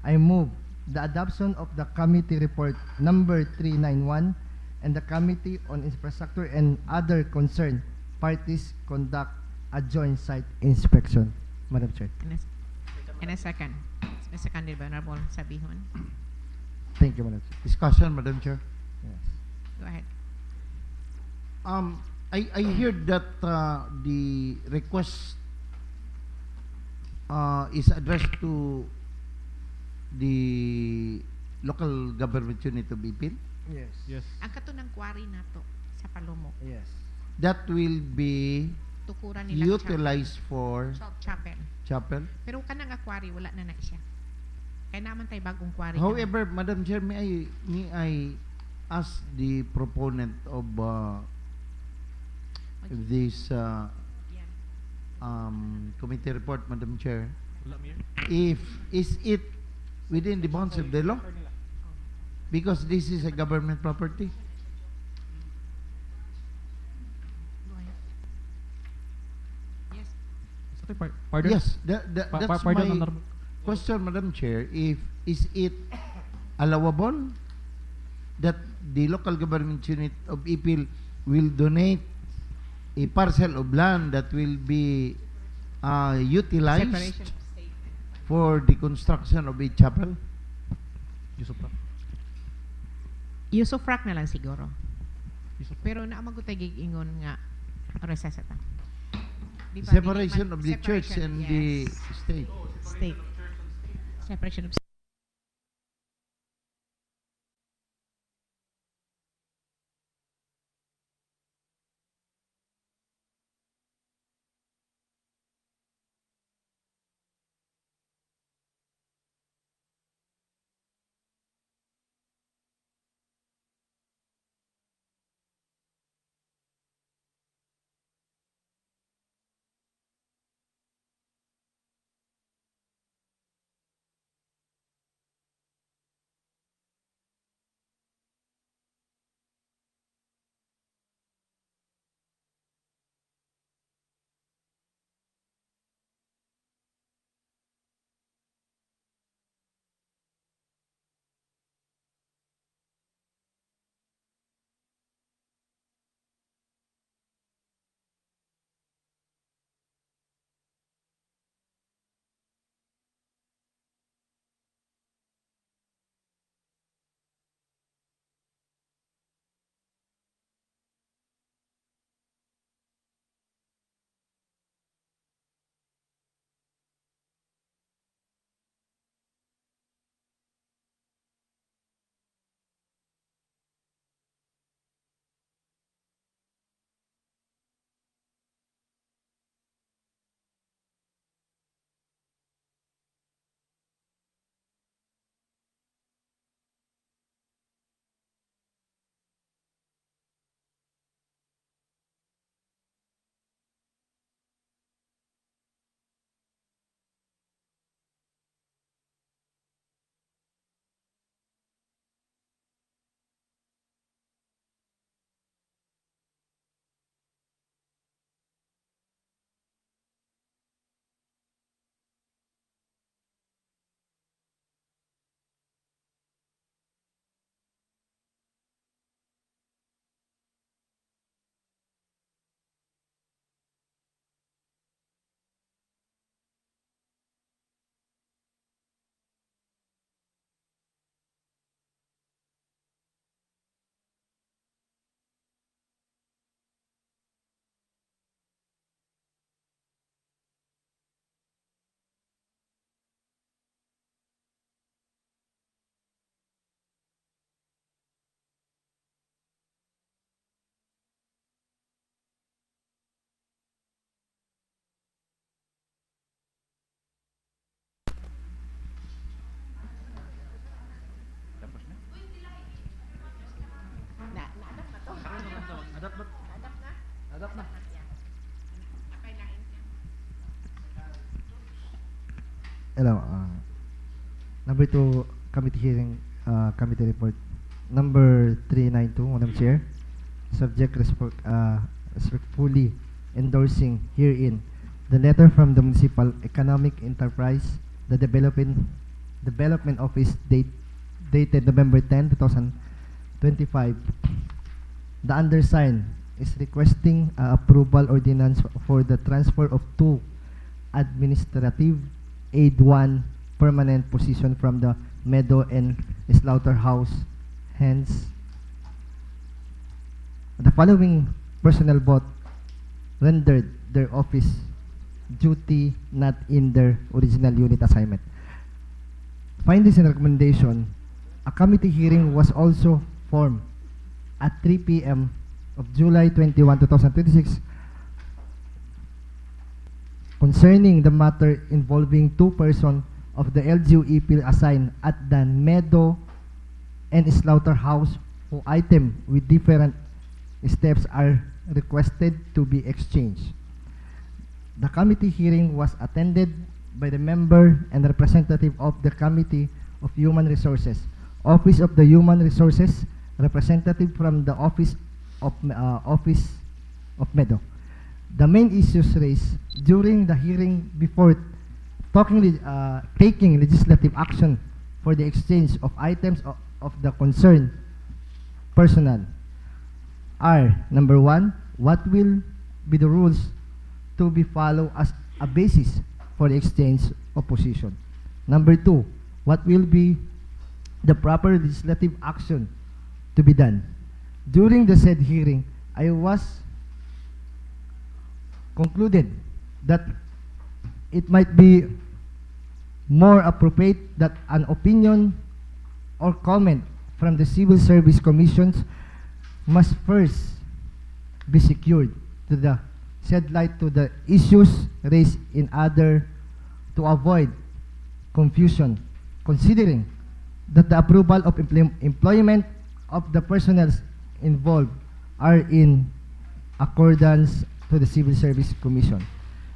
I move the adoption of the committee report number 391 and the Committee on Infrastructure and other concerned parties conduct a joint site inspection. Madam Chair. In a second. It's seconded by Honorable Sabihon. Thank you, Madam Chair. Discussion, Madam Chair. Yes. Go ahead. I heard that the request is addressed to the local government unit of Ipil. Yes. Yes. Ang katunang quarry na to sa Palomok. Yes. That will be Tukuran nila utilized for chapel. chapel. Pero kanang quarry wala na na siya. Kaya naman tayo bagong quarry. However, Madam Chair, may I ask the proponent of this committee report, Madam Chair, if is it within the bounds of the law? Because this is a government property. Go ahead. Yes. Pardon? Yes, that's Pardon, my Honorable. question, Madam Chair. If is it allowable that the local government unit of Ipil will donate a parcel of land that will be utilized Separation of state. for the construction of a chapel? Use of frac na lang siguro. Pero naamag ko tayo gigingon nga recess ata. Di ba, Separation dili man- of the church separation, and the yes. state. State. Separation of Hello. Number 2, committee hearing, committee report. Number 392, Madam Chair. Subject respectfully endorsing herein the letter from the Municipal Economic Enterprise, the Development Office dated November 10, 2025. The undersigned is requesting approval ordinance for the transfer of 2 administrative aid 1 permanent position from the Meadow and Slaughterhouse. Hence, the following personnel vote rendered their office duty not in their original unit assignment. Findings and recommendation. A committee hearing was also formed at 3 p.m. of July 21, 2026 concerning the matter involving 2 persons of the LGU-Ipil assigned at the Meadow and Slaughterhouse, who item with different steps are requested to be exchanged. The committee hearing was attended by the member and representative of the Committee of Human Resources, Office of the Human Resources, representative from the Office of Meadow. The main issues raised during the hearing before taking legislative action for the exchange of items of the concerned personnel are: number 1, what will be the rules to be followed as a basis for the exchange of position? Number 2, what will be the proper legislative action to be done? During the said hearing, I was concluded that it might be more appropriate that an opinion or comment from the Civil Service Commissions must first be secured to the shed light to the issues raised in order to avoid confusion, considering that the approval of employment of the personnel involved are in accordance to the Civil Service Commission.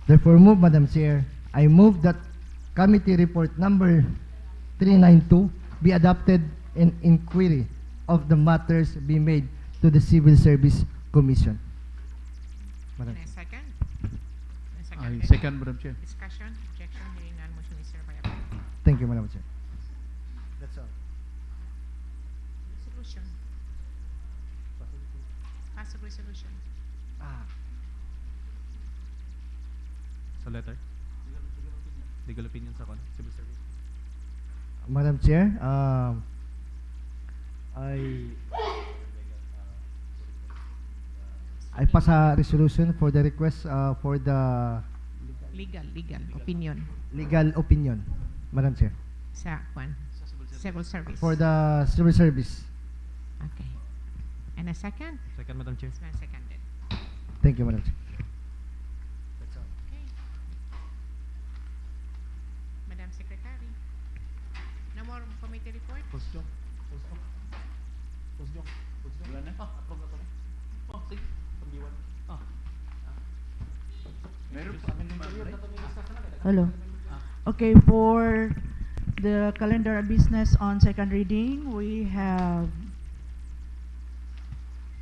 Therefore, Madam Chair, I move that committee report number 392 be adopted and inquiry of the matters be made to the Civil Service Commission. Madam. And a second? I second, Madam Chair. Discussion, objection, hearing none, motion is hereby approved. Thank you, Madam Chair. That's all. Resolution. Pass of resolution. Sa letter? Legal opinion sa civil service. Madam Chair, I pass a resolution for the request for the Legal opinion legal opinion, Madam Chair, sa civil service. for the civil service. Okay. And a second? Second, Madam Chair. It's been seconded. Thank you, Madam Chair. Okay. Madam Secretary. No more committee report? Wala na? Approve na to. Sige. Pag-iwan. Meron pa. Hello. Okay, for the calendar of business on second reading, we have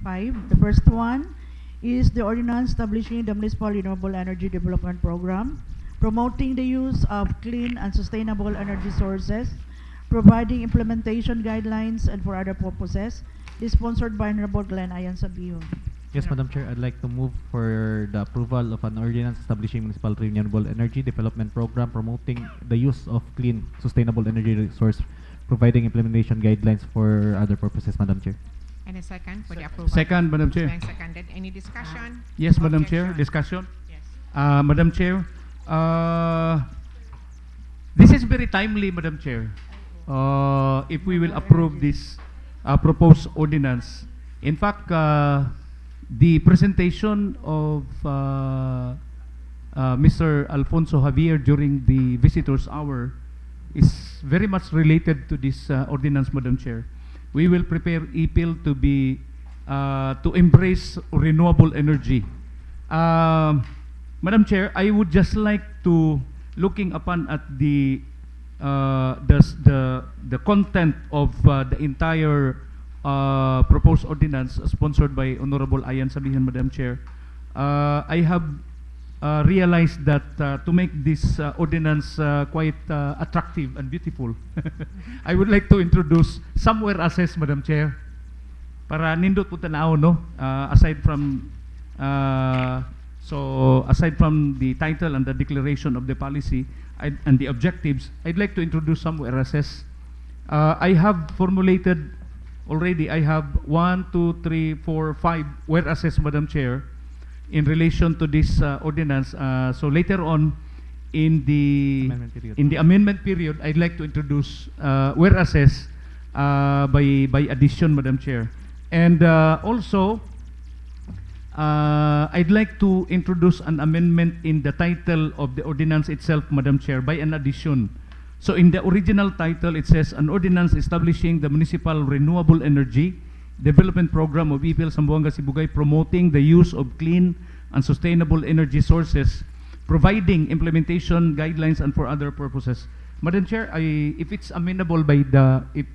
5. The first one is the ordinance establishing the Municipal Renewable Energy Development Program, promoting the use of clean and sustainable energy sources, providing implementation guidelines, and for other purposes. This is sponsored by Honorable Glenn Ayan Sabio. Yes, Madam Chair, I'd like to move for the approval of an ordinance establishing Municipal Renewable Energy Development Program, promoting the use of clean, sustainable energy resource, providing implementation guidelines for other purposes, Madam Chair. And a second for the approval. Second, Madam It's Chair. been seconded. Any discussion? Yes, Madam Chair. Objection? Discussion. Yes. Madam Chair, this is very timely, Madam Chair. If we will approve this proposed ordinance. In fact, the presentation of Mr. Alfonso Javier during the visitors' hour is very much related to this ordinance, Madam Chair. We will prepare Ipil to be to embrace renewable energy. Madam Chair, I would just like to looking upon at the content of the entire proposed ordinance sponsored by Honorable Ayan Sabihan, Madam Chair, I have realized that to make this ordinance quite attractive and beautiful, I would like to introduce somewhere assess, Madam Chair, para nindot po tanaw, no? Aside from the title and the declaration of the policy and the objectives, I'd like to introduce some whereases. I have formulated already, I have 1, 2, 3, 4, 5 whereases, Madam Chair, in relation to this ordinance. So later on, in the amendment period, I'd like to introduce whereases by addition, Madam Chair. And also, I'd like to introduce an amendment in the title of the ordinance itself, Madam Chair, by an addition. So in the original title, it says, an ordinance establishing the Municipal Renewable Energy Development Program of Ipil, Zamboanga, Sibugay, promoting the use of clean and sustainable energy sources, providing implementation guidelines and for other purposes. Madam Chair, if it's amenable by if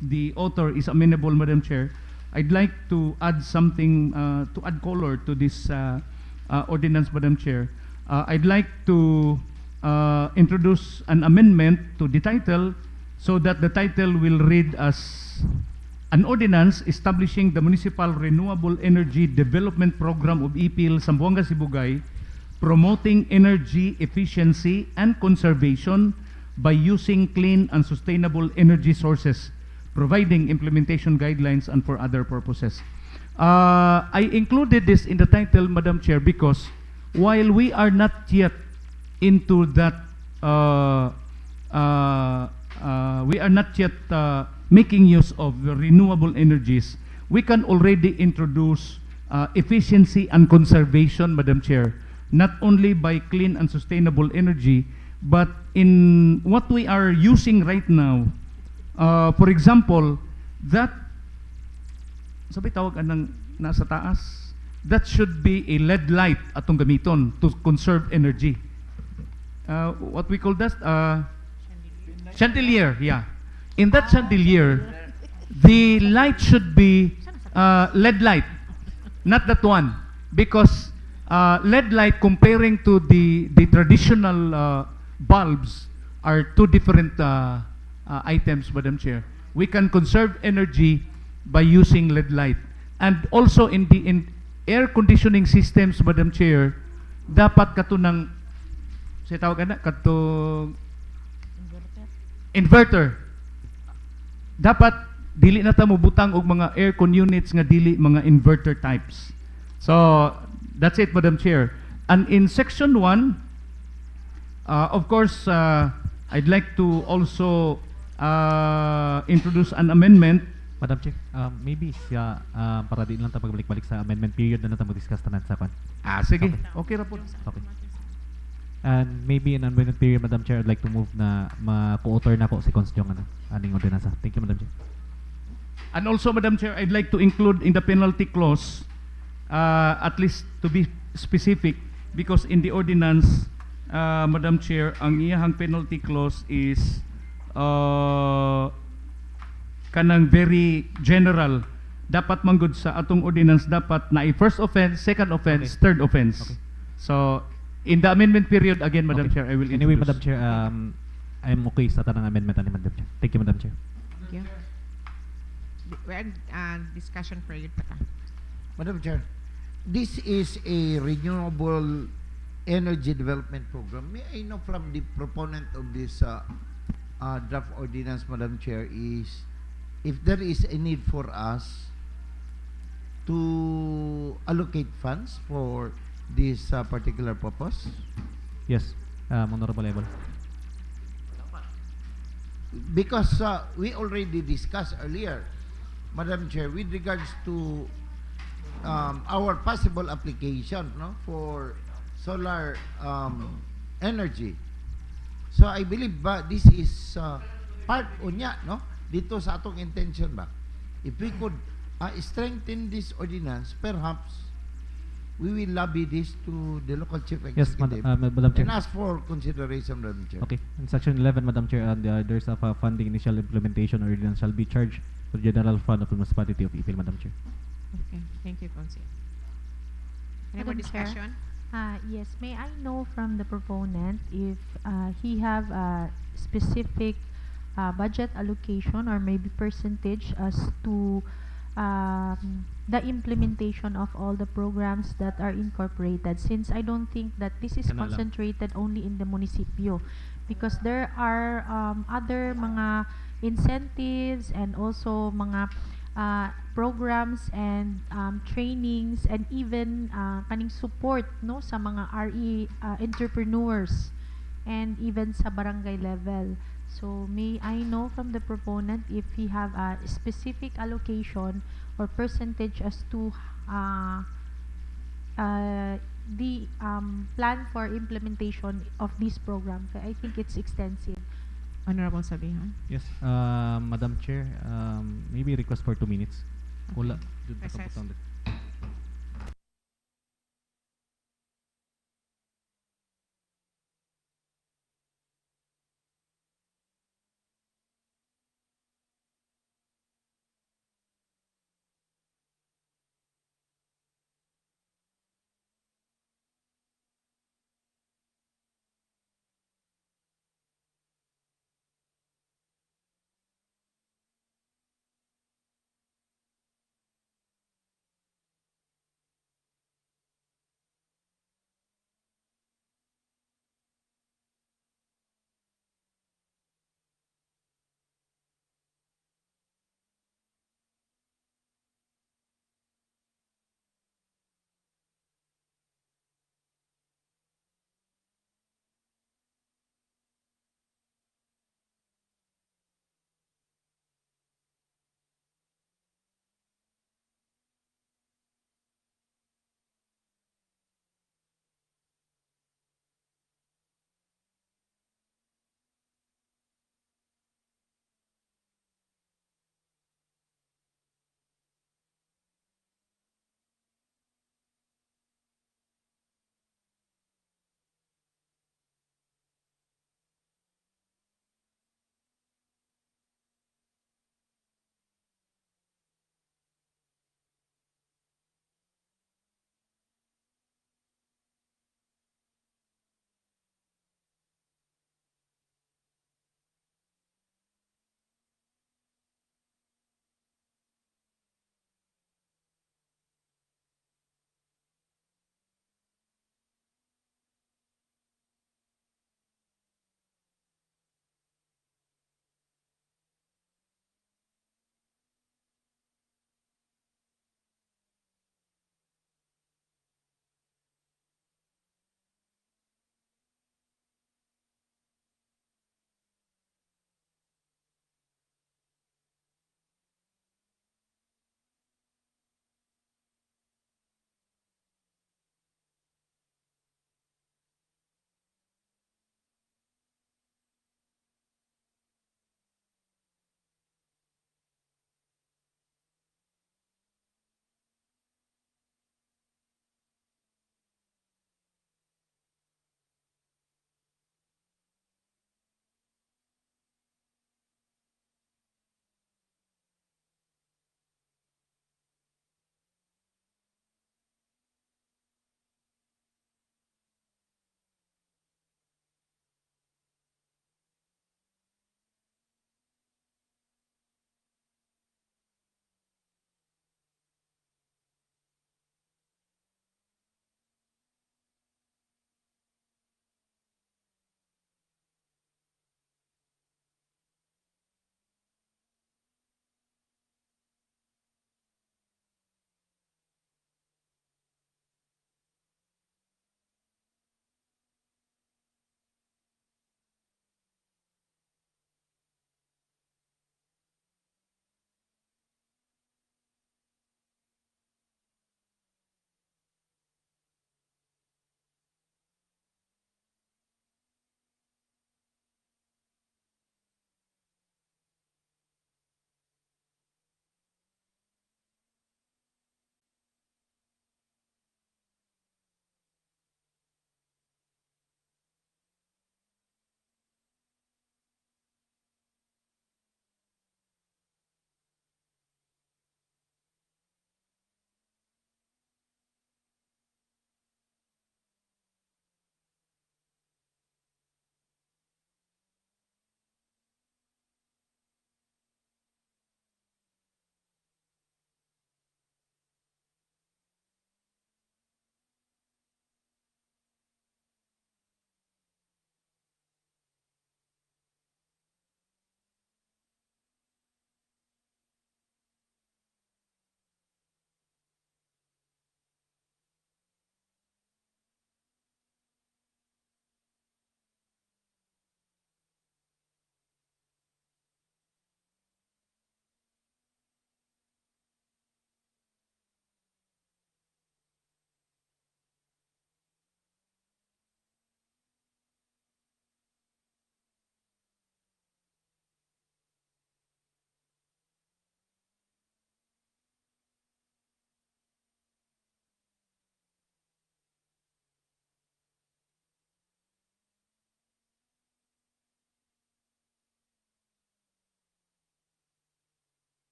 the author is amenable, Madam Chair, I'd like to add something, to add color to this ordinance, Madam Chair. I'd like to introduce an amendment to the title so that the title will read as an ordinance establishing the Municipal Renewable Energy Development Program of Ipil, Zamboanga, Sibugay, promoting energy efficiency and conservation by using clean and sustainable energy sources, providing implementation guidelines and for other purposes. I included this in the title, Madam Chair, because while we are not yet into that, we are not yet making use of the renewable energies, we can already introduce efficiency and conservation, Madam Chair, not only by clean and sustainable energy, but in what we are using right now. For example, that sabi tawag anang nasa taas, that should be a LED light atong gamiton to conserve energy. What we call that? Chandelier, yeah. In that chandelier, the light should be LED light, not that one, because LED light comparing to the traditional bulbs are two different items, Madam Chair. We can conserve energy by using LED light. And also in air conditioning systems, Madam Chair, dapat kato ng sa tawag na kato inverter. Dapat dili na ta mo butang og mga aircon units nga dili mga inverter types. So that's it, Madam Chair. And in section 1, of course, I'd like to also introduce an amendment. Madam Chair, maybe siya, para di lang ta pagbalik-balik sa amendment period na natin mag-discuss tanan sa pan. Sige. Okay ra po. Okay. And maybe in amendment period, Madam Chair, I'd like to move na ma-co-author na po si Cons Jong aning ordinansa. Thank you, Madam Chair. And also, Madam Chair, I'd like to include in the penalty clause, at least to be specific, because in the ordinance, Madam Chair, ang iyahang penalty clause is kanang very general. Dapat manggod sa atong ordinance, dapat na first offense, second offense, third offense. Okay. So, in the amendment period, again, Madam Chair, I will Anyway, introduce. Madam Chair, I'm okay sa tanang amendment ani Madam Chair. Thank you, Madam Chair. Thank you. We're in discussion period pa ta. Madam Chair, this is a renewable energy development program. May I know from the proponent of this draft ordinance, Madam Chair, is if there is a need for us to allocate funds for this particular purpose? Yes, Honorable Ebol. Because we already discussed earlier, Madam Chair, with regards to our possible application, no, for solar energy. So I believe this is part unya, no, dito sa atong intention ba. If we could strengthen this ordinance, perhaps we will lobby this to the local chief Yes, executive Madam Chair. and ask for consideration, Madam Chair. Okay. In Section 11, Madam Chair, there's a funding initial implementation ordinance shall be charged to the general fund of the municipality of Ipil, Madam Chair. Okay, thank you, Consi. Any more Madam Chair? discussion? Yes, may I know from the proponent if he have a specific budget allocation or maybe percentage as to the implementation of all the programs that are incorporated, since I don't think that this is Yan na lang. concentrated only in the munisipyo, because there are other mga incentives and also mga programs and trainings and even kaning support no sa mga RE entrepreneurs and even sa barangay level. So may I know from the proponent if he have a specific allocation or percentage as to the plan for implementation of this program. I think it's extensive. Honorable Sabihan. Yes, Madam Chair, maybe request for 2 minutes. Wala. Recess.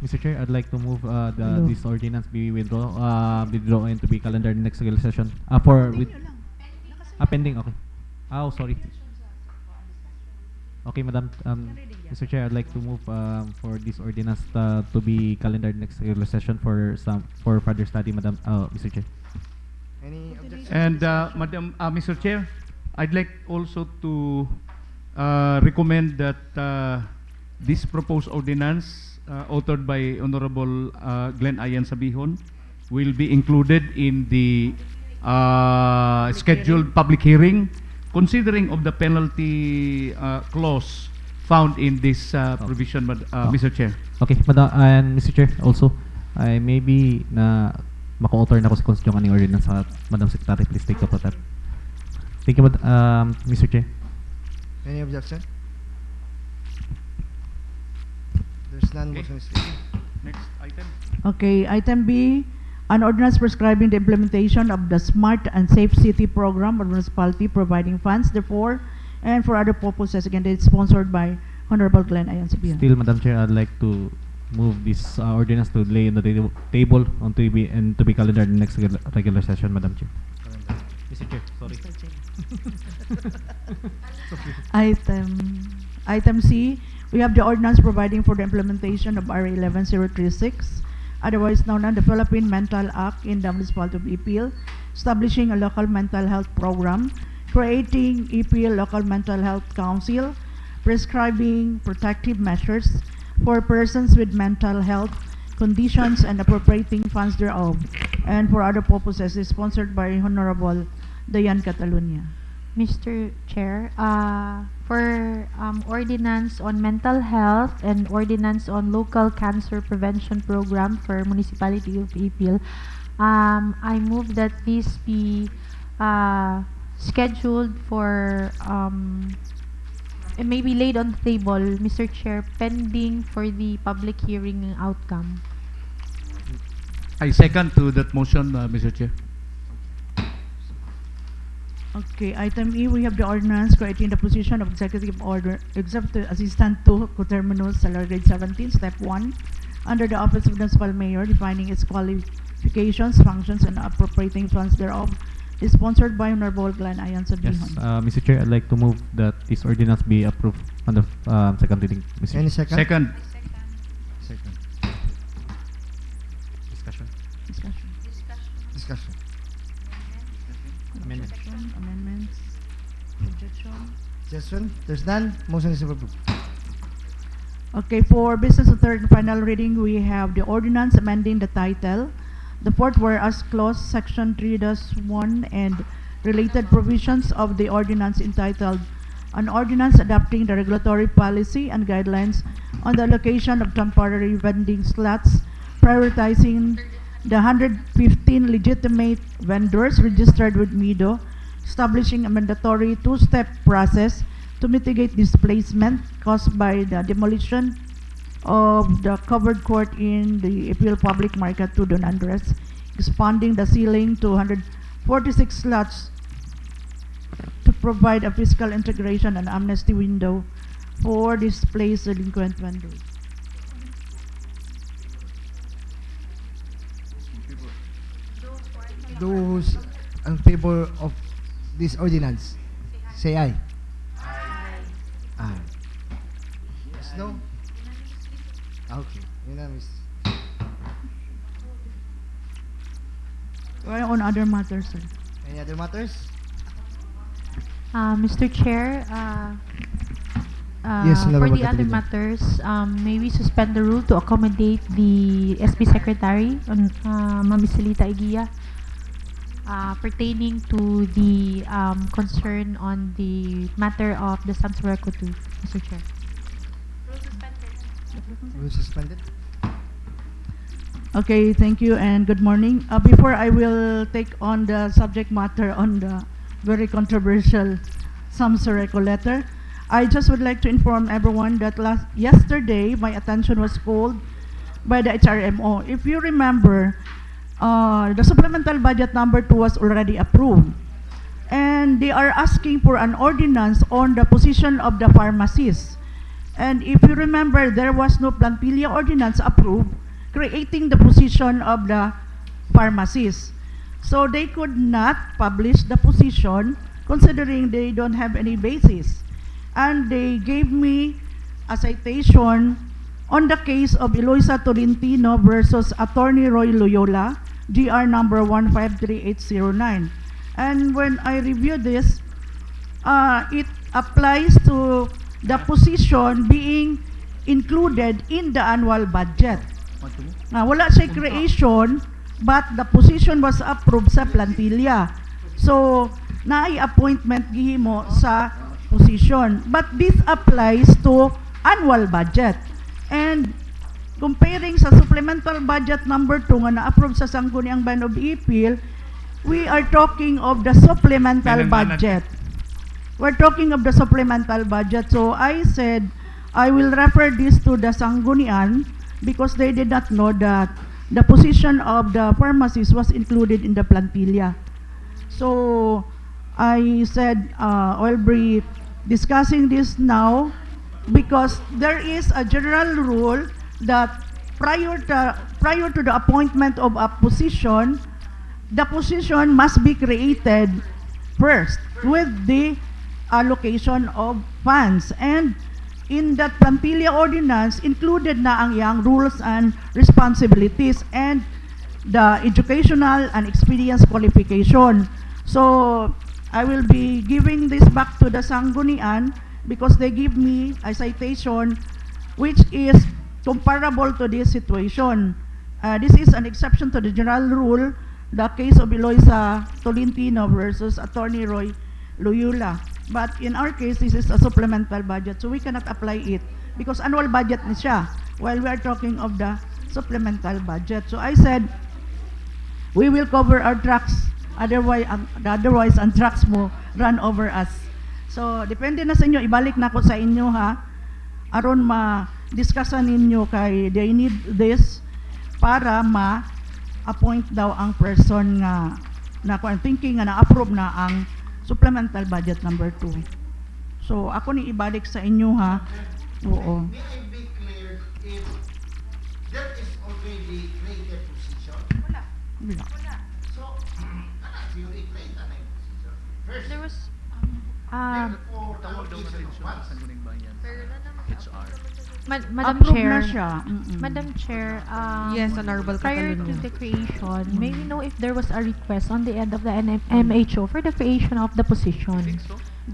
Mr. Chair, I'd like to move Hello. this ordinance be withdrawn and to be calendar next regular session. Pending, okay. Oh, sorry. Okay, Madam. Mr. Chair, I'd like to move for this ordinance to be calendar next regular session for further study, Madam. Mr. Chair. Any objection? And Madam, Mr. Chair, I'd like also to recommend that this proposed ordinance authored by Honorable Glenn Ayan Sabihon will be included in the scheduled public hearing, considering of the penalty clause found in this provision, Mr. Chair. Okay, Madam, and Mr. Chair, also, I maybe na mako-author na ko sa constitution kaning ordinance sa Madam Secretary, please take up that. Thank you, Mr. Chair. Any objection? There's none. Okay. Motion is taken. Next item. Okay, item B, an ordinance prescribing the implementation of the Smart and Safe City program of municipality providing funds, therefore, and for other purposes. Again, it's sponsored by Honorable Glenn Ayan Sabihon. Still, Madam Chair, I'd like to move this ordinance to lay on the table on to be calendar in the next regular session, Madam Chair. Mr. Chair, sorry. Item C, we have the ordinance providing for the implementation of RA 11036, otherwise known as the Philippine Mental Act in the Municipality of Ipil, establishing a local mental health program, creating Ipil Local Mental Health Council, prescribing protective measures for persons with mental health conditions and appropriating funds thereof, and for other purposes, is sponsored by Honorable Dayan Catalunya. Mr. Chair, for ordinance on mental health and ordinance on local cancer prevention program for municipality of Ipil, I move that this be scheduled for it may be laid on the table, Mr. Chair, pending for the public hearing outcome. I second to that motion, Mr. Chair. Okay, item E, we have the ordinance creating the position of executive assistant to coterminous salary grade 17, step 1, under the office of municipal mayor, defining its qualifications, functions, and appropriating funds thereof, is sponsored by Honorable Glenn Ayan Yes, Sabihon. Mr. Chair, I'd like to move that this ordinance be approved on the second reading, Mr. Any Chair. second? Second. Second. Discussion. Discussion. Amendment. Amendments, objection. Session. There's none. Motion is approved. Okay, for business of third and final reading, we have the ordinance amending the title, the fourth whereas clause, section 3-1, and related provisions of the ordinance entitled, an ordinance adopting the regulatory policy and guidelines on the allocation of temporary vending slots, prioritizing the 115 legitimate vendors registered with MIDO, establishing a mandatory two-step process to mitigate displacement caused by the demolition of the covered court in the Ipil Public Market to Don Andres, expanding the ceiling to 146 slots to provide a fiscal integration and amnesty window for displaced delinquent vendors. Those in favor of this ordinance, say aye. Aye. Yes, no? Okay. Unanimous. Well, on other matters, sir. Any other matters? Mr. Chair, Yes, for Honorable the other Catalina. matters, may we suspend the rule to accommodate the SB Secretary, Ma'am Iselita Iguia, pertaining to the concern on the matter of the Sansureco 2, Mr. Chair. Rule suspended. Okay, thank you and good morning. Before I will take on the subject matter on the very controversial Samsureco letter, I just would like to inform everyone that yesterday my attention was called by the HRMO. If you remember, the supplemental budget number 2 was already approved, and they are asking for an ordinance on the position of the pharmacists. And if you remember, there was no plantilla ordinance approved creating the position of the pharmacist. So they could not publish the position considering they don't have any basis. And they gave me a citation on the case of Eloisa Tolentino versus Attorney Roy Loyola, GR number 153809. And when I review this, it applies to the position being included in the annual budget. Wala siya creation, but the position was approved sa plantilla. So, naay appointment gihimo sa position. But this applies to annual budget. And comparing sa supplemental budget number 2 nga na-approve sa Sangguniang Bayan of Ipil, we are talking of the supplemental budget. We're talking of the supplemental budget. So I said I will refer this to the Sanggunian because they did not know that the position of the pharmacist was included in the plantilla. So I said I'll be discussing this now because there is a general rule that prior to the appointment of a position, the position must be created first with the allocation of funds. And in that plantilla ordinance, included na ang iyang rules and responsibilities and the educational and experience qualification. So I will be giving this back to the Sanggunian because they give me a citation which is comparable to this situation. This is an exception to the general rule, the case of Eloisa Tolentino versus Attorney Roy Loyola. But in our case, this is a supplemental budget, so we cannot apply it because annual budget ni siya while we are talking of the supplemental budget. So I said, we will cover our tracks, otherwise ang tracks mo run over us. So depende na sa inyo, ibalik na ko sa inyo ha, aron ma-discussan ninyo kay they need this para ma-appoint daw ang person nga thinking nga na-approve na ang supplemental budget number 2. So, ako ni ibalik sa inyo ha. Oo. May I be clear if there is already created position? Wala. So, you create na yung position. First, There was therefore, allocation of funds. Madam Approved Chair, na siya. Madam Chair, Yes, Honorable prior to Catalunya. the creation, may we know if there was a request on the end of the MHO for the creation of the position?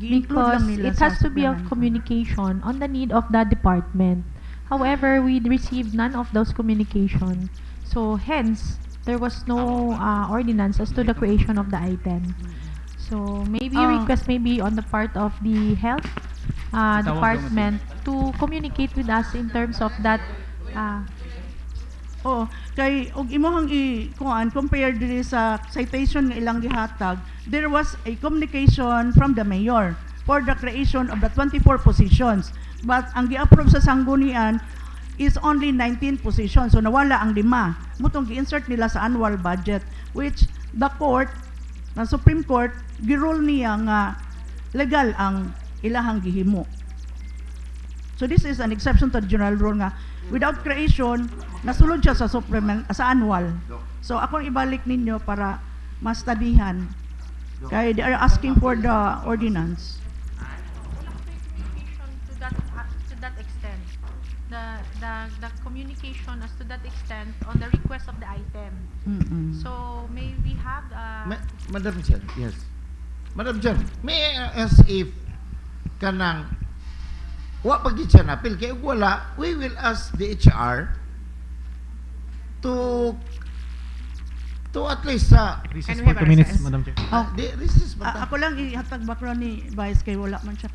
Gi-include Because lang nila it sa has to be a supplemental. communication on the need of the department. However, we received none of those communication. So hence, there was no ordinance as to the creation of the item. So maybe request maybe on the part of the health department to communicate with us in terms of that. Kay og imong kuan compared diri sa citation nga ilang gihatag, there was a communication from the mayor for the creation of the 24 positions. But ang gi-approve sa Sanggunian is only 19 positions. So nawala ang 5. Mutong gi-insert nila sa annual budget which the court, the Supreme Court, girule niya nga legal ang ilahang gihimo. So this is an exception to the general rule nga without creation, nasulod siya sa sa annual. So akong ibalik ninyo para mastadihan. Kaya they are asking for the ordinance. To that extent, the communication as to that extent on the request of the item. So may we have Madam Chair, yes. Madam Chair, may I ask if kanang wa pag siya napil kay wala, we will ask the HR to at least Recess Can we for have 2 a minutes, recess? Madam Chair. this is Ako lang ihatag background ni Vice kay wala man siya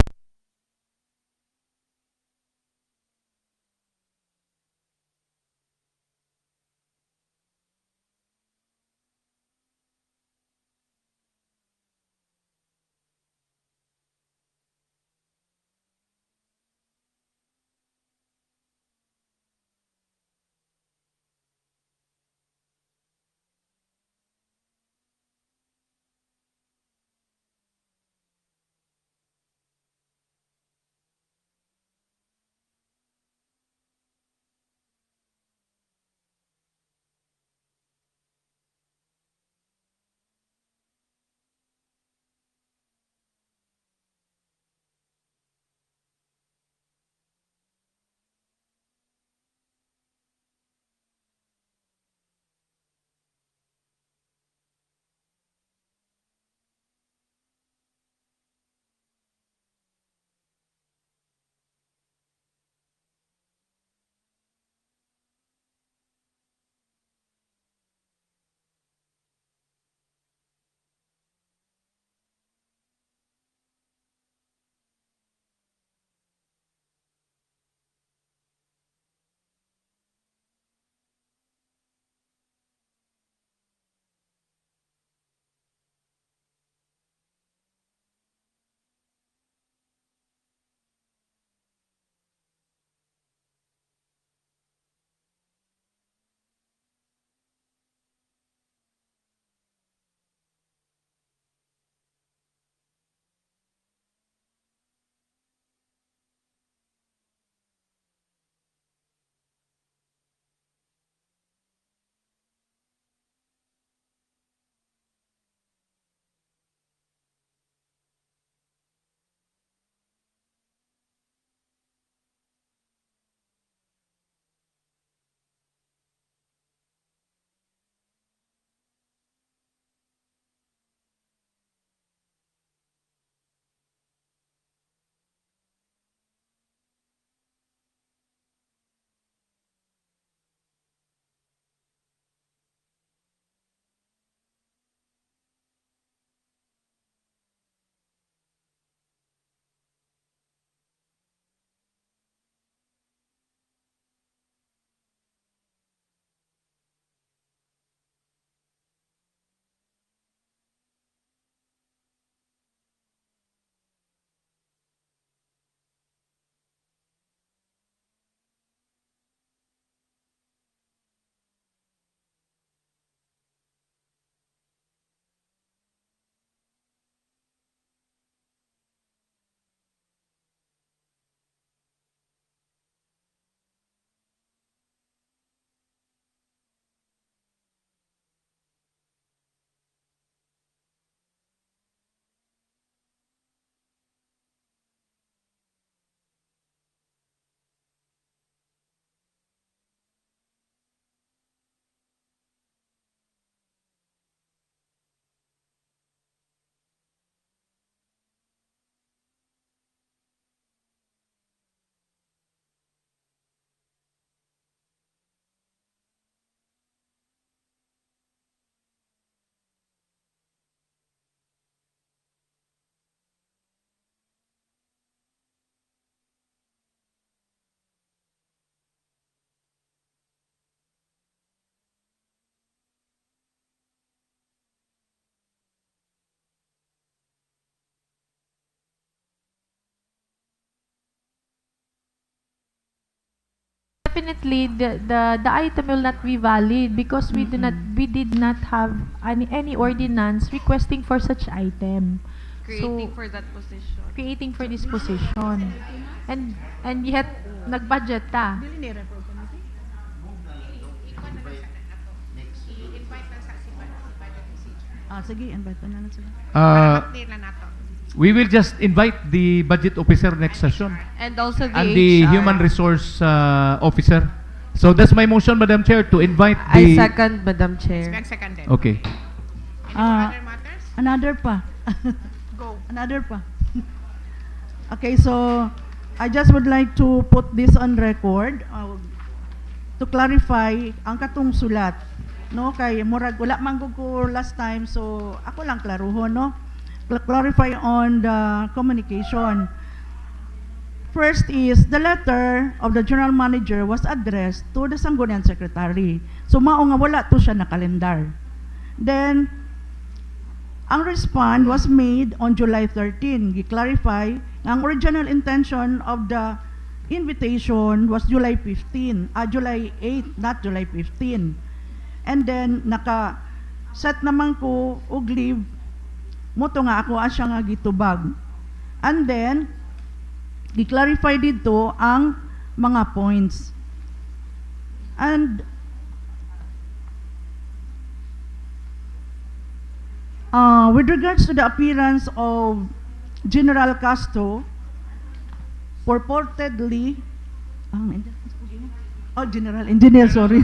definitely the item will not be valid because we did not have any ordinance requesting for such item. Creating So, for that position. creating for this position. And yet nagbudget ta. Ikon na lang sa nato. I-invite lang sa si budget procedure. Sige, invite pa na lang sila. Para ma-clear lang nato. We will just invite the budget officer next session And also the and the HR. human resource officer. So that's my motion, Madam Chair, to invite I the... second, Madam Chair. Spec seconded. Okay. Any other matters? Another pa. Go. Another pa. Okay, so I just would like to put this on record to clarify ang katong sulat. No, kay murag wala man gud ko last time, so ako lang klaruhon, no. Clarify on the communication. First is the letter of the general manager was addressed to the Sangguniang Secretary. So mao nga wala to siya na kalendar. Then ang respond was made on July 13. Gi-clarify nga ang original intention of the invitation was July 15, July 8, not July 15. And then naka-set naman ko og leave moto nga ako asya nga gitubag. And then gi-clarify dito ang mga points. And with regards to the appearance of General Castro, purportedly, General Engineer, sorry.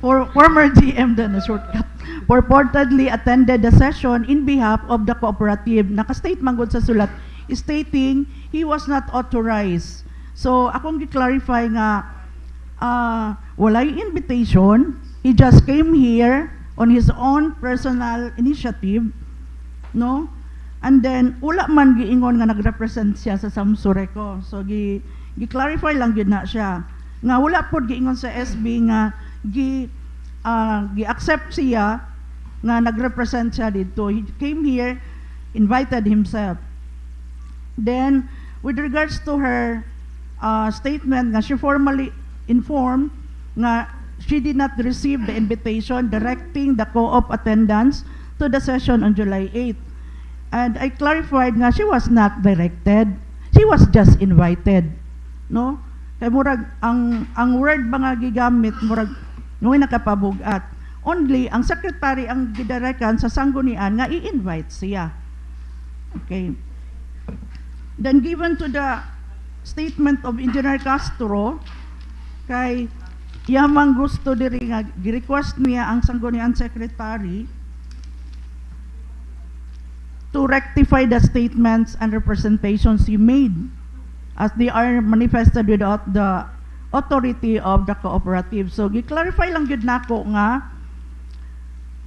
Former GM then, a shortcut. Purportedly attended the session in behalf of the cooperative. Naka-state man gud sa sulat, stating he was not authorized. So, akong gi-clarify nga, walay invitation, he just came here on his own personal initiative, no? And then wala man giingon nga nagrepresent siya sa Samsureco. So gi-clarify lang gyud na siya nga wala pod giingon sa SB nga gi-accept siya nga nagrepresent siya dito. He came here, invited himself. Then with regards to her statement nga she formally informed nga she did not receive the invitation directing the co-op attendance to the session on July 8. And I clarified nga she was not directed. She was just invited. No? Kay murag ang word ba nga gigamit murag ngoy nakapabugat. Only ang secretary ang gidirekan sa sanggunian nga i-invite siya. Okay. Then given to the statement of Engineer Castro kay yamang gusto diri nga gi-request niya ang sanggunian secretary to rectify the statements and representations he made as they are manifested without the authority of the cooperative. So gi-clarify lang gyud nako nga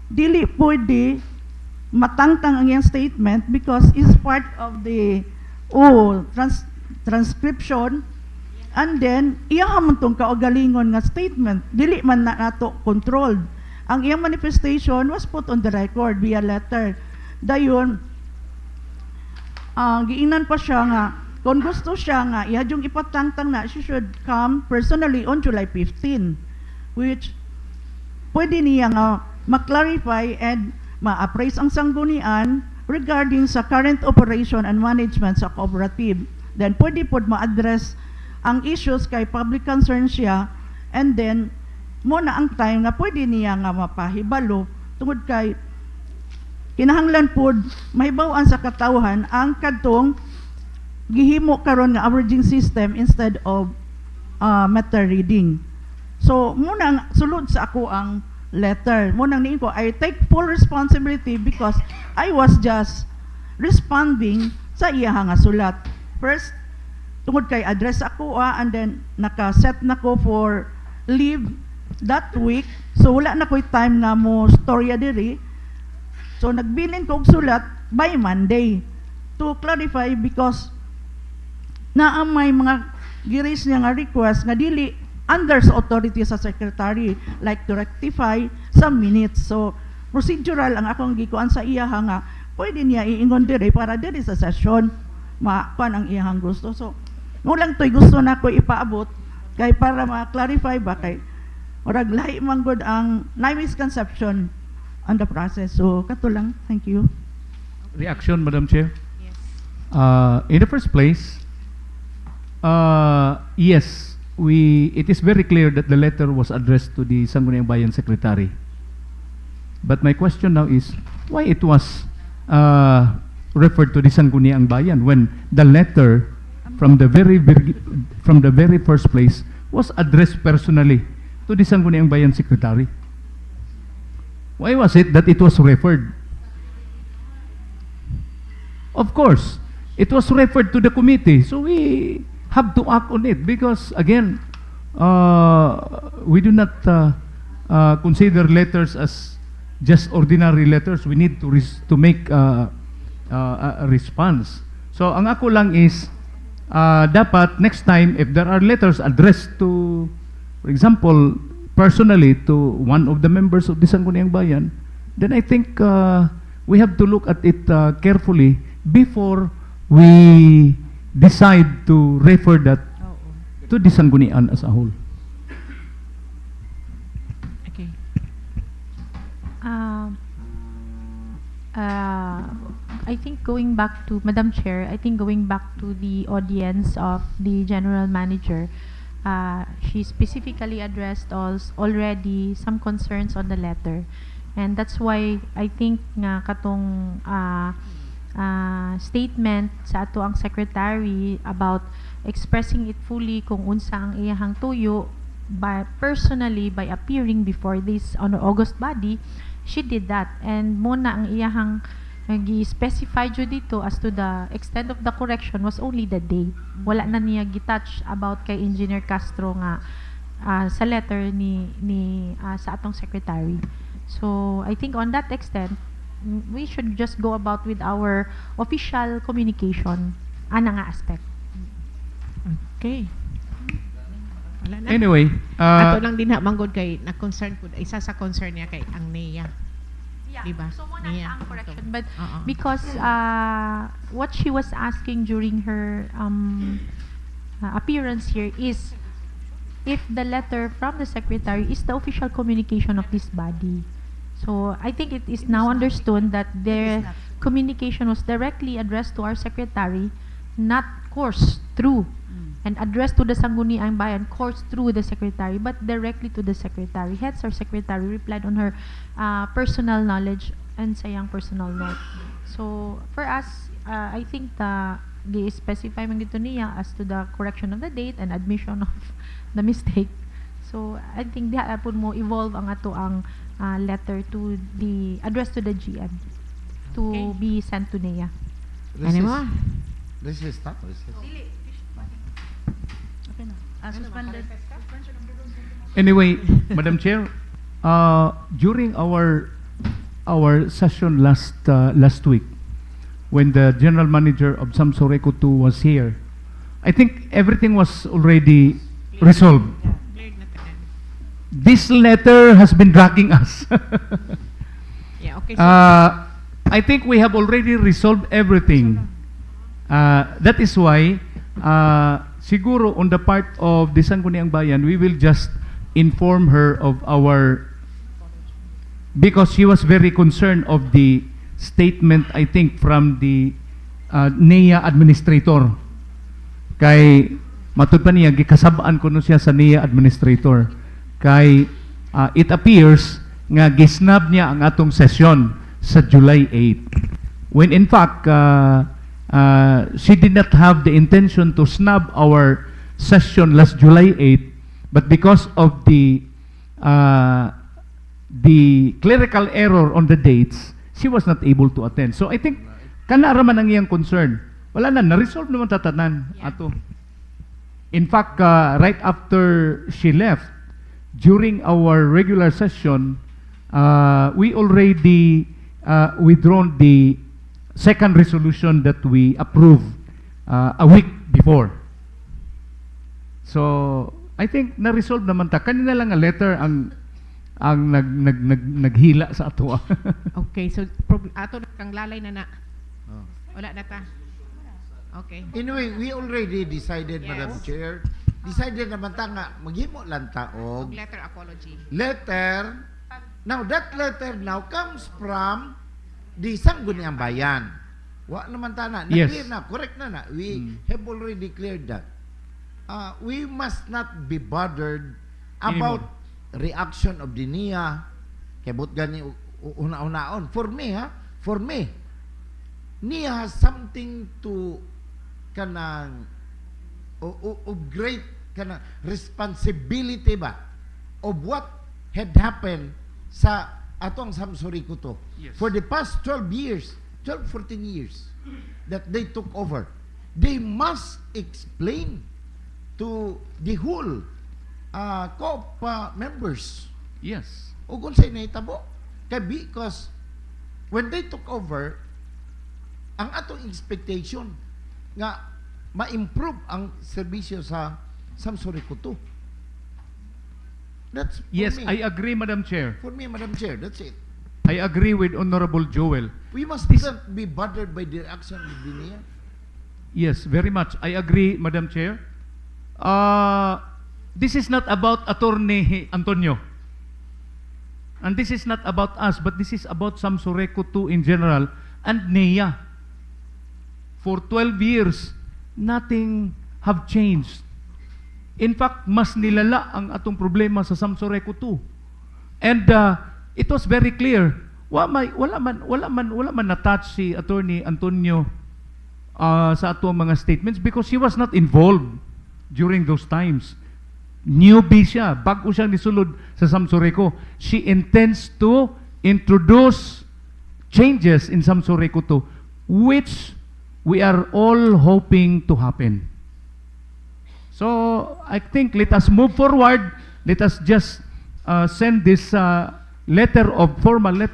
dili pwede matangtang ang iyang statement because it's part of the transcription. And then, iya man tong kaugalingon nga statement, dili man na nato controlled. Ang iyang manifestation was put on the record via letter. Dayon, giingnan pa siya nga, kung gusto siya nga, ihadyong ipatangtang na, she should come personally on July 15, which pwede niya nga ma-clarify and ma-appraise ang sanggunian regarding sa current operation and management sa cooperative. Then, pwede pod ma-address ang issues kay public concern siya, and then mo na ang time na pwede niya nga mapahibalo tungod kay kinahanglan pod mahibaw-an sa katawhan ang kadtong gihimo karon nga averaging system instead of meter reading. So muna ang sulod sa ako ang letter, muna niin ko I take full responsibility because I was just responding sa iya nga sulat. First, tungod kay address ako and then naka-set na ko for leave that week. So wala na ko'y time nga mo storya diri. So nagbilin ko og sulat by Monday to clarify because naa may mga giris niya nga request nga dili under sa authority sa secretary like to rectify some minutes. So procedural ang akong gikuan sa iya nga pwede niya iingon diri para diri sa session makuan ang iyang gusto. So ngulang to'y gusto na ko ipaabot Kay para ma-clarify ba kay orag lahi man gud ang misconception on the process. So kato lang. Thank you. Reaction, Madam Chair. Yes. In the first place, yes, it is very clear that the letter was addressed to the Sangguniang Bayan Secretary. But my question now is, why it was referred to the Sangguniang Bayan when the letter from the very first place was addressed personally to the Sangguniang Bayan Secretary? Why was it that it was referred? Of course, it was referred to the committee, so we have to act on it because, again, we do not consider letters as just ordinary letters. We need to make a response. So, ang ako lang is, dapat next time, if there are letters addressed to, for example, personally to one of the members of the Sangguniang Bayan, then I think we have to look at it carefully before we decide to refer that to the Sanggunian as a whole. Okay. I think going back to Madam Chair, I think going back to the audience of the General Manager, she specifically addressed already some concerns on the letter, and that's why I think nga katong statement sa ato ang secretary about expressing it fully kung unsa ang iyahang tuyo personally by appearing before this on August body, she did that, and muna ang iyahang gi-specify jud dito as to the extent of the correction was only the date. Wala na niya gitouch about kay Engineer Castro nga sa letter ni sa atong secretary. So I think on that extent we should just go about with our official communication ana nga aspect. Okay. Wala na. Anyway, ato lang din manggod kay na-concern po, isa sa concern niya kay ang NEA. Yeah. Diba? So muna NEA. ang correction, but Oo. because what she was asking during her appearance here is if the letter from the secretary is the official communication of this body. So I think it is now understood that their communication was directly addressed to our secretary, not course through and addressed to the Sangguniang Bayan, course through the secretary, but directly to the secretary. Hence, our secretary replied on her personal knowledge and sayang personal note. So for us, I think specify man dito niya as to the correction of the date and admission of the mistake. So I think diha pud mo evolve ang ato ang letter to the address to the GM to be sent to NEA. Ano mo? Recess ta? Recess. Okay na. Suspended. anyway, Madam Chair, during our session last week, when the General Manager of Samsoreco 2 was here, I think everything was already resolved. Cleared na tanan. This letter has been dragging us. Yeah, okay. So, I think we have already resolved everything. That is why, siguro on the part of the Sangguniang Bayan, we will just inform her of our, because she was very concerned of the statement, I think, from the NEA administrator. Kay matud pa niya, gikasabaan ko no siya sa NEA administrator. Kay it appears nga gisnab niya ang atong session sa July 8. When in fact, she did not have the intention to snub our session last July 8, but because of the clerical error on the dates, she was not able to attend. So I think kana raman ang iyang concern. Wala na, na-resolve naman tatanan ato. In fact, right after she left, during our regular session, we already withdrawn the second resolution that we approved a week before. So, I think na-resolve naman ta. Kanina lang a letter ang naghila sa ato. okay, so ato kang lalay na na. Wala na ta. Okay. Anyway, we already decided, Yes. Madam Chair, decided naman ta nga maghimo lang ta og Letter apology. letter. Now that letter now comes from the Sangguniang Bayan. Wa naman ta na, Yes. clear na, correct na. We have already cleared that. We must not be bothered about reaction of the NIA. Kebot gani una-unaon. For me, NIA has something to kanang of great kanang responsibility ba of what had happened sa atong Samsurico to. Yes. For the past 12 years, 14 years that they took over. They must explain to the whole co-op members Yes. o kung sa'yo nahitabo. Kaya because when they took over, ang atong expectation nga ma-improve ang serbisyo sa Samsurico to. That's for Yes, me. I agree, Madam Chair. For me, Madam Chair, that's it. I agree with Honorable Joel. We must not be bothered by the action of the NIA. Yes, very much. I agree, Madam Chair. This is not about Attorney Antonio. And this is not about us, but this is about Samsoreco 2 in general and NEA. For 12 years, nothing have changed. In fact, mas nilala ang atong problema sa Samsoreco 2. And it was very clear. Wala man na-touch si Attorney Antonio sa atong mga statements because he was not involved during those times. Newbie siya, bago siyang nisulod sa Samsoreco. She intends to introduce changes in Samsoreco 2, which we are all hoping to happen. So, I think let us move forward. Let us just send this formal letter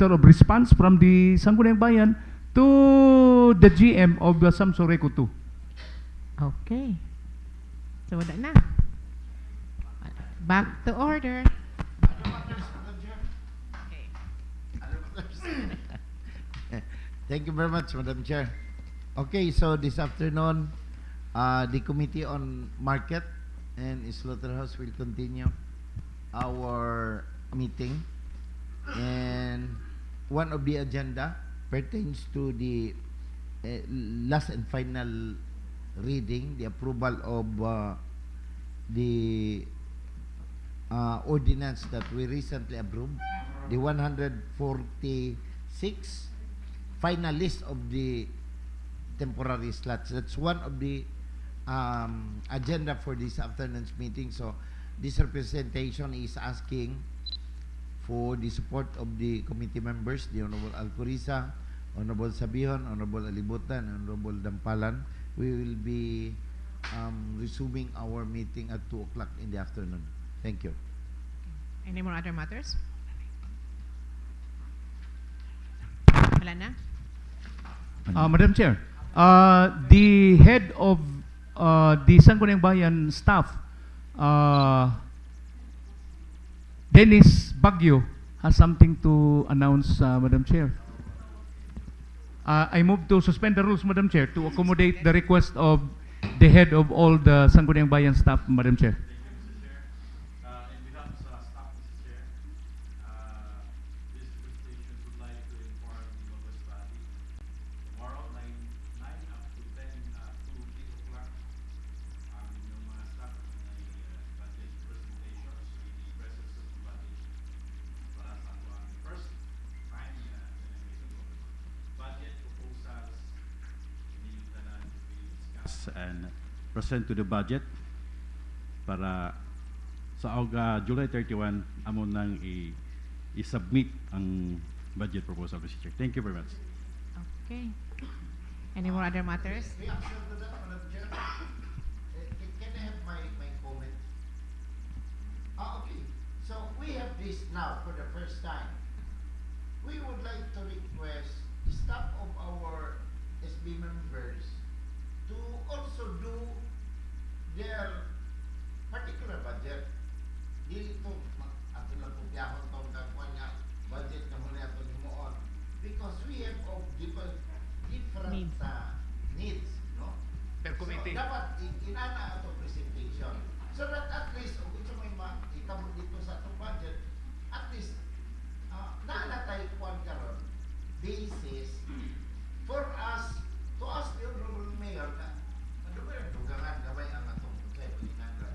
of response from the Sangguniang Bayan to the GM of Samsoreco 2. Okay. So, wala na. Back to order. Thank you very much, Madam Chair. Okay, so this afternoon, the Committee on Market and Slaughterhouse will continue our meeting. And one of the agenda pertains to the last and final reading, the approval of the ordinance that we recently approved, the 146 final list of the temporary slots. That's one of the agenda for this afternoon's meeting. So this representation is asking for the support of the committee members, the Honorable Alcoriza, Honorable Sabihon, Honorable Alibutan, Honorable Dampalan. We will be resuming our meeting at 2 o'clock in the afternoon. Thank you. Any more other matters? Wala na? Madam Chair, the head of the Sangguniang Bayan staff, Dennis Baguio, has something to announce, Madam Chair. I move to suspend the rules, Madam Chair, to accommodate the request of the head of all the Sangguniang Bayan staff, Madam Chair. And present to the budget para sa July 31 amo nang i-submit ang budget proposal, Mr. Chair. Thank you very much. Okay. Any more other matters? Reaction to that, Madam Chair? Can I have my comment? Okay. So we have this now for the first time. We would like to request the staff of our SB members to also do their particular budget. Dito, ato lang po biyahon taong kagwan nga budget na muli ato limuon. Because we have of different needs, no? Per committee. So, dapat inana ato presentation. So So that at least, kung gusto mo ikabot dito sa itong budget, at least, naanatay kuwan karon basis for us, to ask the Honorable Mayor, ano ba yung dugangan gabay ang atong sa palinanggan?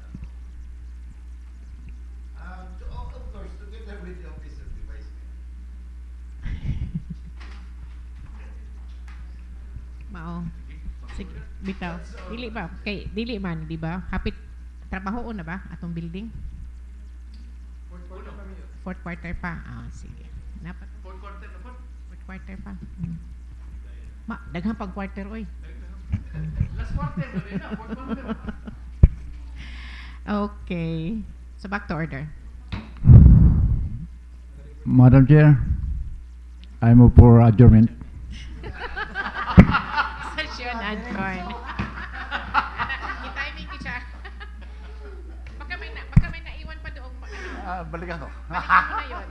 Of course, together with the Office of the Vice Mayor. Mao. Sige, bitaw. Dili ba? Kay dili man, di ba? Hapit trabaho na ba atong building? Fourth quarter pa. Sige. Dapat fourth quarter pa. Daghang pag quarter oy. Last quarter na rin na, fourth quarter. Okay. So back to order. Madam Chair, I move for adjournment. Session adjourn. Gi-timing ki siya. Baka may naiwan pa doong Balikan ko. Balikan mo na yun.